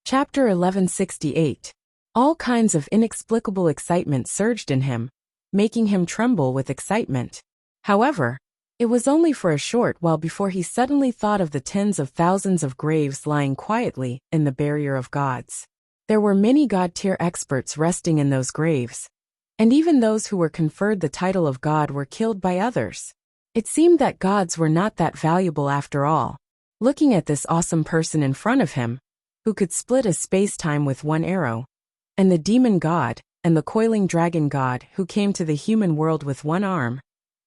Chapter 1168. All kinds of inexplicable excitement surged in him, making him tremble with excitement. However, it was only for a short while before he suddenly thought of the tens of thousands of graves lying quietly in the barrier of gods. There were many god-tier experts resting in those graves, and even those who were conferred the title of god were killed by others. It seemed that gods were not that valuable after all. Looking at this awesome person in front of him, who could split a space-time with one arrow, and the demon god, and the coiling dragon god who came to the human world with one arm,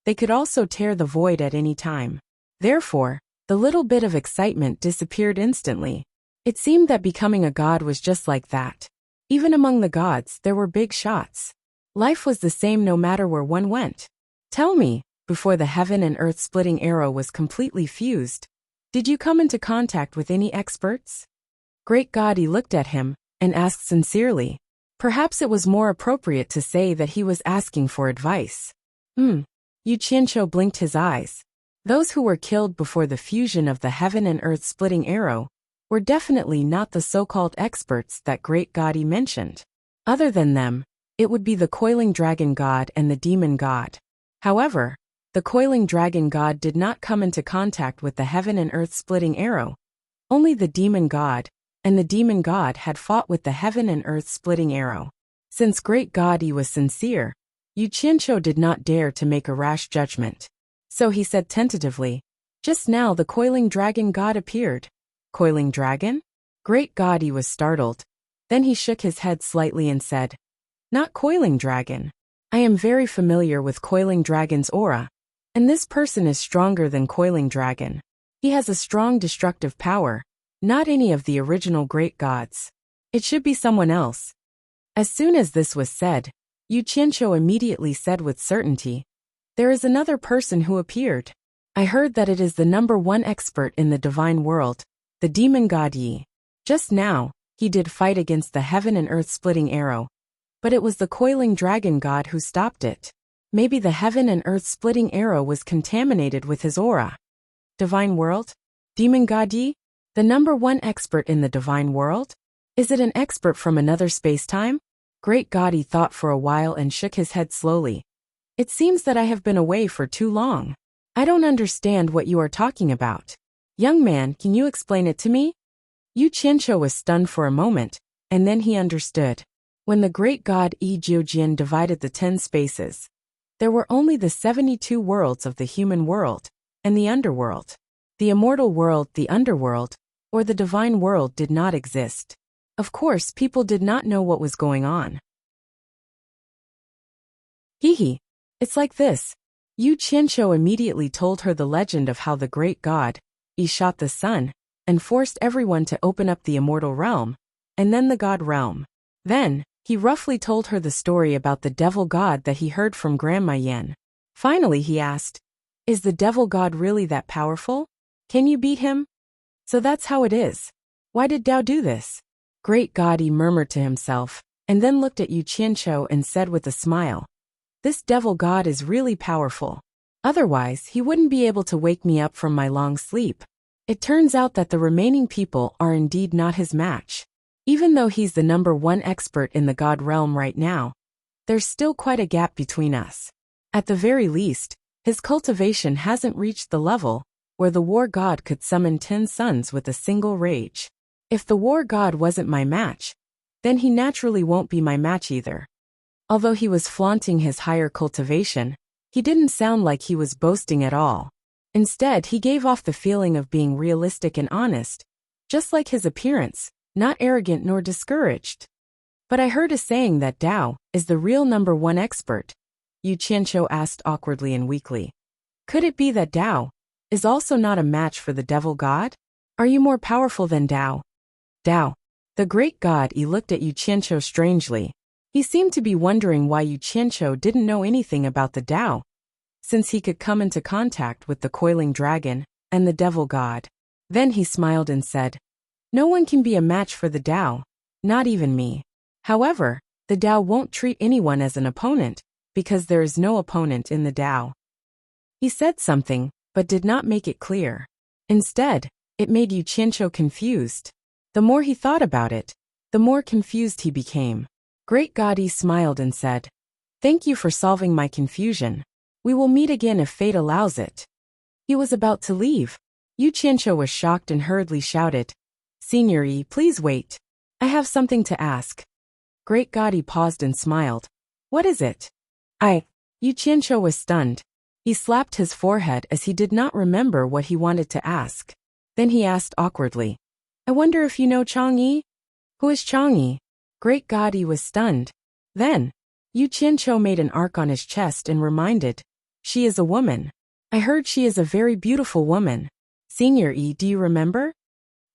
they could also tear the void at any time. Therefore, the little bit of excitement disappeared instantly. It seemed that becoming a god was just like that. Even among the gods, there were big shots. Life was the same no matter where one went. "Tell me," before the heaven and earth splitting arrow was completely fused, "did you come into contact with any experts?" Great god looked at him and asked sincerely. Perhaps it was more appropriate to say that he was asking for advice. Yu Qianqiu blinked his eyes. Those who were killed before the fusion of the heaven and earth splitting arrow were definitely not the so-called experts that great god mentioned. Other than them, it would be the coiling dragon god and the demon god. However, the coiling dragon god did not come into contact with the heaven and earth splitting arrow. Only the demon god, and the demon god had fought with the heaven and earth splitting arrow. Since great god was sincere, Yu Qianqiu did not dare to make a rash judgment. So he said tentatively, "Just now the coiling dragon god appeared." "Coiling dragon?" Great god was startled. Then he shook his head slightly and said, "Not coiling dragon. I am very familiar with coiling dragon's aura, and this person is stronger than coiling dragon. He has a strong destructive power, Not any of the original great gods. It should be someone else. As soon as this was said, Yu Qianqiu immediately said with certainty, "There is another person who appeared. I heard that it is the #1 expert in the divine world, the demon god Yi. Just now, he did fight against the heaven and earth splitting arrow. But it was the coiling dragon god who stopped it. Maybe the heaven and earth splitting arrow was contaminated with his aura." Divine world? Demon god Yi? The #1 expert in the divine world? Is it an expert from another space-time? Great god Yi thought for a while and shook his head slowly. "It seems that I have been away for too long. I don't understand what you are talking about. Young man, can you explain it to me?" Yu Qianqiu was stunned for a moment, and then he understood. When the great god Yi Jiujin divided the 10 spaces, there were only the 72 worlds of the human world, and the underworld. The immortal world, the underworld, or the divine world did not exist. Of course, people did not know what was going on. Hee. It's like this. Yu Qianqiu immediately told her the legend of how the great god, Yi shot the sun, and forced everyone to open up the immortal realm, and then the god realm. Then, he roughly told her the story about the devil god that he heard from Grandma Yan. Finally he asked, "Is the devil god really that powerful? Can you beat him?" "So that's how it is. Why did Dao do this?" Great god Yi murmured to himself, and then looked at Yu Qianqiu and said with a smile, "This devil god is really powerful. Otherwise, he wouldn't be able to wake me up from my long sleep. It turns out that the remaining people are indeed not his match. Even though he's the #1 expert in the god realm right now, there's still quite a gap between us. At the very least, his cultivation hasn't reached the level where the war god could summon 10 suns with a single rage. If the war god wasn't my match, then he naturally won't be my match either." Although he was flaunting his higher cultivation, he didn't sound like he was boasting at all. Instead, he gave off the feeling of being realistic and honest, just like his appearance, not arrogant nor discouraged. "But I heard a saying that Dao is the real #1 expert," Yu Qianqiu asked awkwardly and weakly. "Could it be that Dao is also not a match for the devil god? Are you more powerful than Dao?" Dao. The great god Yi looked at Yu Qianqiu strangely. He seemed to be wondering why Yu Qianqiu didn't know anything about the Dao, since he could come into contact with the coiling dragon and the devil god. Then he smiled and said, "No one can be a match for the Dao, not even me. However, the Dao won't treat anyone as an opponent, because there is no opponent in the Dao." He said something, but did not make it clear. Instead, it made Yu Qianqiu confused. The more he thought about it, the more confused he became. Great god Yi smiled and said, "Thank you for solving my confusion. We will meet again if fate allows it." He was about to leave. Yu Qianqiu was shocked and hurriedly shouted, "Senior Yi, please wait. I have something to ask." Great god Yi paused and smiled. "What is it?" Yu Qianqiu was stunned. He slapped his forehead as he did not remember what he wanted to ask. Then he asked awkwardly, "I wonder if you know Chang'e?" "Who is Chang'e?" Great god Yi was stunned. Then, Yu Qianqiu made an arc on his chest and reminded, "She is a woman. I heard she is a very beautiful woman. Senior Yi, do you remember?"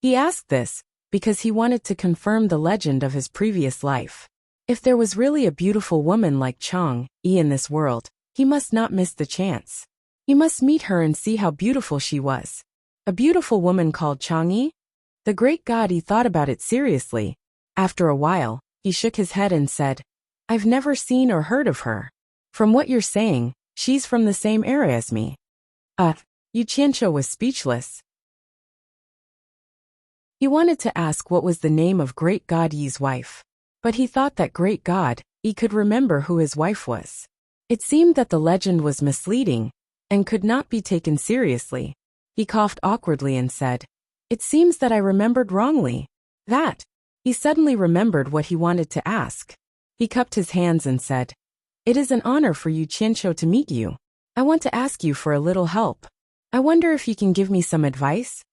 He asked this because he wanted to confirm the legend of his previous life. If there was really a beautiful woman like Chang'e in this world, he must not miss the chance. He must meet her and see how beautiful she was. A beautiful woman called Chang'e? The great god Yi thought about it seriously. After a while, he shook his head and said, "I've never seen or heard of her. From what you're saying, she's from the same era as me." Yu Qianqiu was speechless. He wanted to ask what was the name of great god Yi's wife, but he thought that great god Yi could remember who his wife was. It seemed that the legend was misleading and could not be taken seriously. He coughed awkwardly and said, "It seems that I remembered wrongly." He suddenly remembered what he wanted to ask. He cupped his hands and said, "It is an honor for Yu Qianqiu to meet you. I want to ask you for a little help. I wonder if you can give me some advice?"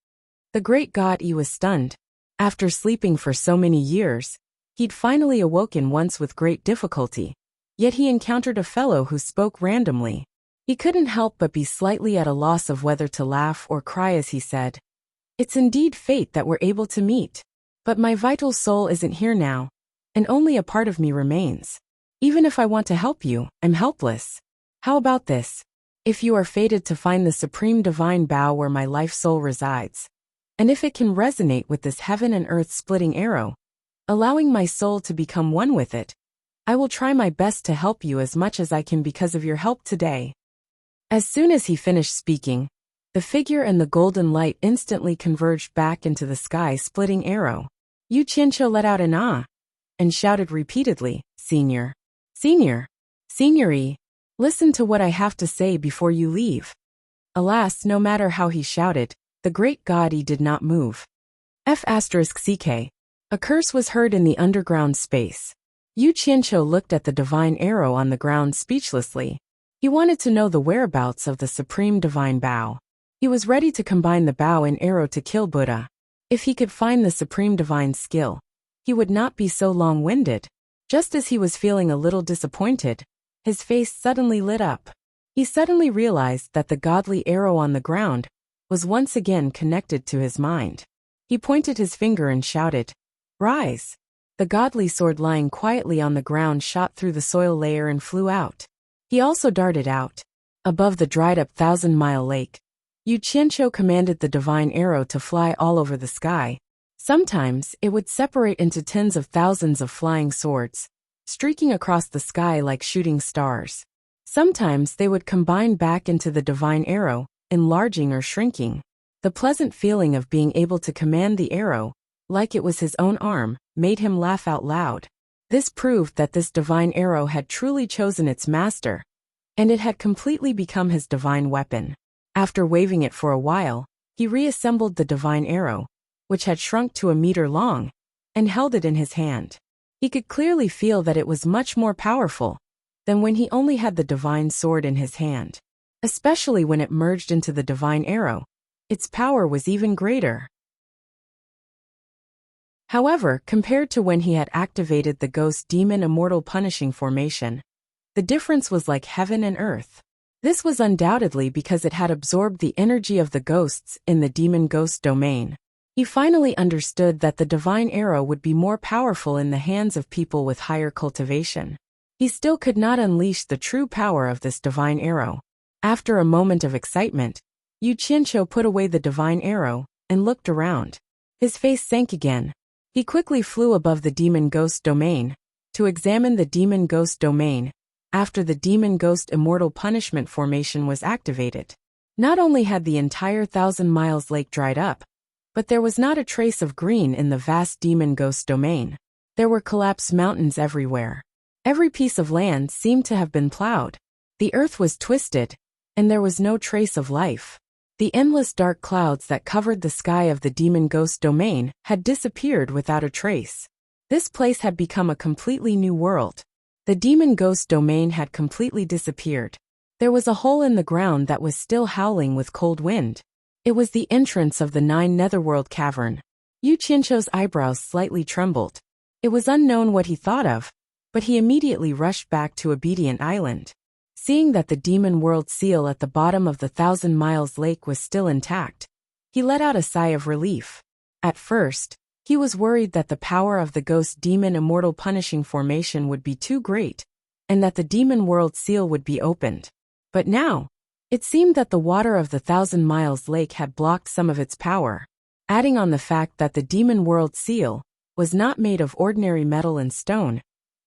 The great god Yi was stunned. After sleeping for so many years, he'd finally awoken once with great difficulty. Yet he encountered a fellow who spoke randomly. He couldn't help but be slightly at a loss of whether to laugh or cry as he said, It's indeed fate that we're able to meet. But my vital soul isn't here now, and only a part of me remains. Even if I want to help you, I'm helpless. How about this? If you are fated to find the supreme divine bow where my life soul resides, and if it can resonate with this heaven and earth splitting arrow, allowing my soul to become one with it, I will try my best to help you as much as I can because of your help today. As soon as he finished speaking, the figure and the golden light instantly converged back into the sky-splitting arrow. Yu Qianqiu let out an ah, and shouted repeatedly, Senior, Senior, Signory, listen to what I have to say before you leave. Alas, no matter how he shouted, the great god did not move. F***ck. A curse was heard in the underground space. Yu Qianqiu looked at the divine arrow on the ground speechlessly. He wanted to know the whereabouts of the supreme divine bow. He was ready to combine the bow and arrow to kill Buddha. If he could find the supreme divine skill, he would not be so long-winded. Just as he was feeling a little disappointed, his face suddenly lit up. He suddenly realized that the godly arrow on the ground was once again connected to his mind. He pointed his finger and shouted, Rise! The godly sword lying quietly on the ground shot through the soil layer and flew out. He also darted out. Above the dried-up 1,000-mile lake, Yu Qianqiu commanded the divine arrow to fly all over the sky. Sometimes it would separate into tens of thousands of flying swords, streaking across the sky like shooting stars. Sometimes they would combine back into the divine arrow, enlarging or shrinking. The pleasant feeling of being able to command the arrow, like it was his own arm, made him laugh out loud. This proved that this divine arrow had truly chosen its master, and it had completely become his divine weapon. After waving it for a while, he reassembled the divine arrow, which had shrunk to a meter long, and held it in his hand. He could clearly feel that it was much more powerful than when he only had the divine sword in his hand. Especially when it merged into the divine arrow, its power was even greater. However, compared to when he had activated the ghost demon immortal punishing formation, the difference was like heaven and earth. This was undoubtedly because it had absorbed the energy of the ghosts in the demon ghost domain. He finally understood that the divine arrow would be more powerful in the hands of people with higher cultivation. He still could not unleash the true power of this divine arrow. After a moment of excitement, Yu Qianqiu put away the divine arrow and looked around. His face sank again. He quickly flew above the demon ghost domain to examine the demon ghost domain after the demon ghost immortal punishment formation was activated. Not only had the entire 1,000 miles lake dried up, but there was not a trace of green in the vast demon ghost domain. There were collapsed mountains everywhere. Every piece of land seemed to have been plowed. The earth was twisted, and there was no trace of life. The endless dark clouds that covered the sky of the demon ghost domain had disappeared without a trace. This place had become a completely new world. The demon ghost domain had completely disappeared. There was a hole in the ground that was still howling with cold wind. It was the entrance of the 9 netherworld cavern. Yu Qianqiu's eyebrows slightly trembled. It was unknown what he thought of, but he immediately rushed back to Obedient Island. Seeing that the demon world seal at the bottom of the 1,000 miles lake was still intact, he let out a sigh of relief. At first, he was worried that the power of the ghost demon immortal punishing formation would be too great, and that the demon world seal would be opened. But now, it seemed that the water of the 1,000 miles lake had blocked some of its power. Adding on the fact that the demon world seal was not made of ordinary metal and stone,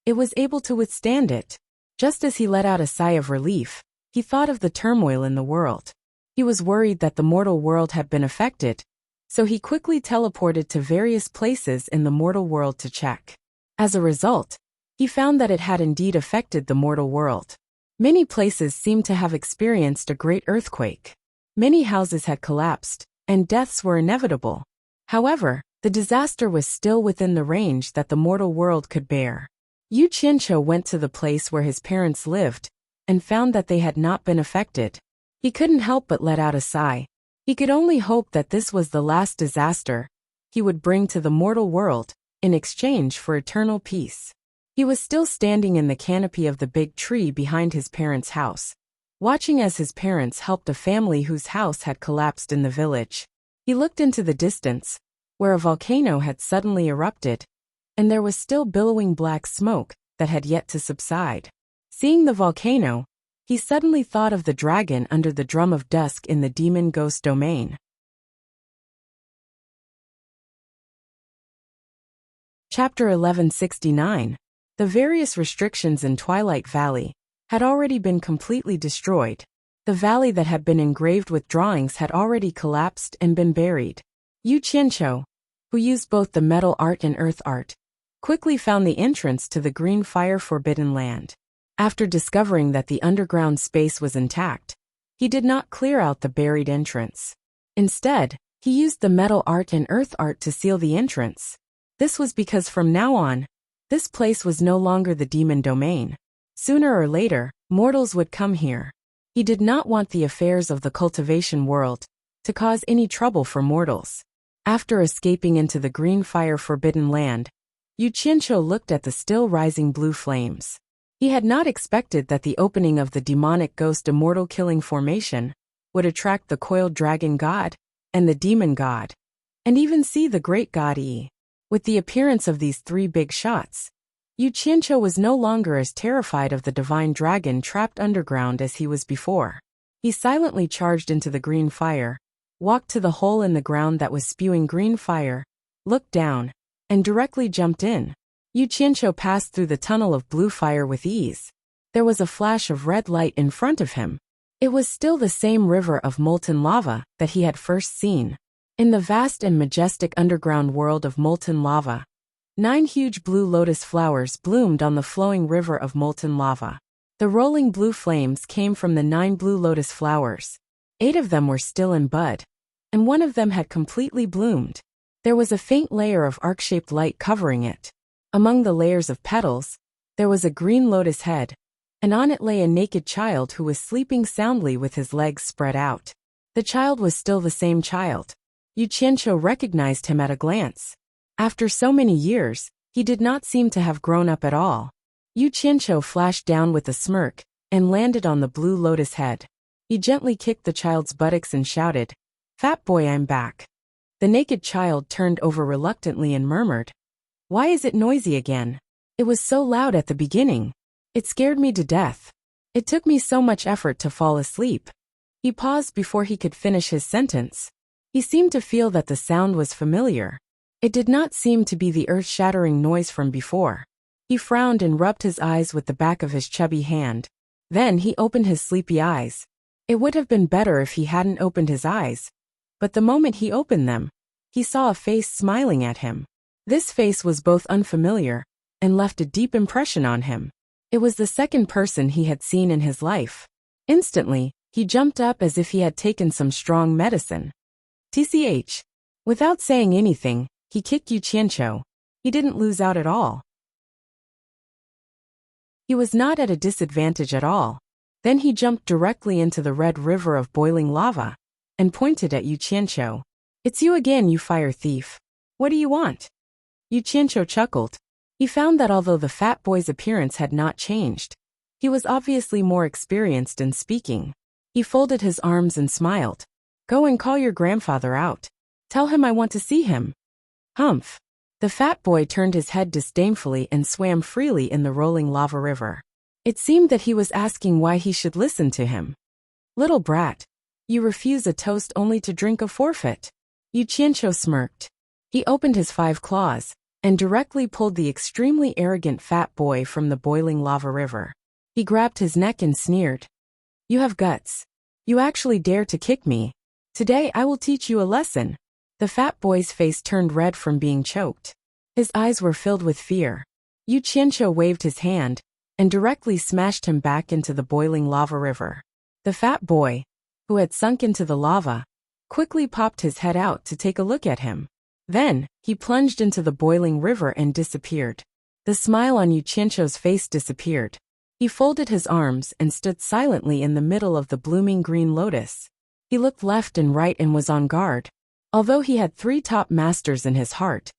it was able to withstand it. Just as he let out a sigh of relief, he thought of the turmoil in the world. He was worried that the mortal world had been affected, so he quickly teleported to various places in the mortal world to check. As a result, he found that it had indeed affected the mortal world. Many places seemed to have experienced a great earthquake. Many houses had collapsed, and deaths were inevitable. However, the disaster was still within the range that the mortal world could bear. Yu Qianqiu went to the place where his parents lived, and found that they had not been affected. He couldn't help but let out a sigh. He could only hope that this was the last disaster he would bring to the mortal world, in exchange for eternal peace. He was still standing in the canopy of the big tree behind his parents' house, watching as his parents helped a family whose house had collapsed in the village. He looked into the distance, where a volcano had suddenly erupted, and there was still billowing black smoke that had yet to subside. Seeing the volcano, he suddenly thought of the dragon under the drum of dusk in the demon ghost domain. Chapter 1169. The various restrictions in Twilight Valley had already been completely destroyed. The valley that had been engraved with drawings had already collapsed and been buried. Yu Qianqiu, who used both the metal art and earth art, quickly found the entrance to the Green Fire Forbidden Land. After discovering that the underground space was intact, he did not clear out the buried entrance. Instead, he used the metal art and earth art to seal the entrance. This was because from now on, this place was no longer the demon domain. Sooner or later, mortals would come here. He did not want the affairs of the cultivation world to cause any trouble for mortals. After escaping into the Green Fire Forbidden Land, Yu Qianqiu looked at the still rising blue flames. He had not expected that the opening of the demonic ghost immortal killing formation would attract the coiled dragon god and the demon god, and even see the great god Yi. With the appearance of these three big shots, Yu Qianqiu was no longer as terrified of the divine dragon trapped underground as he was before. He silently charged into the green fire, walked to the hole in the ground that was spewing green fire, looked down, and directly jumped in. Yu Qianqiu passed through the tunnel of blue fire with ease. There was a flash of red light in front of him. It was still the same river of molten lava that he had first seen. In the vast and majestic underground world of molten lava, 9 huge blue lotus flowers bloomed on the flowing river of molten lava. The rolling blue flames came from the 9 blue lotus flowers. 8 of them were still in bud, and 1 of them had completely bloomed. There was a faint layer of arc-shaped light covering it. Among the layers of petals, there was a green lotus head, and on it lay a naked child who was sleeping soundly with his legs spread out. The child was still the same child. Yu Qianqiu recognized him at a glance. After so many years, he did not seem to have grown up at all. Yu Qianqiu flashed down with a smirk and landed on the blue lotus head. He gently kicked the child's buttocks and shouted, "Fat boy, I'm back." The naked child turned over reluctantly and murmured, "Why is it noisy again? It was so loud at the beginning. It scared me to death. It took me so much effort to fall asleep." He paused before he could finish his sentence. He seemed to feel that the sound was familiar. It did not seem to be the earth-shattering noise from before. He frowned and rubbed his eyes with the back of his chubby hand. Then he opened his sleepy eyes. It would have been better if he hadn't opened his eyes, but the moment he opened them, he saw a face smiling at him. This face was both unfamiliar and left a deep impression on him. It was the second person he had seen in his life. Instantly, he jumped up as if he had taken some strong medicine. TCH. Without saying anything, he kicked Yu Qianqiu. He didn't lose out at all. He was not at a disadvantage at all. Then he jumped directly into the red river of boiling lava and pointed at Yu Qianqiu. "It's you again, you fire thief. What do you want?" Yu Qianqiu chuckled. He found that although the fat boy's appearance had not changed, he was obviously more experienced in speaking. He folded his arms and smiled. "Go and call your grandfather out. Tell him I want to see him." Humph. The fat boy turned his head disdainfully and swam freely in the rolling lava river. It seemed that he was asking why he should listen to him. "Little brat, you refuse a toast only to drink a forfeit." Yu Qianqiu smirked. He opened his 5 claws and directly pulled the extremely arrogant fat boy from the boiling lava river. He grabbed his neck and sneered. "You have guts. You actually dare to kick me. Today I will teach you a lesson." The fat boy's face turned red from being choked. His eyes were filled with fear. Yu Qianqiu waved his hand and directly smashed him back into the boiling lava river. The fat boy, who had sunk into the lava, quickly popped his head out to take a look at him. Then, he plunged into the boiling river and disappeared. The smile on Yu Qianqiu's face disappeared. He folded his arms and stood silently in the middle of the blooming green lotus. He looked left and right and was on guard. Although he had 3 top masters in his heart,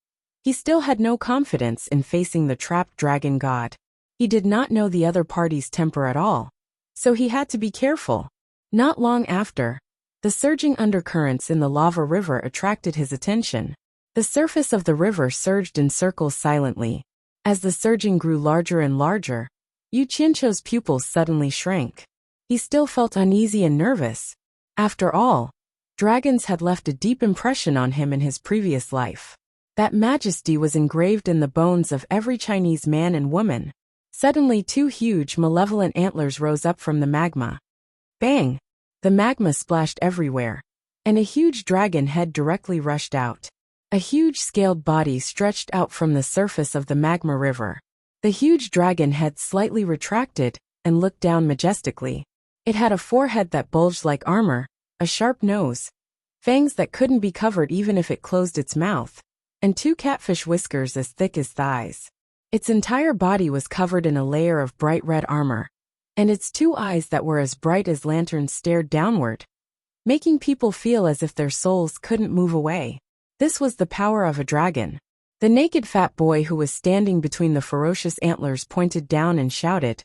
he still had no confidence in facing the trapped dragon god. He did not know the other party's temper at all, so he had to be careful. Not long after, The surging undercurrents in the lava river attracted his attention. The surface of the river surged in circles silently. As the surging grew larger and larger, Yu Qianqiu's pupils suddenly shrank. He still felt uneasy and nervous. After all, dragons had left a deep impression on him in his previous life. That majesty was engraved in the bones of every Chinese man and woman. Suddenly 2 huge, malevolent antlers rose up from the magma. Bang! The magma splashed everywhere, and a huge dragon head directly rushed out. A huge scaled body stretched out from the surface of the magma river. The huge dragon head slightly retracted and looked down majestically. It had a forehead that bulged like armor, a sharp nose, fangs that couldn't be covered even if it closed its mouth, and 2 catfish whiskers as thick as thighs. Its entire body was covered in a layer of bright red armor, and its 2 eyes that were as bright as lanterns stared downward, making people feel as if their souls couldn't move away. This was the power of a dragon. The naked fat boy who was standing between the ferocious antlers pointed down and shouted,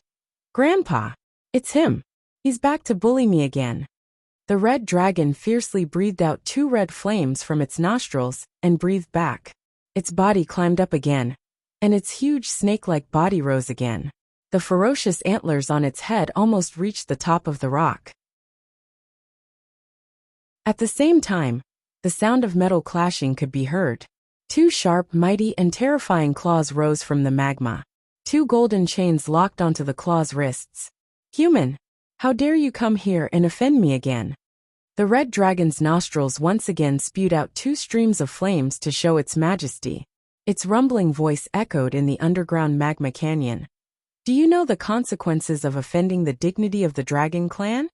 "Grandpa! It's him! He's back to bully me again." The red dragon fiercely breathed out 2 red flames from its nostrils and breathed back. Its body climbed up again, and its huge snake-like body rose again. The ferocious antlers on its head almost reached the top of the rock. At the same time, the sound of metal clashing could be heard. 2 sharp, mighty, and terrifying claws rose from the magma. 2 golden chains locked onto the claws' wrists. "Human! How dare you come here and offend me again?" The red dragon's nostrils once again spewed out 2 streams of flames to show its majesty. Its rumbling voice echoed in the underground magma canyon. "Do you know the consequences of offending the dignity of the dragon clan?"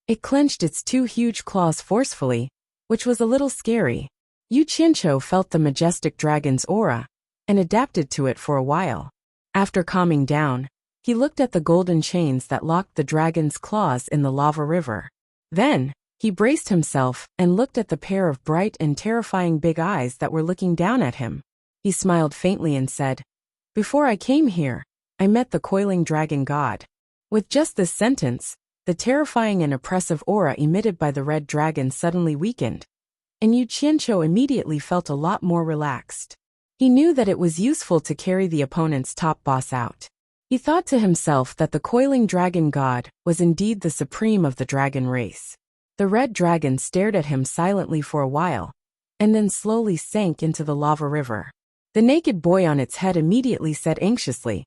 It clenched its 2 huge claws forcefully, which was a little scary. Yu Qianqiu felt the majestic dragon's aura and adapted to it for a while. After calming down, he looked at the golden chains that locked the dragon's claws in the lava river. Then, he braced himself and looked at the pair of bright and terrifying big eyes that were looking down at him. He smiled faintly and said, "Before I came here, I met the coiling dragon god." With just this sentence, the terrifying and oppressive aura emitted by the red dragon suddenly weakened, and Yu Qianqiu immediately felt a lot more relaxed. He knew that it was useful to carry the opponent's top boss out. He thought to himself that the coiling dragon god was indeed the supreme of the dragon race. The red dragon stared at him silently for a while, and then slowly sank into the lava river. The naked boy on its head immediately said anxiously,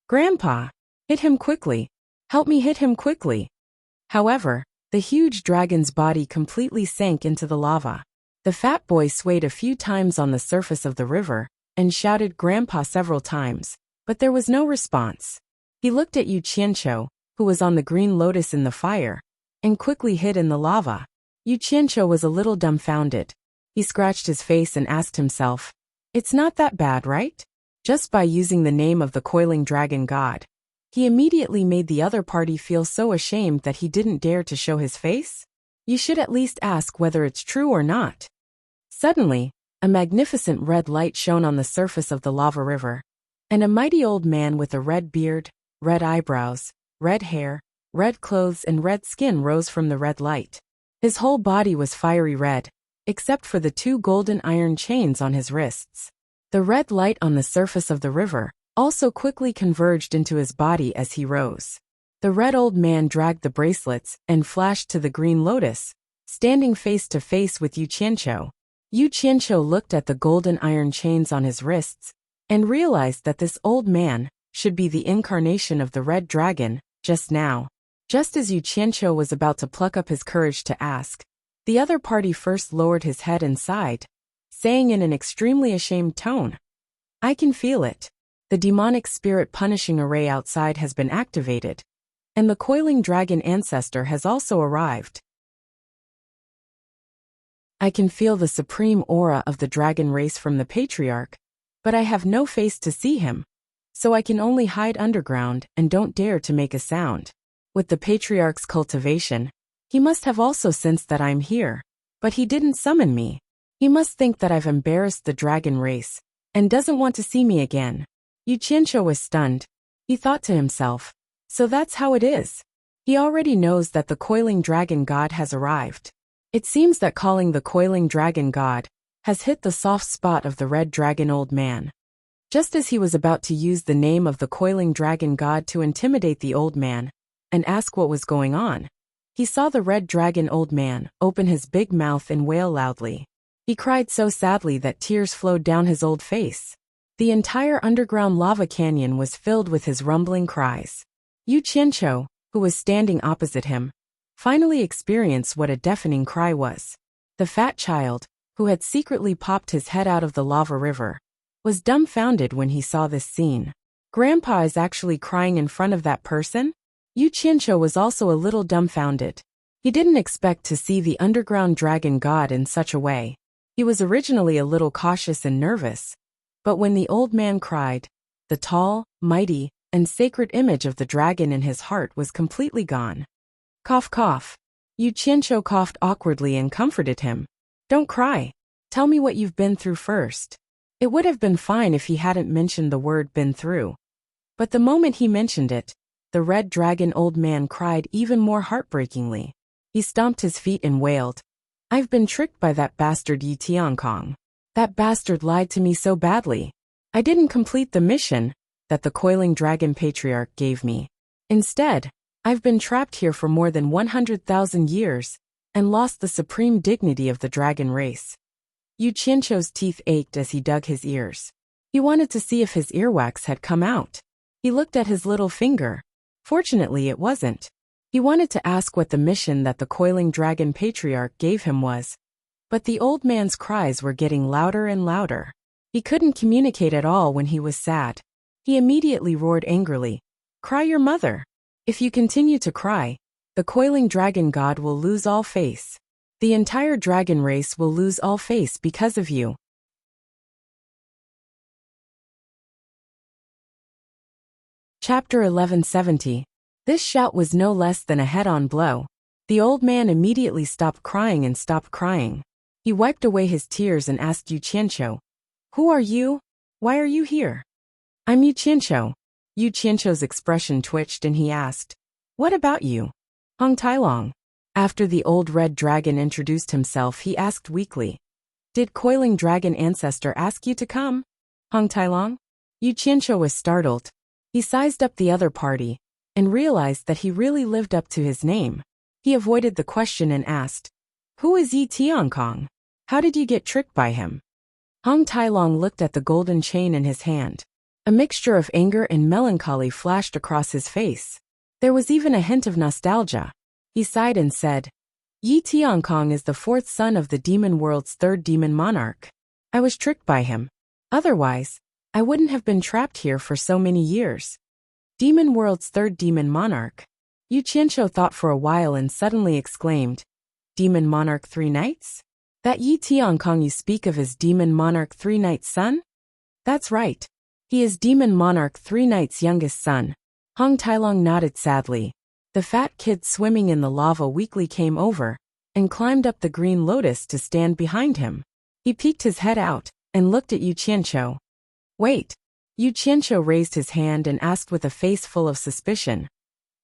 "Grandpa, hit him quickly. Help me hit him quickly." However, the huge dragon's body completely sank into the lava. The fat boy swayed a few times on the surface of the river and shouted "Grandpa" several times, but there was no response. He looked at Yu Qianqiu, who was on the green lotus in the fire, and quickly hid in the lava. Yu Qianqiu was a little dumbfounded. He scratched his face and asked himself, "It's not that bad, right?" Just by using the name of the coiling dragon god, he immediately made the other party feel so ashamed that he didn't dare to show his face. You should at least ask whether it's true or not. Suddenly, a magnificent red light shone on the surface of the lava river, and a mighty old man with a red beard, red eyebrows, red hair, red clothes and red skin rose from the red light. His whole body was fiery red, except for the 2 golden iron chains on his wrists. The red light on the surface of the river also quickly converged into his body as he rose. The red old man dragged the bracelets and flashed to the green lotus, standing face to face with Yu Qianqiu. Yu Qianqiu looked at the golden iron chains on his wrists and realized that this old man should be the incarnation of the red dragon just now. Just as Yu Qianqiu was about to pluck up his courage to ask, the other party first lowered his head and sighed, saying in an extremely ashamed tone, "I can feel it. The demonic spirit punishing array outside has been activated, and the coiling dragon ancestor has also arrived. I can feel the supreme aura of the dragon race from the patriarch, but I have no face to see him, so I can only hide underground and don't dare to make a sound. With the patriarch's cultivation, he must have also sensed that I'm here, but he didn't summon me. He must think that I've embarrassed the dragon race and doesn't want to see me again." Yu Qianqiu was stunned. He thought to himself, so that's how it is. He already knows that the coiling dragon god has arrived. It seems that calling the coiling dragon god has hit the soft spot of the red dragon old man. Just as he was about to use the name of the coiling dragon god to intimidate the old man and ask what was going on, he saw the red dragon old man open his big mouth and wail loudly. He cried so sadly that tears flowed down his old face. The entire underground lava canyon was filled with his rumbling cries. Yu Qianqiu, who was standing opposite him, finally experienced what a deafening cry was. The fat child, who had secretly popped his head out of the lava river, was dumbfounded when he saw this scene. Grandpa is actually crying in front of that person? Yu Qianqiu was also a little dumbfounded. He didn't expect to see the underground dragon god in such a way. He was originally a little cautious and nervous, but when the old man cried, the tall, mighty, and sacred image of the dragon in his heart was completely gone. Cough cough. Yu Qianqiu coughed awkwardly and comforted him. Don't cry. Tell me what you've been through first. It would have been fine if he hadn't mentioned the word been through. But the moment he mentioned it, the red dragon old man cried even more heartbreakingly. He stomped his feet and wailed, I've been tricked by that bastard Yi Tiankong. That bastard lied to me so badly. I didn't complete the mission that the coiling dragon patriarch gave me. Instead, I've been trapped here for more than 100,000 years and lost the supreme dignity of the dragon race. Yu Qianqiu's teeth ached as he dug his ears. He wanted to see if his earwax had come out. He looked at his little finger. Fortunately, it wasn't. He wanted to ask what the mission that the coiling dragon patriarch gave him was, but the old man's cries were getting louder and louder. He couldn't communicate at all when he was sad. He immediately roared angrily, Cry your mother. If you continue to cry, the coiling dragon god will lose all face. The entire dragon race will lose all face because of you. Chapter 1170. This shout was no less than a head-on blow. The old man immediately stopped crying and stopped crying. He wiped away his tears and asked Yu Qianqiu, Who are you? Why are you here? I'm Yu Qianqiu. Yu Qianqiu's expression twitched and he asked, What about you? Hong Tailong. After the old red dragon introduced himself, he asked weakly, Did coiling dragon ancestor ask you to come? Hong Tailong? Yu Qianqiu was startled. He sized up the other party and realized that he really lived up to his name. He avoided the question and asked, Who is Yi Tiankong? How did you get tricked by him? Hong Tailong looked at the golden chain in his hand. A mixture of anger and melancholy flashed across his face. There was even a hint of nostalgia. He sighed and said, Yi Tiankong is the fourth son of the demon world's third demon monarch. I was tricked by him. Otherwise, I wouldn't have been trapped here for so many years. Demon world's third demon monarch. Yu Qianqiu thought for a while and suddenly exclaimed, Demon monarch 3 nights? That Yi Tiankong you speak of is demon monarch 3 nights' son? That's right. He is demon monarch 3 nights' youngest son. Hong Tailong nodded sadly. The fat kid swimming in the lava weakly came over and climbed up the green lotus to stand behind him. He peeked his head out and looked at Yu Qianqiu. Wait. Yu Qianqiu raised his hand and asked with a face full of suspicion.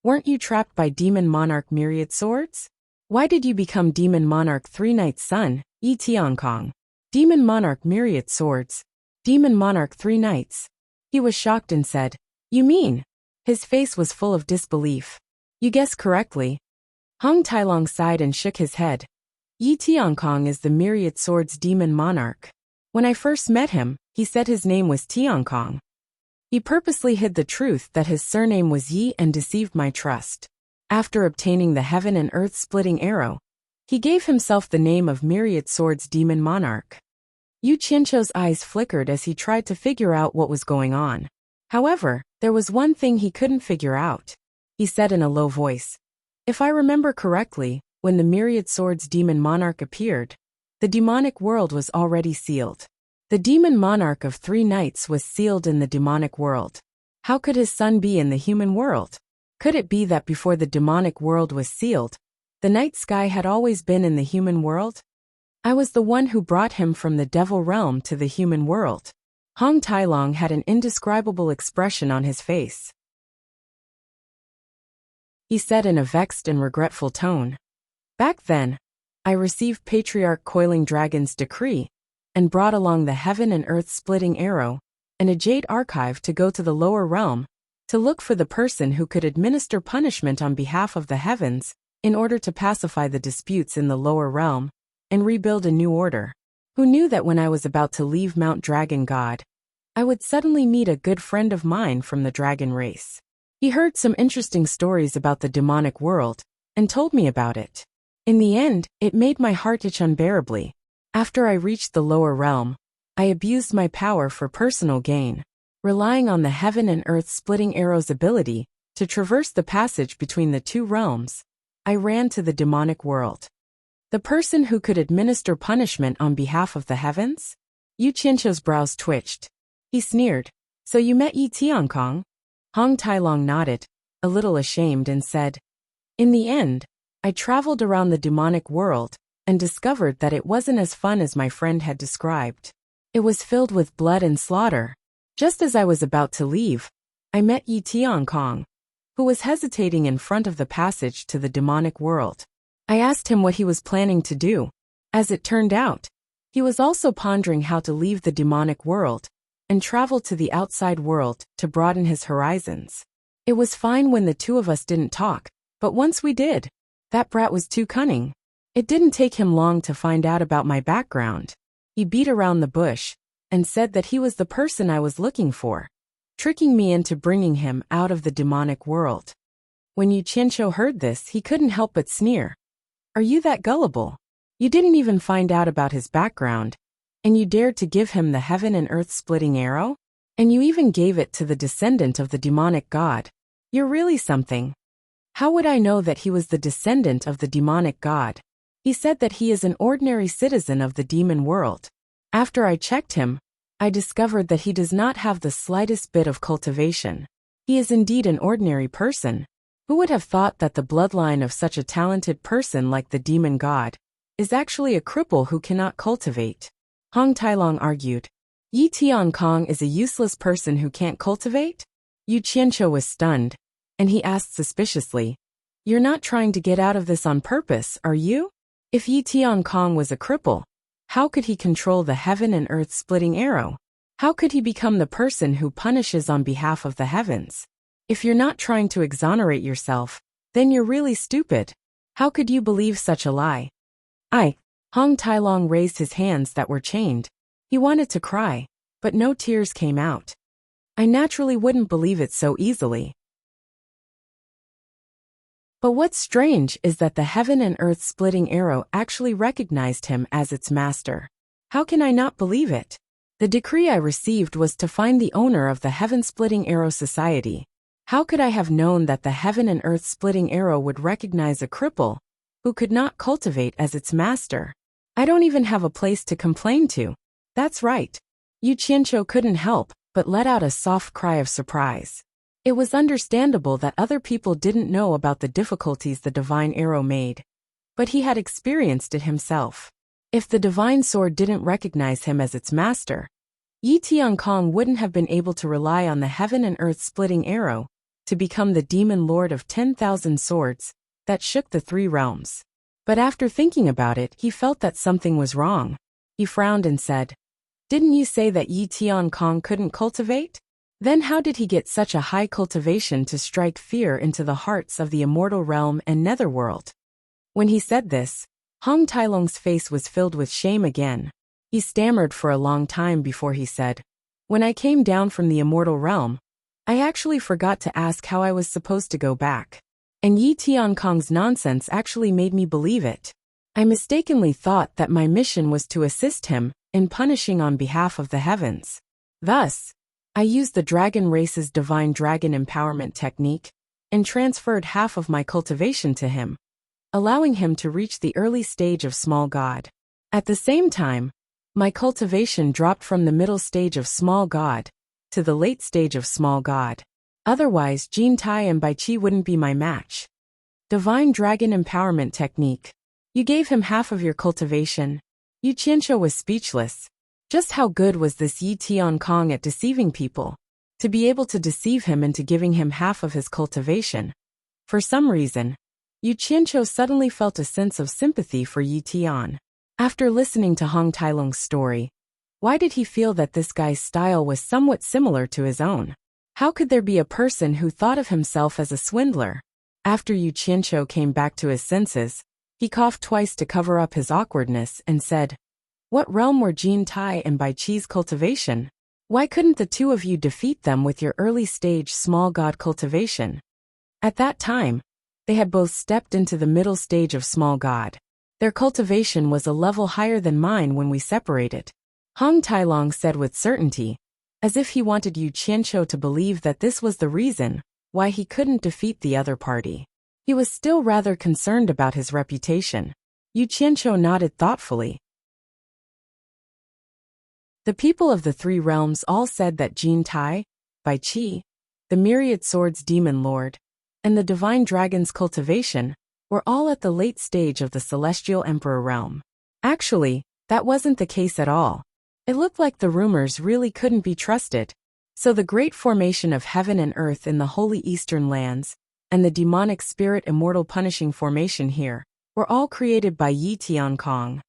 Weren't you trapped by demon monarch myriad swords? Why did you become demon monarch 3 nights' son, Yi Tiankong? Demon monarch myriad swords. Demon monarch 3 nights. He was shocked and said, You mean? His face was full of disbelief. You guessed correctly. Hong Tailong sighed and shook his head. Yi Tiankong is the myriad swords demon monarch. When I first met him, he said his name was Tiankong. He purposely hid the truth that his surname was Yi and deceived my trust. After obtaining the heaven and earth splitting arrow, he gave himself the name of myriad swords demon monarch. Yu Qianqiu's eyes flickered as he tried to figure out what was going on. However, there was one thing he couldn't figure out. He said in a low voice, If I remember correctly, when the myriad swords demon monarch appeared, the demonic world was already sealed. The demon monarch of 3 nights was sealed in the demonic world. How could his son be in the human world? Could it be that before the demonic world was sealed, the night sky had always been in the human world? I was the one who brought him from the devil realm to the human world. Hong Tailong had an indescribable expression on his face. He said in a vexed and regretful tone, Back then, I received Patriarch Coiling Dragon's decree, and brought along the heaven and earth splitting arrow, and a jade archive to go to the lower realm, to look for the person who could administer punishment on behalf of the heavens, in order to pacify the disputes in the lower realm, and rebuild a new order. Who knew that when I was about to leave Mount Dragon God, I would suddenly meet a good friend of mine from the dragon race. He heard some interesting stories about the demonic world, and told me about it. In the end, it made my heart itch unbearably. After I reached the lower realm, I abused my power for personal gain, relying on the heaven and earth splitting arrow's ability to traverse the passage between the two realms. I ran to the demonic world. The person who could administer punishment on behalf of the heavens? Yu Qianqiu's brows twitched. He sneered. So you met Yi Tiankong? Hong Tailong nodded, a little ashamed, and said, in the end, I traveled around the demonic world, and discovered that it wasn't as fun as my friend had described. It was filled with blood and slaughter. Just as I was about to leave, I met Yi Tiankong, who was hesitating in front of the passage to the demonic world. I asked him what he was planning to do. As it turned out, he was also pondering how to leave the demonic world and travel to the outside world to broaden his horizons. It was fine when the two of us didn't talk, but once we did, that brat was too cunning. It didn't take him long to find out about my background. He beat around the bush and said that he was the person I was looking for, tricking me into bringing him out of the demonic world. When Yu Qianqiu heard this, he couldn't help but sneer. Are you that gullible? You didn't even find out about his background, and you dared to give him the heaven and earth splitting arrow? And you even gave it to the descendant of the demonic god. You're really something. How would I know that he was the descendant of the demonic god? He said that he is an ordinary citizen of the demon world. After I checked him, I discovered that he does not have the slightest bit of cultivation. He is indeed an ordinary person. Who would have thought that the bloodline of such a talented person like the demon god is actually a cripple who cannot cultivate? Hong Tailong argued. Yi Tiankong is a useless person who can't cultivate? Yu Qianqiu was stunned, and he asked suspiciously, you're not trying to get out of this on purpose, are you? If Yi Tiankong was a cripple, how could he control the heaven and earth splitting arrow? How could he become the person who punishes on behalf of the heavens? If you're not trying to exonerate yourself, then you're really stupid. How could you believe such a lie? Hong Tailong raised his hands that were chained. He wanted to cry, but no tears came out. I naturally wouldn't believe it so easily. But what's strange is that the heaven and earth splitting arrow actually recognized him as its master. How can I not believe it? The decree I received was to find the owner of the heaven splitting arrow society. How could I have known that the heaven and earth splitting arrow would recognize a cripple who could not cultivate as its master? I don't even have a place to complain to. That's right. Yu Qianqiu couldn't help but let out a soft cry of surprise. It was understandable that other people didn't know about the difficulties the divine arrow made, but he had experienced it himself. If the divine sword didn't recognize him as its master, Yi Tiankong wouldn't have been able to rely on the heaven and earth splitting arrow to become the demon lord of 10,000 swords that shook the three realms. But after thinking about it, he felt that something was wrong. He frowned and said, didn't you say that Yi Tiankong couldn't cultivate? Then how did he get such a high cultivation to strike fear into the hearts of the immortal realm and netherworld? When he said this, Hong Tailong's face was filled with shame again. He stammered for a long time before he said, when I came down from the immortal realm, I actually forgot to ask how I was supposed to go back. And Yi Tiankong's nonsense actually made me believe it. I mistakenly thought that my mission was to assist him in punishing on behalf of the heavens. Thus, I used the dragon race's divine dragon empowerment technique and transferred half of my cultivation to him, allowing him to reach the early stage of small god. At the same time, my cultivation dropped from the middle stage of small god to the late stage of small god. Otherwise, Jin Tai and Bai Qi wouldn't be my match. Divine Dragon Empowerment Technique. You gave him half of your cultivation. Yu Qianqiu was speechless. Just how good was this Yi Tiankong at deceiving people? To be able to deceive him into giving him half of his cultivation. For some reason, Yu Qianqiu suddenly felt a sense of sympathy for Yi Tian. After listening to Hong Tailong's story, why did he feel that this guy's style was somewhat similar to his own? How could there be a person who thought of himself as a swindler? After Yu Qianqiu came back to his senses, he coughed twice to cover up his awkwardness and said, "What realm were Jin Tai and Bai Chi's cultivation? Why couldn't the two of you defeat them with your early-stage small god cultivation?" At that time, they had both stepped into the middle stage of small god. Their cultivation was a level higher than mine when we separated. Hong Tailong said with certainty, as if he wanted Yu Qianqiu to believe that this was the reason why he couldn't defeat the other party. He was still rather concerned about his reputation. Yu Qianqiu nodded thoughtfully. The people of the three realms all said that Jin Tai, Bai Chi, the Myriad Swords Demon Lord, and the Divine Dragon's cultivation were all at the late stage of the Celestial Emperor realm. Actually, that wasn't the case at all. It looked like the rumors really couldn't be trusted. So the great formation of heaven and earth in the holy eastern lands, and the demonic spirit immortal punishing formation here, were all created by Yi Tiankong.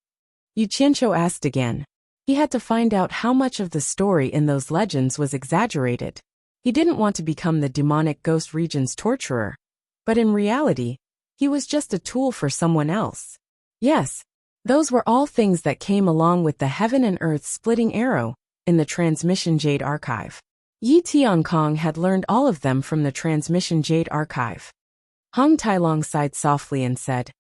Yu Qianqiu asked again. He had to find out how much of the story in those legends was exaggerated. He didn't want to become the demonic ghost region's torturer. But in reality, he was just a tool for someone else. Yes, those were all things that came along with the heaven and earth splitting arrow in the Transmission Jade Archive. Yi Tiankong had learned all of them from the Transmission Jade Archive. Hong Tailong sighed softly and said,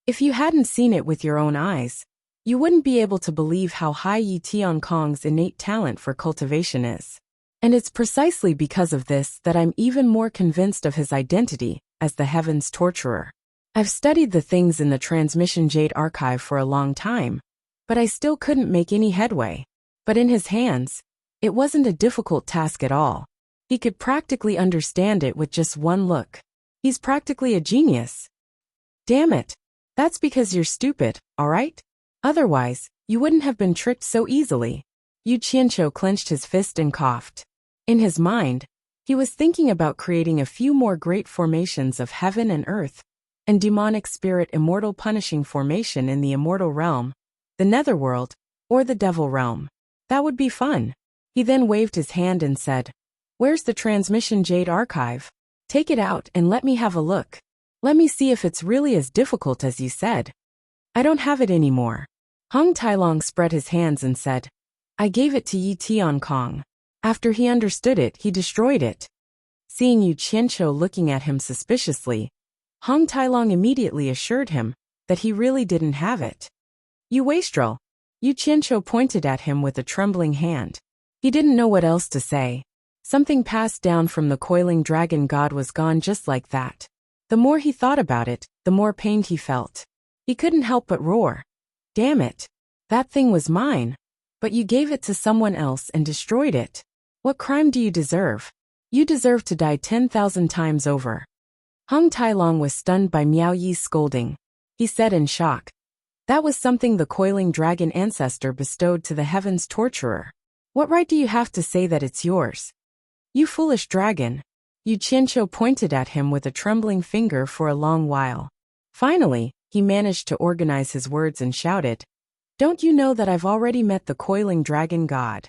"If you hadn't seen it with your own eyes, you wouldn't be able to believe how high Yi Tiankong's innate talent for cultivation is. And it's precisely because of this that I'm even more convinced of his identity as the Heaven's Torturer. I've studied the things in the Transmission Jade Archive for a long time, but I still couldn't make any headway. But in his hands, it wasn't a difficult task at all. He could practically understand it with just one look. He's practically a genius." "Damn it. That's because you're stupid, alright? Otherwise, you wouldn't have been tricked so easily." Yu Qianqiu clenched his fist and coughed. In his mind, he was thinking about creating a few more great formations of heaven and earth, and demonic spirit immortal punishing formation in the immortal realm, the netherworld, or the devil realm. That would be fun. He then waved his hand and said, "Where's the Transmission Jade Archive? Take it out and let me have a look. Let me see if it's really as difficult as you said." "I don't have it anymore." Hong Tailong spread his hands and said, "I gave it to Yi Tiankong. After he understood it, he destroyed it." Seeing Yu Qianqiu looking at him suspiciously, Hong Tailong immediately assured him that he really didn't have it. "You wastrel." Yu Qianqiu pointed at him with a trembling hand. He didn't know what else to say. Something passed down from the coiling dragon god was gone just like that. The more he thought about it, the more pained he felt. He couldn't help but roar. "Damn it. That thing was mine. But you gave it to someone else and destroyed it. What crime do you deserve? You deserve to die 10,000 times over." Hong Tailong was stunned by Miao Yi's scolding. He said in shock, "That was something the coiling dragon ancestor bestowed to the Heaven's Torturer. What right do you have to say that it's yours? You foolish dragon." Yu Qianqiu pointed at him with a trembling finger for a long while. Finally, he managed to organize his words and shouted, "Don't you know that I've already met the coiling dragon god?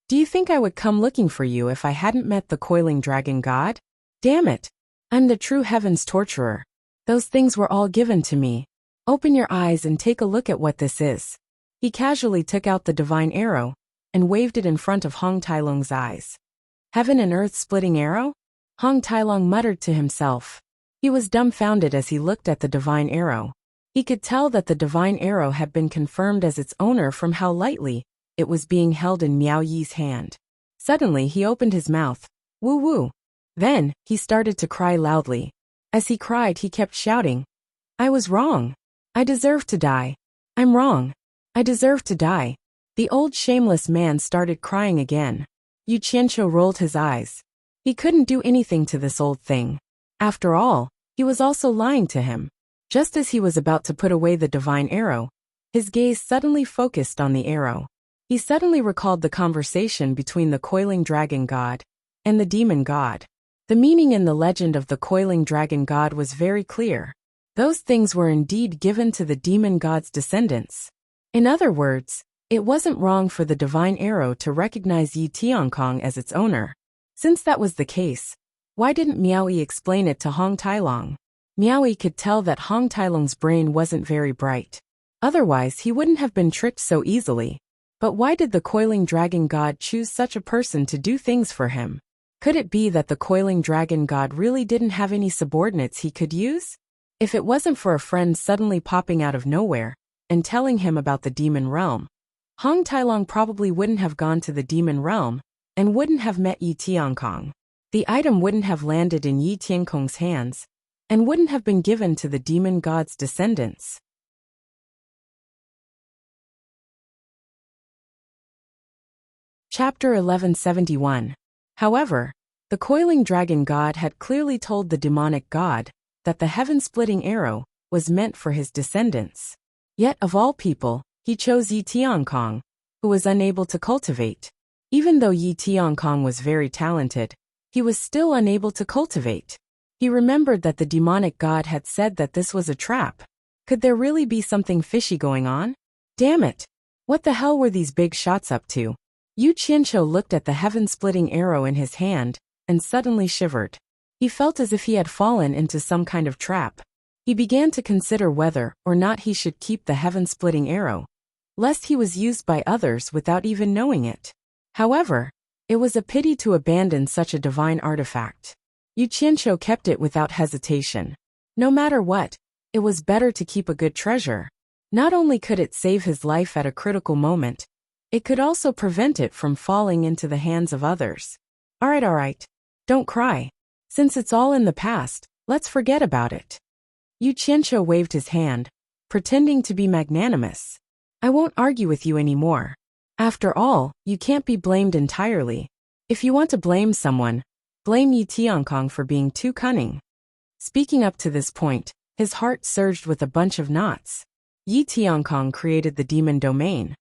Do you think I would come looking for you if I hadn't met the coiling dragon god? Damn it. I'm the true Heaven's Torturer. Those things were all given to me. Open your eyes and take a look at what this is." He casually took out the divine arrow and waved it in front of Hong Tailong's eyes. "Heaven and earth splitting arrow?" Hong Tailong muttered to himself. He was dumbfounded as he looked at the divine arrow. He could tell that the divine arrow had been confirmed as its owner from how lightly it was being held in Miao Yi's hand. Suddenly he opened his mouth. Woo woo. Then, he started to cry loudly. As he cried he kept shouting, "I was wrong. I deserve to die. I'm wrong. I deserve to die." The old shameless man started crying again. Yu Qianqiu rolled his eyes. He couldn't do anything to this old thing. After all, he was also lying to him. Just as he was about to put away the divine arrow, his gaze suddenly focused on the arrow. He suddenly recalled the conversation between the coiling dragon god and the demon god. The meaning in the legend of the coiling dragon god was very clear. Those things were indeed given to the demon god's descendants. In other words, it wasn't wrong for the divine arrow to recognize Yi Tiankong as its owner. Since that was the case, why didn't Miaoyi explain it to Hong Tailong? Miaoyi could tell that Hong Tailong's brain wasn't very bright. Otherwise he wouldn't have been tricked so easily. But why did the coiling dragon god choose such a person to do things for him? Could it be that the coiling dragon god really didn't have any subordinates he could use? If it wasn't for a friend suddenly popping out of nowhere and telling him about the demon realm, Hong Tailong probably wouldn't have gone to the demon realm and wouldn't have met Yi Tiankong. The item wouldn't have landed in Yi Tiankong's hands and wouldn't have been given to the demon god's descendants. Chapter 1171. However, the coiling dragon god had clearly told the demonic god that the heaven-splitting arrow was meant for his descendants. Yet of all people, he chose Yi Tiankong, who was unable to cultivate. Even though Yi Tiankong was very talented, he was still unable to cultivate. He remembered that the demonic god had said that this was a trap. Could there really be something fishy going on? Damn it! What the hell were these big shots up to? Yu Qianqiu looked at the heaven-splitting arrow in his hand and suddenly shivered. He felt as if he had fallen into some kind of trap. He began to consider whether or not he should keep the heaven-splitting arrow, lest he was used by others without even knowing it. However, it was a pity to abandon such a divine artifact. Yu Qianqiu kept it without hesitation. No matter what, it was better to keep a good treasure. Not only could it save his life at a critical moment, it could also prevent it from falling into the hands of others. Alright. Don't cry. Since it's all in the past, let's forget about it. Yu Qianqiu waved his hand, pretending to be magnanimous. I won't argue with you anymore. After all, you can't be blamed entirely. If you want to blame someone, blame Yi Tiankong for being too cunning. Speaking up to this point, his heart surged with a bunch of knots. Yi Tiankong created the demon domain,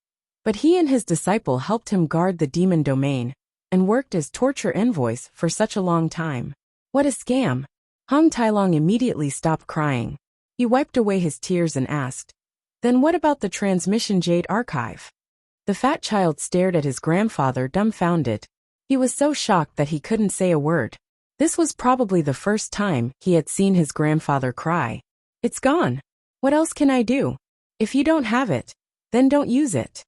but he and his disciple helped him guard the demon domain and worked as torture envoys for such a long time. What a scam! Hong Tailong immediately stopped crying. He wiped away his tears and asked, "Then what about the transmission jade archive?" The fat child stared at his grandfather dumbfounded. He was so shocked that he couldn't say a word. This was probably the first time he had seen his grandfather cry. "It's gone. What else can I do? If you don't have it, then don't use it."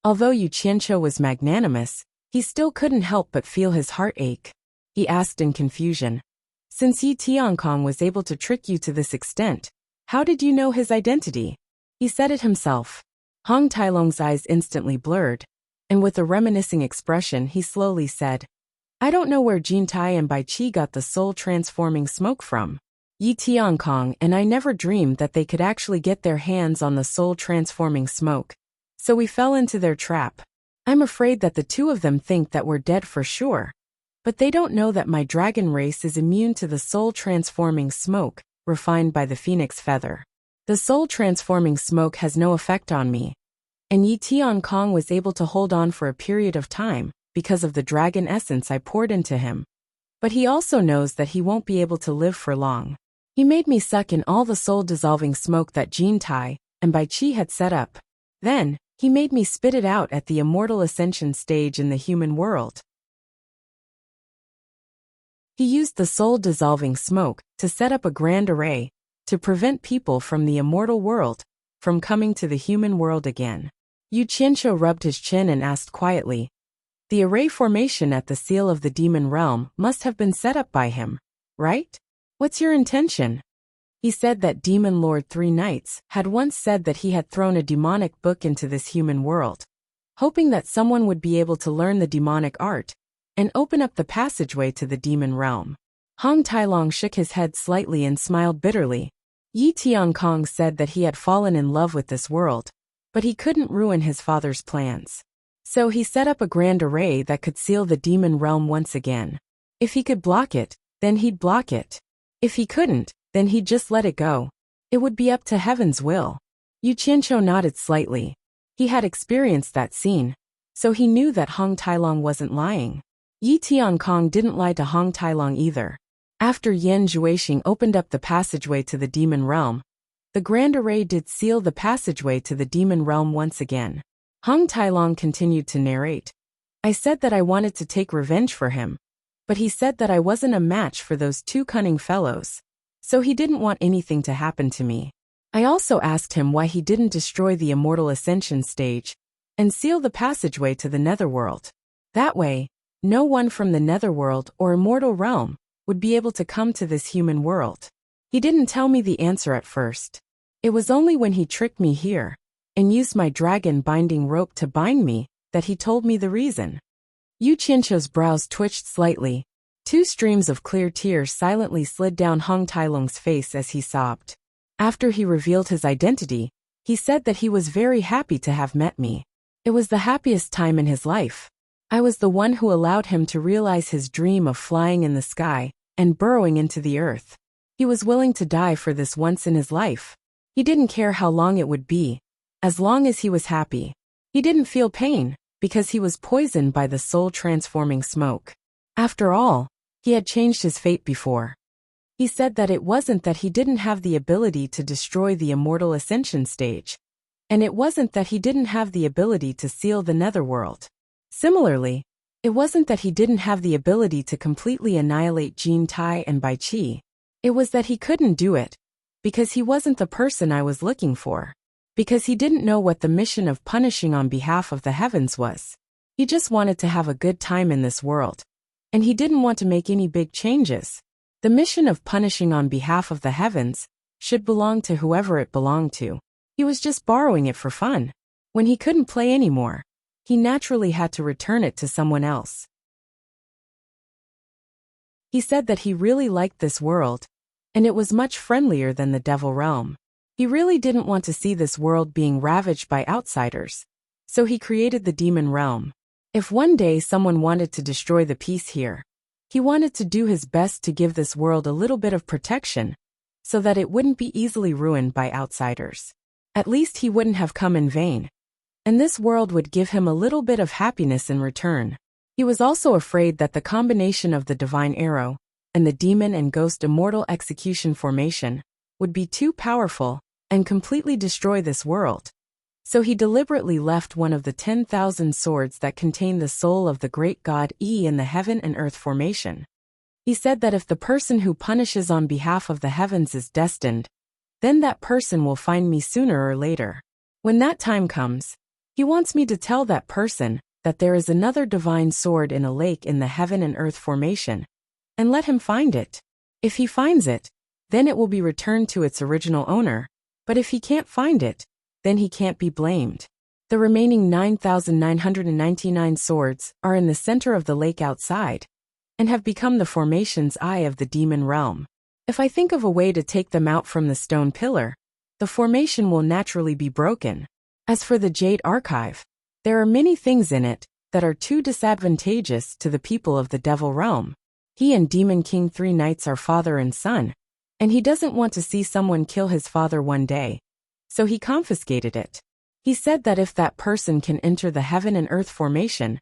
Although Yu Qianqiu was magnanimous, he still couldn't help but feel his heart ache. He asked in confusion, "Since Yi Tiankong was able to trick you to this extent, how did you know his identity?" He said it himself. Hong Tailong's eyes instantly blurred, and with a reminiscing expression he slowly said, "I don't know where Jin Tai and Bai Qi got the soul-transforming smoke from. Yi Tiankong and I never dreamed that they could actually get their hands on the soul-transforming smoke. So we fell into their trap. I'm afraid that the two of them think that we're dead for sure. But they don't know that my dragon race is immune to the soul-transforming smoke, refined by the phoenix feather. The soul-transforming smoke has no effect on me. And Yi Tiankong was able to hold on for a period of time because of the dragon essence I poured into him. But he also knows that he won't be able to live for long. He made me suck in all the soul-dissolving smoke that Jin Tai and Bai Qi had set up. Then, he made me spit it out at the immortal ascension stage in the human world. He used the soul-dissolving smoke to set up a grand array to prevent people from the immortal world from coming to the human world again. Yu Qianqiu rubbed his chin and asked quietly, "The array formation at the seal of the demon realm must have been set up by him, right? What's your intention?" He said that Demon Lord Three Knights had once said that he had thrown a demonic book into this human world, hoping that someone would be able to learn the demonic art and open up the passageway to the demon realm. Hong Tailong shook his head slightly and smiled bitterly. Yi Tiankong said that he had fallen in love with this world, but he couldn't ruin his father's plans. So he set up a grand array that could seal the demon realm once again. If he could block it, then he'd block it. If he couldn't, then he'd just let it go. It would be up to heaven's will. Yu Qianqiu nodded slightly. He had experienced that scene, so he knew that Hong Tailong wasn't lying. Yi Tiankong didn't lie to Hong Tailong either. After Yan Zhuixing opened up the passageway to the demon realm, the Grand Array did seal the passageway to the demon realm once again. Hong Tailong continued to narrate. I said that I wanted to take revenge for him, but he said that I wasn't a match for those two cunning fellows, so he didn't want anything to happen to me. I also asked him why he didn't destroy the immortal Ascension stage and seal the passageway to the Netherworld. That way, no one from the Netherworld or immortal realm would be able to come to this human world. He didn't tell me the answer at first. It was only when he tricked me here and used my dragon binding rope to bind me that he told me the reason. Yu Qianqiu's brows twitched slightly. Two streams of clear tears silently slid down Hong Tailong's face as he sobbed. After he revealed his identity, he said that he was very happy to have met me. It was the happiest time in his life. I was the one who allowed him to realize his dream of flying in the sky and burrowing into the earth. He was willing to die for this once in his life. He didn't care how long it would be, as long as he was happy. He didn't feel pain, because he was poisoned by the soul-transforming smoke. After all, he had changed his fate before. He said that it wasn't that he didn't have the ability to destroy the immortal Ascension stage, and it wasn't that he didn't have the ability to seal the Netherworld. Similarly, it wasn't that he didn't have the ability to completely annihilate Jin Tai and Bai Qi. It was that he couldn't do it, because he wasn't the person I was looking for. Because he didn't know what the mission of punishing on behalf of the heavens was. He just wanted to have a good time in this world. And he didn't want to make any big changes. The mission of punishing on behalf of the heavens should belong to whoever it belonged to. He was just borrowing it for fun. When he couldn't play anymore, he naturally had to return it to someone else. He said that he really liked this world, and it was much friendlier than the Devil Realm. He really didn't want to see this world being ravaged by outsiders, so he created the Demon Realm. If one day someone wanted to destroy the peace here, he wanted to do his best to give this world a little bit of protection, so that it wouldn't be easily ruined by outsiders. At least he wouldn't have come in vain. And this world would give him a little bit of happiness in return. He was also afraid that the combination of the Divine Arrow and the Demon and Ghost Immortal Execution formation would be too powerful and completely destroy this world. So he deliberately left one of the 10,000 swords that contain the soul of the great god E in the Heaven and Earth formation. He said that if the person who punishes on behalf of the heavens is destined, then that person will find me sooner or later. When that time comes, he wants me to tell that person that there is another divine sword in a lake in the Heaven and Earth formation, and let him find it. If he finds it, then it will be returned to its original owner, but if he can't find it, then he can't be blamed. The remaining 9,999 swords are in the center of the lake outside, and have become the formation's eye of the demon realm. If I think of a way to take them out from the stone pillar, the formation will naturally be broken. As for the Jade Archive, there are many things in it that are too disadvantageous to the people of the Devil Realm. He and Demon King 3 Knights are father and son, and he doesn't want to see someone kill his father one day, so he confiscated it. He said that if that person can enter the Heaven and Earth formation,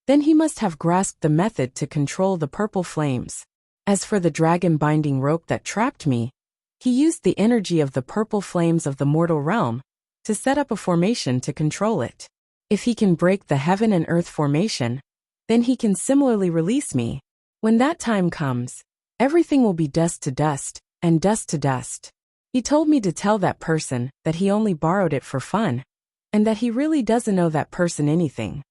then he must have grasped the method to control the purple flames. As for the dragon binding rope that trapped me, he used the energy of the purple flames of the mortal realm to set up a formation to control it. If he can break the Heaven and Earth formation, then he can similarly release me. When that time comes, everything will be dust to dust, and dust to dust. He told me to tell that person that he only borrowed it for fun, and that he really doesn't owe that person anything.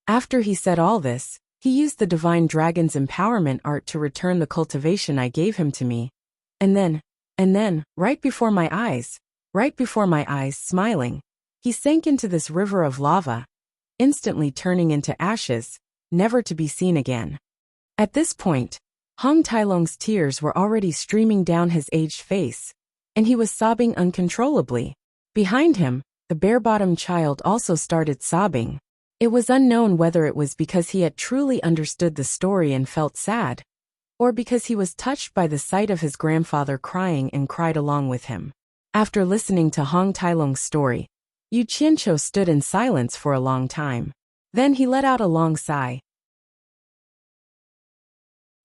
After he said all this, he used the Divine Dragon's empowerment art to return the cultivation I gave him to me. And then, right before my eyes, smiling, he sank into this river of lava, instantly turning into ashes, never to be seen again. At this point, Hong Tailong's tears were already streaming down his aged face, and he was sobbing uncontrollably. Behind him, the bare-bottomed child also started sobbing. It was unknown whether it was because he had truly understood the story and felt sad, or because he was touched by the sight of his grandfather crying and cried along with him. After listening to Hong Tailong's story, Yu Qianqiu stood in silence for a long time. Then he let out a long sigh.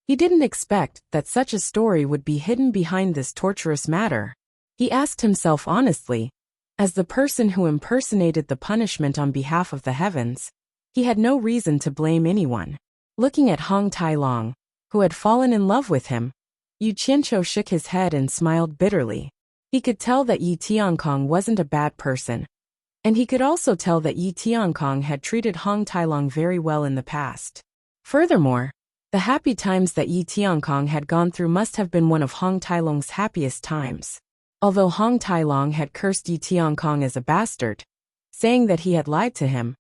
He didn't expect that such a story would be hidden behind this torturous matter. He asked himself honestly, as the person who impersonated the punishment on behalf of the heavens, he had no reason to blame anyone. Looking at Hong Tai-long, who had fallen in love with him, Yu Qianqiu shook his head and smiled bitterly. He could tell that Yi Tiankong wasn't a bad person, and he could also tell that Yi Tiankong had treated Hong Tai-long very well in the past. Furthermore, the happy times that Yi Tiankong had gone through must have been one of Hong Tai-long's happiest times. Although Hong Tai-long had cursed Yi Tiankong as a bastard, saying that he had lied to him,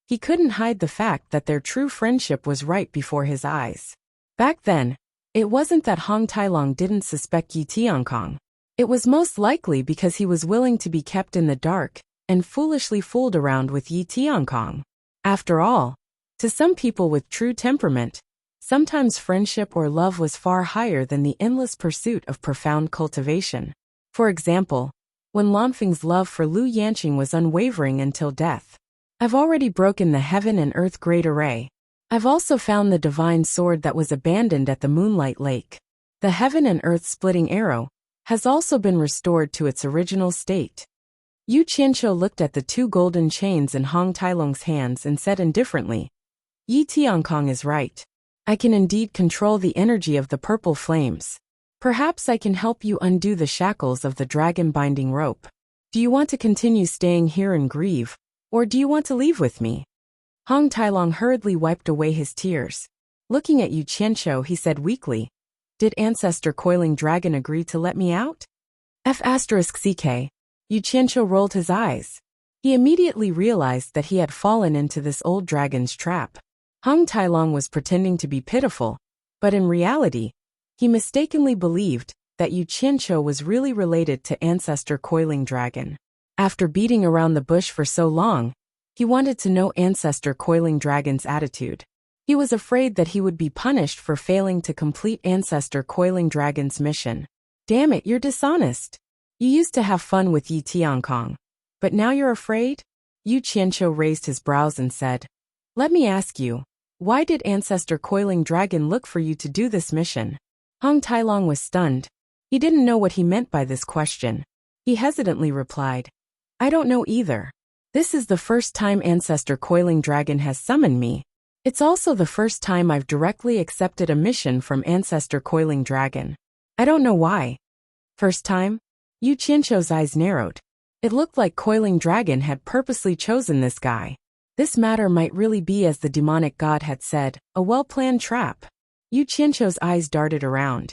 he couldn't hide the fact that their true friendship was right before his eyes. Back then, it wasn't that Hong Tai-long didn't suspect Yi Tiankong. It was most likely because he was willing to be kept in the dark and foolishly fooled around with Yi Tiankong. After all, to some people with true temperament, sometimes friendship or love was far higher than the endless pursuit of profound cultivation. For example, when Lanfeng's love for Liu Yanqing was unwavering until death. I've already broken the heaven and earth great array. I've also found the divine sword that was abandoned at the Moonlight Lake. The heaven and earth splitting arrow has also been restored to its original state. Yu Qianqiu looked at the two golden chains in Hong Tai-long's hands and said indifferently, Yi Tiankong is right. I can indeed control the energy of the purple flames. Perhaps I can help you undo the shackles of the dragon binding rope. Do you want to continue staying here and grieve, or do you want to leave with me? Hong Tai-long hurriedly wiped away his tears. Looking at Yu Qianqiu, he said weakly, Did Ancestor Coiling Dragon agree to let me out? F***ck. Yu Qianqiu rolled his eyes. He immediately realized that he had fallen into this old dragon's trap. Hong Tai-long was pretending to be pitiful, but in reality, he mistakenly believed that Yu Qianqiu was really related to Ancestor Coiling Dragon. After beating around the bush for so long, he wanted to know Ancestor Coiling Dragon's attitude. He was afraid that he would be punished for failing to complete Ancestor Coiling Dragon's mission. Damn it, you're dishonest. You used to have fun with Yi Tiankong, but now you're afraid? Yu Qianqiu raised his brows and said, Let me ask you, why did Ancestor Coiling Dragon look for you to do this mission? Hong Tai-long was stunned. He didn't know what he meant by this question. He hesitantly replied, I don't know either. This is the first time Ancestor Coiling Dragon has summoned me. It's also the first time I've directly accepted a mission from Ancestor Coiling Dragon. I don't know why. First time? Yu Qianqiu's eyes narrowed. It looked like Coiling Dragon had purposely chosen this guy. This matter might really be, as the demonic god had said, a well-planned trap. Yu Qianqiu's eyes darted around.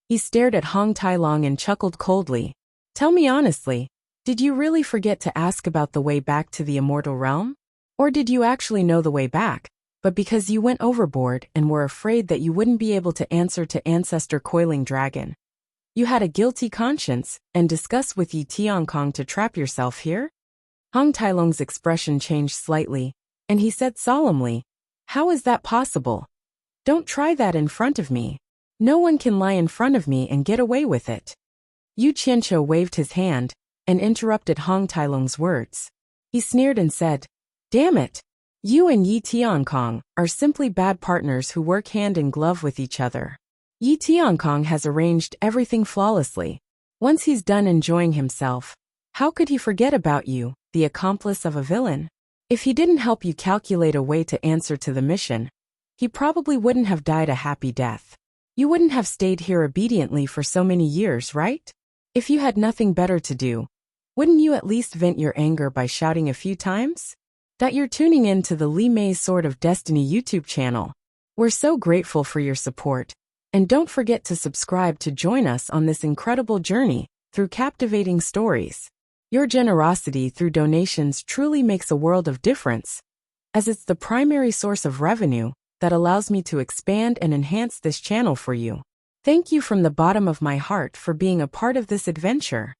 He stared at Hong Tai-long and chuckled coldly. Tell me honestly, did you really forget to ask about the way back to the immortal realm? Or did you actually know the way back, but because you went overboard and were afraid that you wouldn't be able to answer to Ancestor Coiling Dragon, you had a guilty conscience and discussed with Yi Tiankong to trap yourself here? Hong Tai-long's expression changed slightly, and he said solemnly, How is that possible? Don't try that in front of me. No one can lie in front of me and get away with it. Yu Qianqiu waved his hand and interrupted Hong Tai-long's words. He sneered and said, Damn it! You and Yi Tiankong are simply bad partners who work hand in glove with each other. Yi Tiankong has arranged everything flawlessly. Once he's done enjoying himself, how could he forget about you, the accomplice of a villain? If he didn't help you calculate a way to answer to the mission, he probably wouldn't have died a happy death. You wouldn't have stayed here obediently for so many years, right? If you had nothing better to do, wouldn't you at least vent your anger by shouting a few times? That you're tuning in to the Li Mei's Sword of Destiny YouTube channel. We're so grateful for your support, and don't forget to subscribe to join us on this incredible journey through captivating stories. Your generosity through donations truly makes a world of difference, as it's the primary source of revenue that allows me to expand and enhance this channel for you. Thank you from the bottom of my heart for being a part of this adventure.